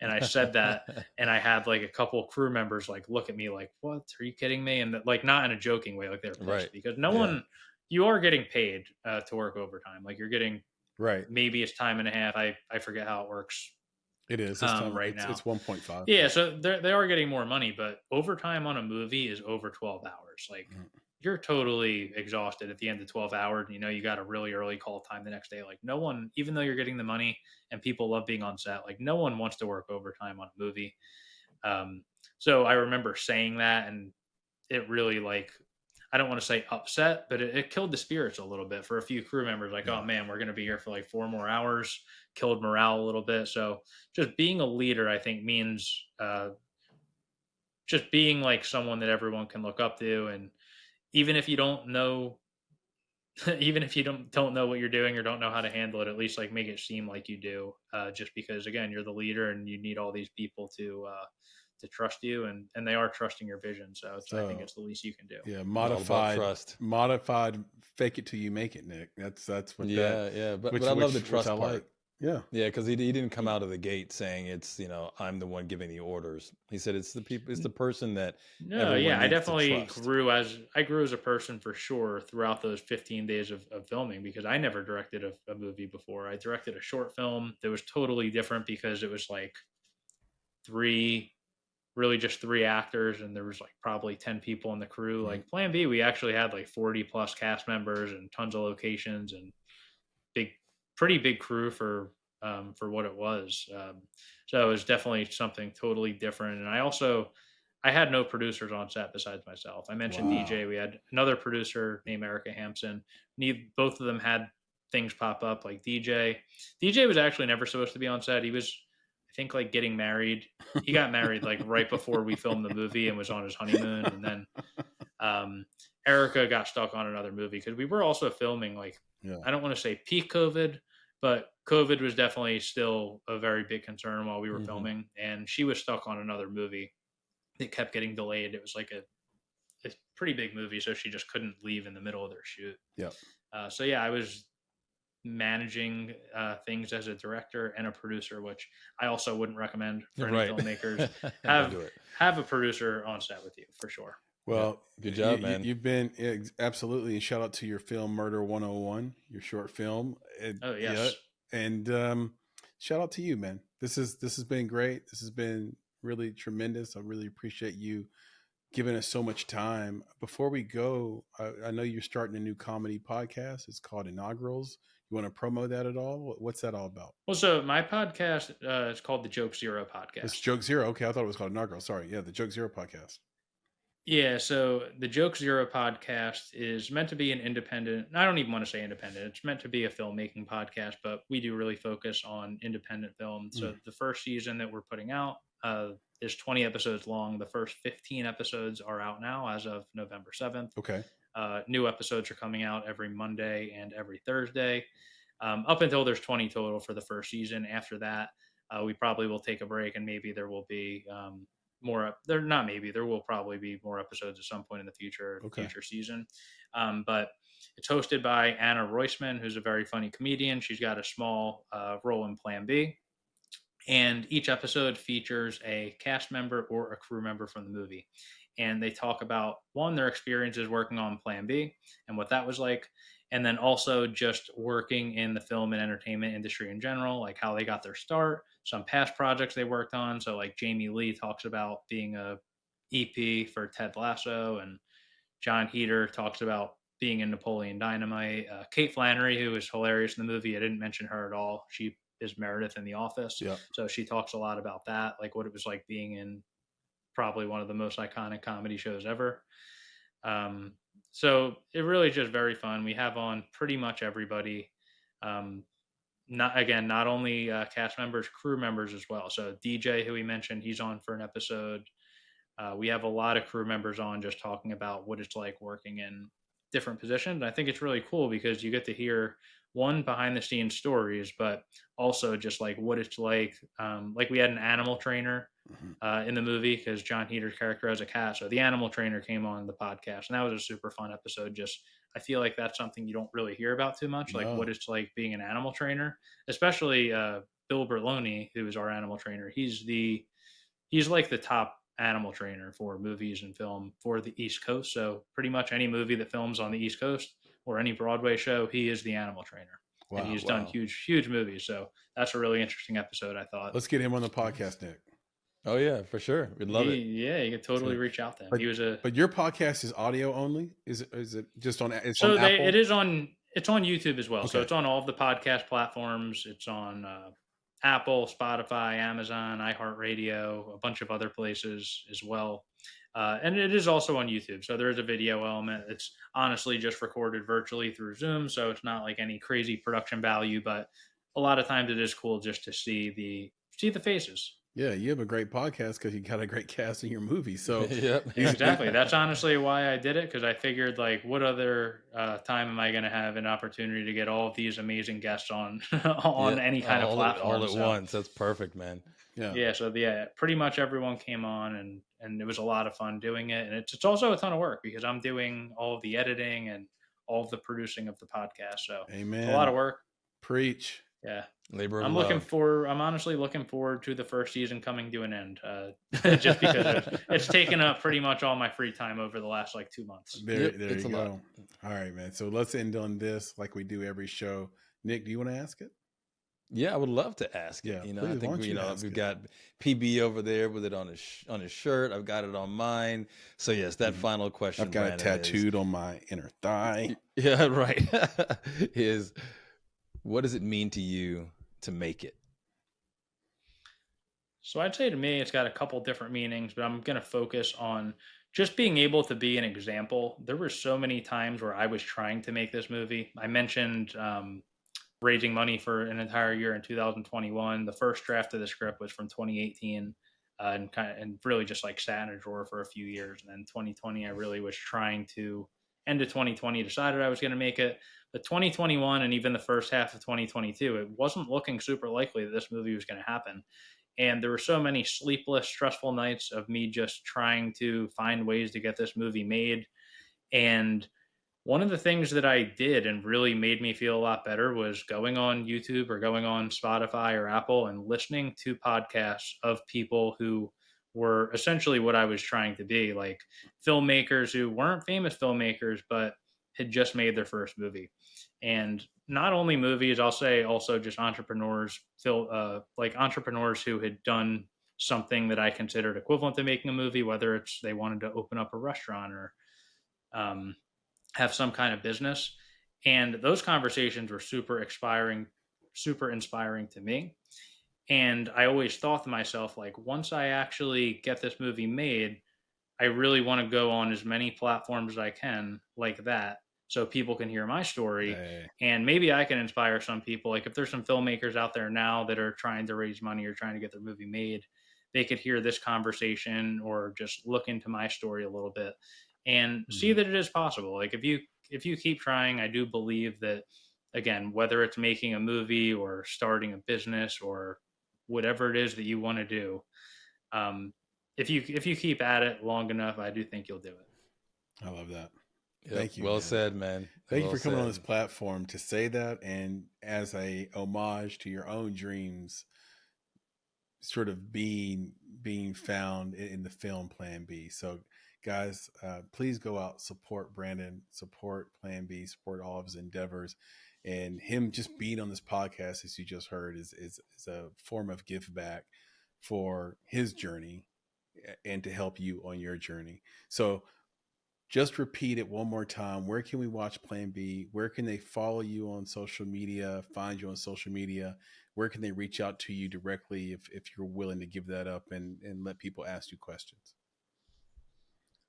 S3: And I said that, and I had like a couple of crew members like look at me like, what, are you kidding me? And like, not in a joking way, like they're pissed because no one, you are getting paid to work overtime. Like you're getting
S1: Right.
S3: maybe it's time and a half. I forget how it works
S1: It is. It's time.
S3: right now.
S1: It's 1.5.
S3: Yeah, so they are getting more money, but overtime on a movie is over 12 hours. Like you're totally exhausted at the end of 12 hours. You know, you got a really early call time the next day. Like no one, even though you're getting the money and people love being on set, like no one wants to work overtime on a movie. So I remember saying that, and it really like, I don't want to say upset, but it killed the spirits a little bit for a few crew members. Like, oh man, we're going to be here for like 4 more hours. Killed morale a little bit. So just being a leader, I think, means just being like someone that everyone can look up to. And even if you don't know, even if you don't know what you're doing or don't know how to handle it, at least like make it seem like you do. Just because again, you're the leader and you need all these people to trust you, and they are trusting your vision. So I think it's the least you can do.
S1: Yeah, modified, fake it till you make it, Nick. That's what.
S2: But I love the trust part.
S1: Like. Yeah,
S2: because he didn't come out of the gate saying it's I'm the one giving the orders. He said it's the people, it's the person that.
S3: I definitely grew as a person for sure throughout those 15 days of filming, because I never directed a movie before. I directed a short film that was totally different because it was like just three actors, and there was like probably 10 people in the crew. Like Plan B, we actually had like 40 plus cast members and tons of locations and pretty big crew for what it was. So it was definitely something totally different. And I had no producers on set besides myself. I mentioned DJ. We had another producer named Erica Hampson. Both of them had things pop up. Like DJ was actually never supposed to be on set. He was, I think, like getting married. He got married like right before we filmed the movie and was on his honeymoon. And then Erica got stuck on another movie because we were also filming like, I don't want to say peak COVID, but COVID was definitely still a very big concern while we were filming. And she was stuck on another movie that kept getting delayed. It was like a pretty big movie, so she just couldn't leave in the middle of their shoot.
S1: Yeah.
S3: I was managing things as a director and a producer, which I also wouldn't recommend for any filmmakers. Have a producer on set with you for sure.
S1: Well,
S2: good job, man.
S1: You've been absolutely, and shout out to your film Murder 101, your short film.
S3: Oh yes,
S1: and shout out to you, man. This has been great. This has been really tremendous. I really appreciate you giving us so much time. Before we go, I know you're starting a new comedy podcast. It's called Inaugurals. You want to promo that at all? What's that all about?
S3: Well, so my podcast is called the Joke Zero Podcast.
S1: It's Joke Zero. Okay, I thought it was called Inaugural. Sorry. Yeah, the Joke Zero Podcast.
S3: Yeah, so the Joke Zero podcast is meant to be an independent, I don't even want to say independent, it's meant to be a filmmaking podcast, but we do really focus on independent film. So the first season that we're putting out is 20 episodes long. The first 15 episodes are out now as of November 7th.
S1: Okay.
S3: New episodes are coming out every Monday and every Thursday, up until there's 20 total for the first season. After that, we probably will take a break, and maybe there will be there will probably be more episodes at some point in the future season. But it's hosted by Anna Roisman, who's a very funny comedian. She's got a small role in Plan B. And each episode features a cast member or a crew member from the movie. And they talk about, one, their experiences working on Plan B and what that was like. And then also just working in the film and entertainment industry in general, like how they got their start, some past projects they worked on. So like Jamie Lee talks about being a EP for Ted Lasso, and John Heder talks about being in Napoleon Dynamite. Kate Flannery, who is hilarious in the movie, I didn't mention her at all. She is Meredith in The Office.
S1: Yeah.
S3: So she talks a lot about that, like what it was like being in probably one of the most iconic comedy shows ever. So it really is just very fun. We have on pretty much everybody. Not only cast members, crew members as well. So DJ, who we mentioned, he's on for an episode. We have a lot of crew members on just talking about what it's like working in different positions. I think it's really cool because you get to hear, one, behind the scenes stories, but also just like what it's like. Like we had an animal trainer in the movie because John Heder's character has a cat. So the animal trainer came on the podcast, and that was a super fun episode. Just, I feel like that's something you don't really hear about too much, like what it's like being an animal trainer, especially Bill Berloni, who is our animal trainer. He's like the top animal trainer for movies and film for the East Coast. So pretty much any movie that films on the East Coast or any Broadway show, he is the animal trainer. and
S1: Wow.
S3: he's done huge movies. So that's a really interesting episode, I thought.
S1: Let's get him on the podcast, Nick.
S2: Oh yeah, for sure. We'd love it.
S3: Yeah, you could totally reach out to him.
S1: But your podcast is audio only? Is it just on? It's
S3: so
S1: on Apple?
S3: it's on YouTube as well.
S1: Okay.
S3: So it's on all of the podcast platforms. It's on Apple, Spotify, Amazon, iHeartRadio, a bunch of other places as well. And it is also on YouTube. So there is a video element. It's honestly just recorded virtually through Zoom. So it's not like any crazy production value, but a lot of times it is cool just to see the faces.
S1: Yeah, you have a great podcast because you got a great cast in your movie. So
S2: Yep.
S3: Exactly. That's honestly why I did it, because I figured, like, what other time am I going to have an opportunity to get all of these amazing guests on any kind of platform?
S2: All at once. That's perfect, man.
S3: Yeah. So pretty much everyone came on, and it was a lot of fun doing it. And it's also a ton of work because I'm doing all of the editing and all of the producing of the podcast. So
S1: Amen.
S3: it's a lot of work.
S1: Preach.
S3: Yeah.
S2: Labor of
S3: I'm
S2: love.
S3: I'm honestly looking forward to the first season coming to an end, just because it's taken up pretty much all my free time over the last like 2 months.
S1: There
S2: It's
S1: you
S2: a
S1: go.
S2: lot.
S1: All right, man. So let's end on this like we do every show. Nick, do you want to ask it?
S2: Yeah, I would love to ask it.
S1: Yeah,
S2: I
S1: please, why
S2: think
S1: don't you ask
S2: we've
S1: it?
S2: got PB over there with it on his shirt. I've got it on mine. So yes, that final question.
S1: I've got it
S2: Brandon,
S1: tattooed on my inner thigh.
S2: Yeah, right. Is what does it mean to you to make it?
S3: So I'd say to me, it's got a couple different meanings, but I'm going to focus on just being able to be an example. There were so many times where I was trying to make this movie. I mentioned raising money for an entire year in 2021. The first draft of the script was from 2018, and really just like sat in a drawer for a few years. And then 2020, I really was trying to. End of 2020, decided I was going to make it. But 2021 and even the first half of 2022, it wasn't looking super likely that this movie was going to happen. And there were so many sleepless, stressful nights of me just trying to find ways to get this movie made. And one of the things that I did and really made me feel a lot better was going on YouTube or going on Spotify or Apple and listening to podcasts of people who were essentially what I was trying to be, like filmmakers who weren't famous filmmakers, but had just made their first movie. And not only movies, I'll say also just entrepreneurs, like entrepreneurs who had done something that I considered equivalent to making a movie, whether it's they wanted to open up a restaurant or have some kind of business. And those conversations were super inspiring to me. And I always thought to myself, like, once I actually get this movie made, I really want to go on as many platforms as I can like that, so people can hear my story. And maybe I can inspire some people. Like if there's some filmmakers out there now that are trying to raise money or trying to get their movie made, they could hear this conversation or just look into my story a little bit and see that it is possible. Like if you keep trying, I do believe that, again, whether it's making a movie or starting a business or whatever it is that you want to do, if you keep at it long enough, I do think you'll do it.
S1: I love that.
S2: Yep.
S1: Thank you.
S2: Well
S1: man.
S2: said, man.
S1: Thank
S2: Well
S1: you for coming on
S2: said.
S1: this platform to say that, and as a homage to your own dreams, sort of being found in the film Plan B. So, guys, please go out, support Brandon, support Plan B, support all of his endeavors, and him just being on this podcast, as you just heard, is a form of give back for his journey and to help you on your journey. So just repeat it one more time. Where can we watch Plan B? Where can they follow you on social media, find you on social media? Where can they reach out to you directly if you're willing to give that up and let people ask you questions?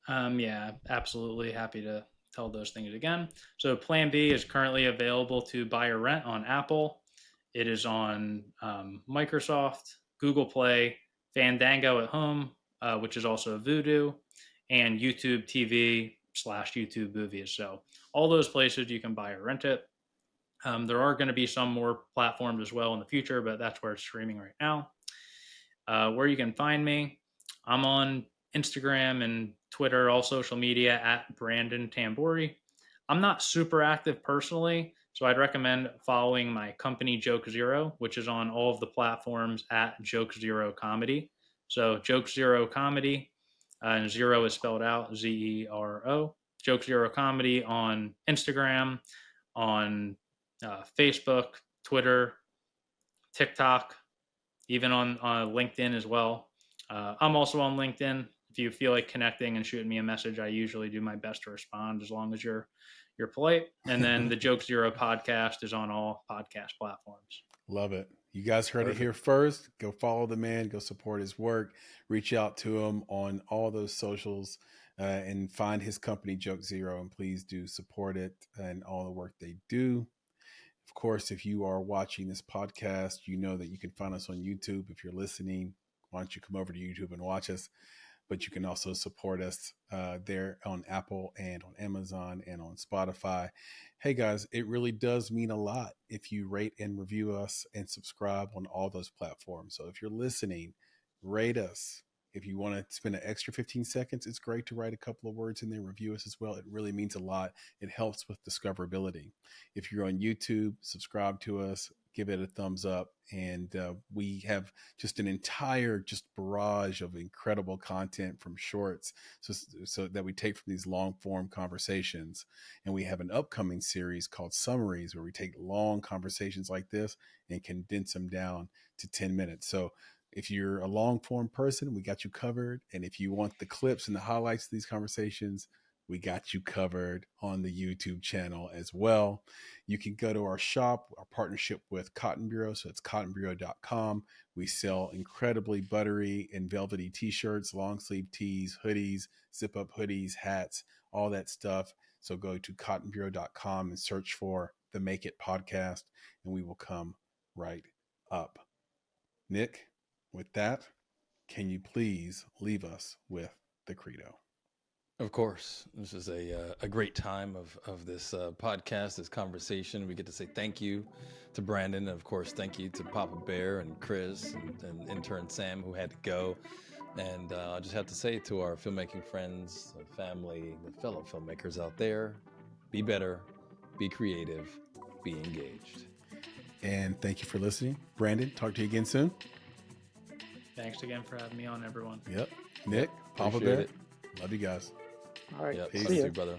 S3: Yeah, absolutely happy to tell those things again. So Plan B is currently available to buy or rent on Apple. It is on Microsoft, Google Play, Fandango at home, which is also Vudu, and YouTube TV / YouTube movies. So all those places you can buy or rent it. There are going to be some more platforms as well in the future, but that's where it's streaming right now. Where you can find me, I'm on Instagram and Twitter, all social media at Brandon Tamburri. I'm not super active personally, so I'd recommend following my company Joke Zero, which is on all of the platforms at Joke Zero Comedy. So Joke Zero Comedy, and zero is spelled out Zero. Joke Zero Comedy on Instagram, on Facebook, Twitter, TikTok, even on LinkedIn as well. I'm also on LinkedIn. If you feel like connecting and shooting me a message, I usually do my best to respond as long as you're polite. And then the Joke Zero podcast is on all podcast platforms.
S1: Love it. You guys heard
S2: Perfect.
S1: it here first. Go follow the man, go support his work, reach out to him on all those socials, and find his company, Joke Zero, and please do support it and all the work they do. Of course, if you are watching this podcast, you know that you can find us on YouTube. If you're listening, why don't you come over to YouTube and watch us? But you can also support us there on Apple and on Amazon and on Spotify. Hey guys, it really does mean a lot if you rate and review us and subscribe on all those platforms. So if you're listening, rate us. If you want to spend an extra 15 seconds, it's great to write a couple of words in there, review us as well. It really means a lot. It helps with discoverability. If you're on YouTube, subscribe to us, give it a thumbs up. And we have just an entire barrage of incredible content from shorts so that we take from these long form conversations. And we have an upcoming series called Summaries, where we take long conversations like this and condense them down to 10 minutes. So if you're a long form person, we got you covered. And if you want the clips and the highlights of these conversations, we got you covered on the YouTube channel as well. You can go to our shop, our partnership with Cotton Bureau. So it's cottonbureau.com. We sell incredibly buttery and velvety t-shirts, long sleeve tees, hoodies, zip up hoodies, hats, all that stuff. So go to cottonbureau.com and search for the Make It podcast, and we will come right up. Nick, with that, can you please leave us with the credo?
S2: Of course. This is a great time of this podcast, this conversation. We get to say thank you to Brandon. And of course, thank you to Papa Bear and Chris and intern Sam, who had to go. And I just have to say to our filmmaking friends, family, the fellow filmmakers out there, be better, be creative, be engaged.
S1: And thank you for listening. Brandon, talk to you again soon.
S3: Thanks again for having me on, everyone.
S1: Yep. Nick, Papa
S2: Appreciate
S1: Bear,
S2: it.
S1: love you guys.
S5: All right.
S2: Yep.
S1: Peace.
S2: See you, brother.